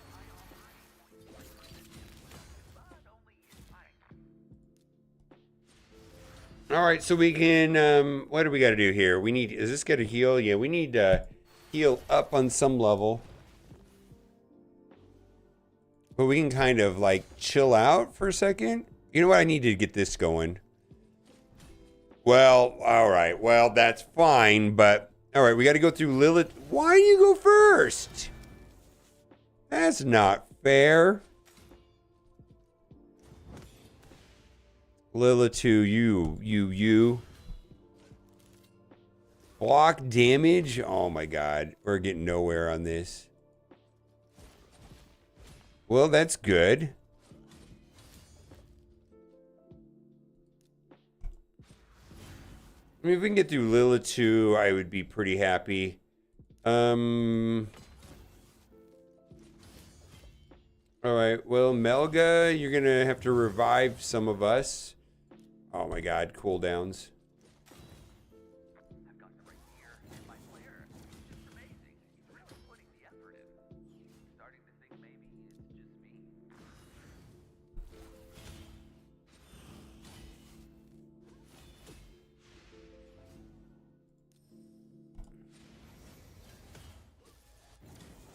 All right, so we can, what do we got to do here? We need, is this going to heal? Yeah, we need to heal up on some level. But we can kind of like chill out for a second. You know what? I need to get this going. Well, all right. Well, that's fine. But all right, we got to go through Lilith. Why do you go first? That's not fair. Lilith to you. Block damage. Oh my God. We're getting nowhere on this. Well, that's good. I mean, if we can get through Lilith 2, I would be pretty happy. All right, well, Melga, you're going to have to revive some of us. Oh my God, cooldowns.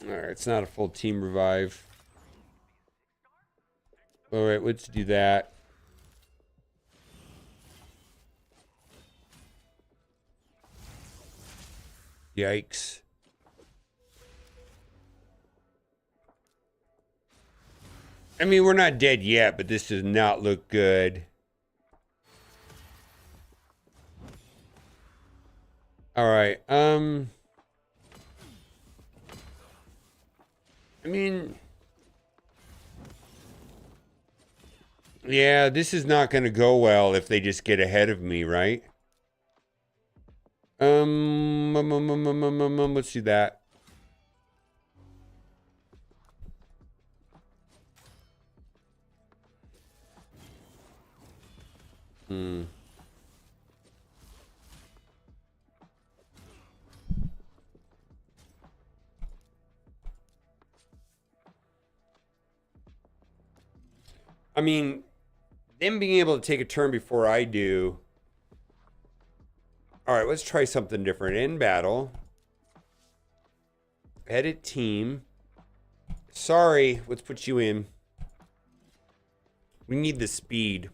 Alright, it's not a full team revive. Alright, let's do that. Yikes. I mean, we're not dead yet, but this does not look good. Alright, I I mean, yeah, this is not going to go well if they just get ahead of me, right? Let's do that. I mean, them being able to take a turn before I do. All right, let's try something different. In battle. Edit team. Sorry, let's put you in. We need the speed.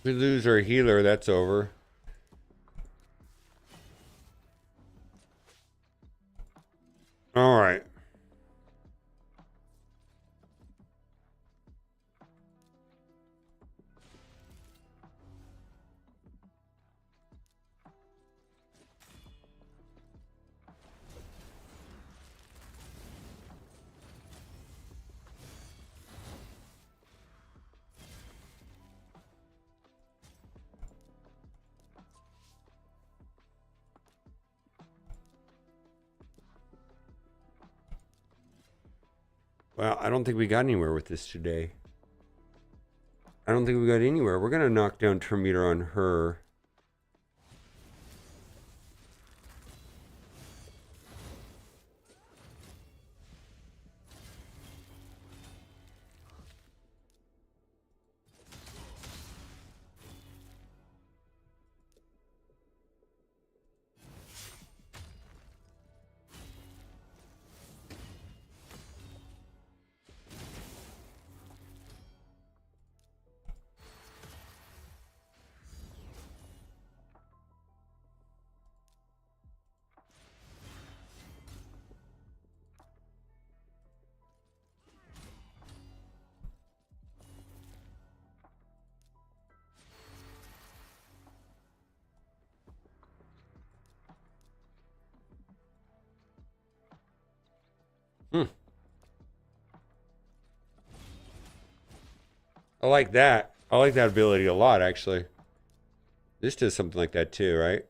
We lose our healer, that's over. All right. Well, I don't think we got anywhere with this today. I don't think we got anywhere. We're going to knock down turn meter on her. I like that. I like that ability a lot, actually. This does something like that too, right?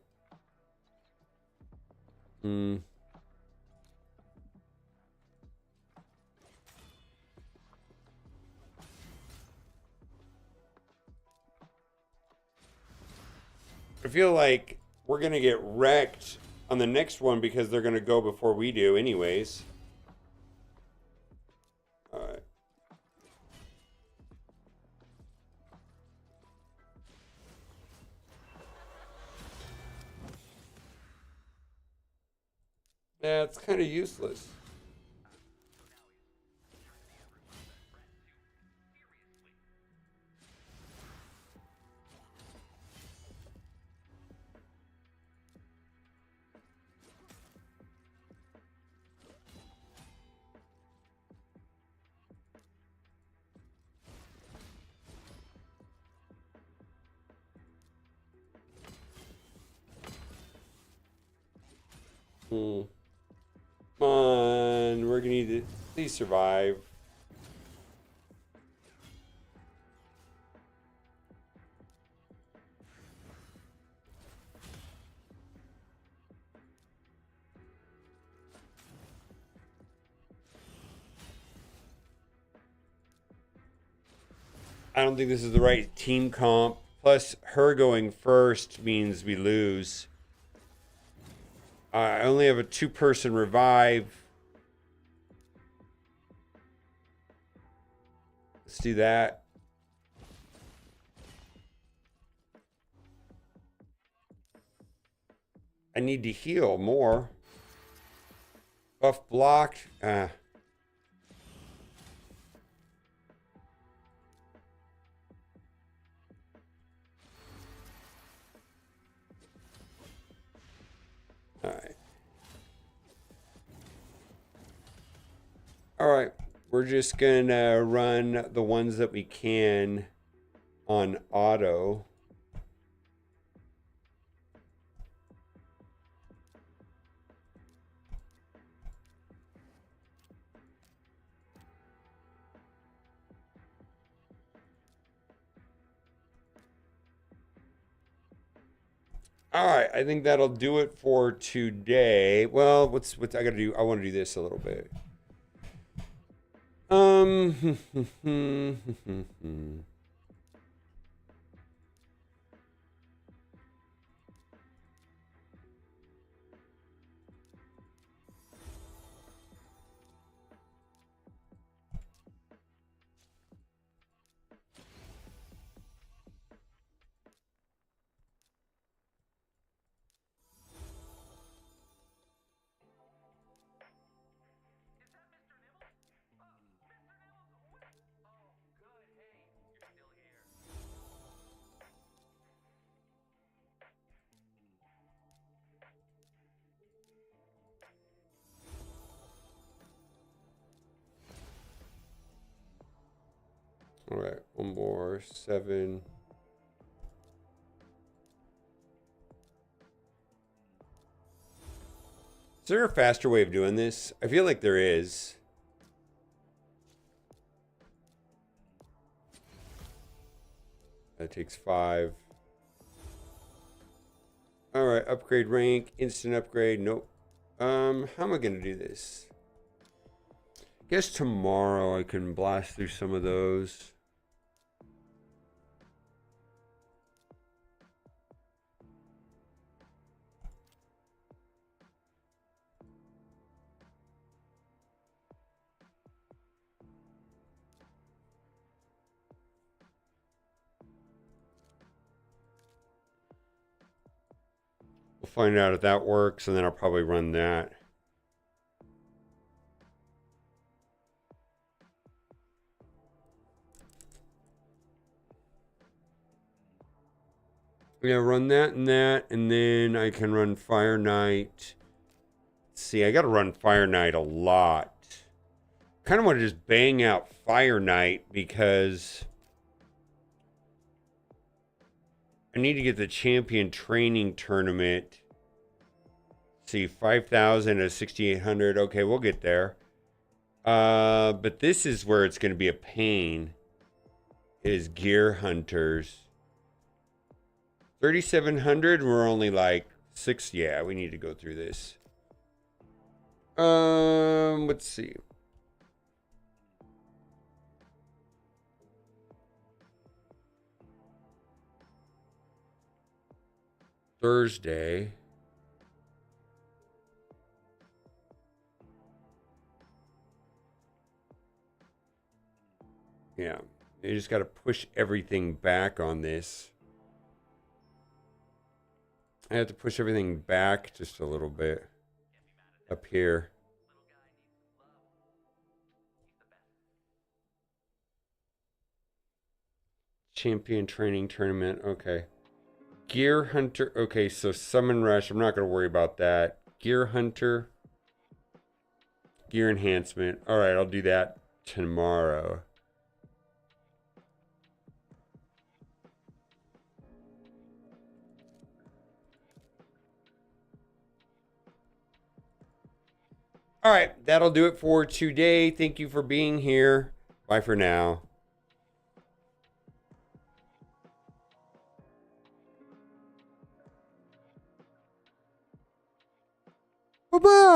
I feel like we're going to get wrecked on the next one because they're going to go before we do anyways. All right. Yeah, it's kind of useless. Come on, we're gonna need to please survive. I don't think this is the right team comp Plus, her going first means we lose. I only have a 2-person revive. Let's do that. I need to heal more. Buff block. Alright. Alright. We're just gonna run the ones that we can on auto. All right, I think that'll do it for today. Well, what's I gotta do? I want to do this a little bit. All right, one more, 7. Is there a faster way of doing this? I feel like there is. That takes 5. All right, upgrade rank, instant upgrade. Nope. How am I gonna do this? Guess tomorrow I can blast through some of those. We'll find out if that works, and then I'll probably run that. Yeah, run that, and then I can run Fire Knight. See, I got to run Fire Knight a lot. Kind of want to just bang out Fire Knight because I need to get the champion training tournament. See, 5,000 to 6,800. Okay, we'll get there. But this is where it's going to be a pain. Is Gear Hunters. 3,700. We're only like 6. Yeah, we need to go through this. Let's see. Thursday. Yeah, you just got to push everything back on this. I have to push everything back just a little bit up here. Champion training tournament. Okay. Gear Hunter. Okay, so Summon Rush. I'm not going to worry about that. Gear Hunter. Gear Enhancement. All right, I'll do that tomorrow. All right, that'll do it for today. Thank you for being here. Bye for now. Bye-bye.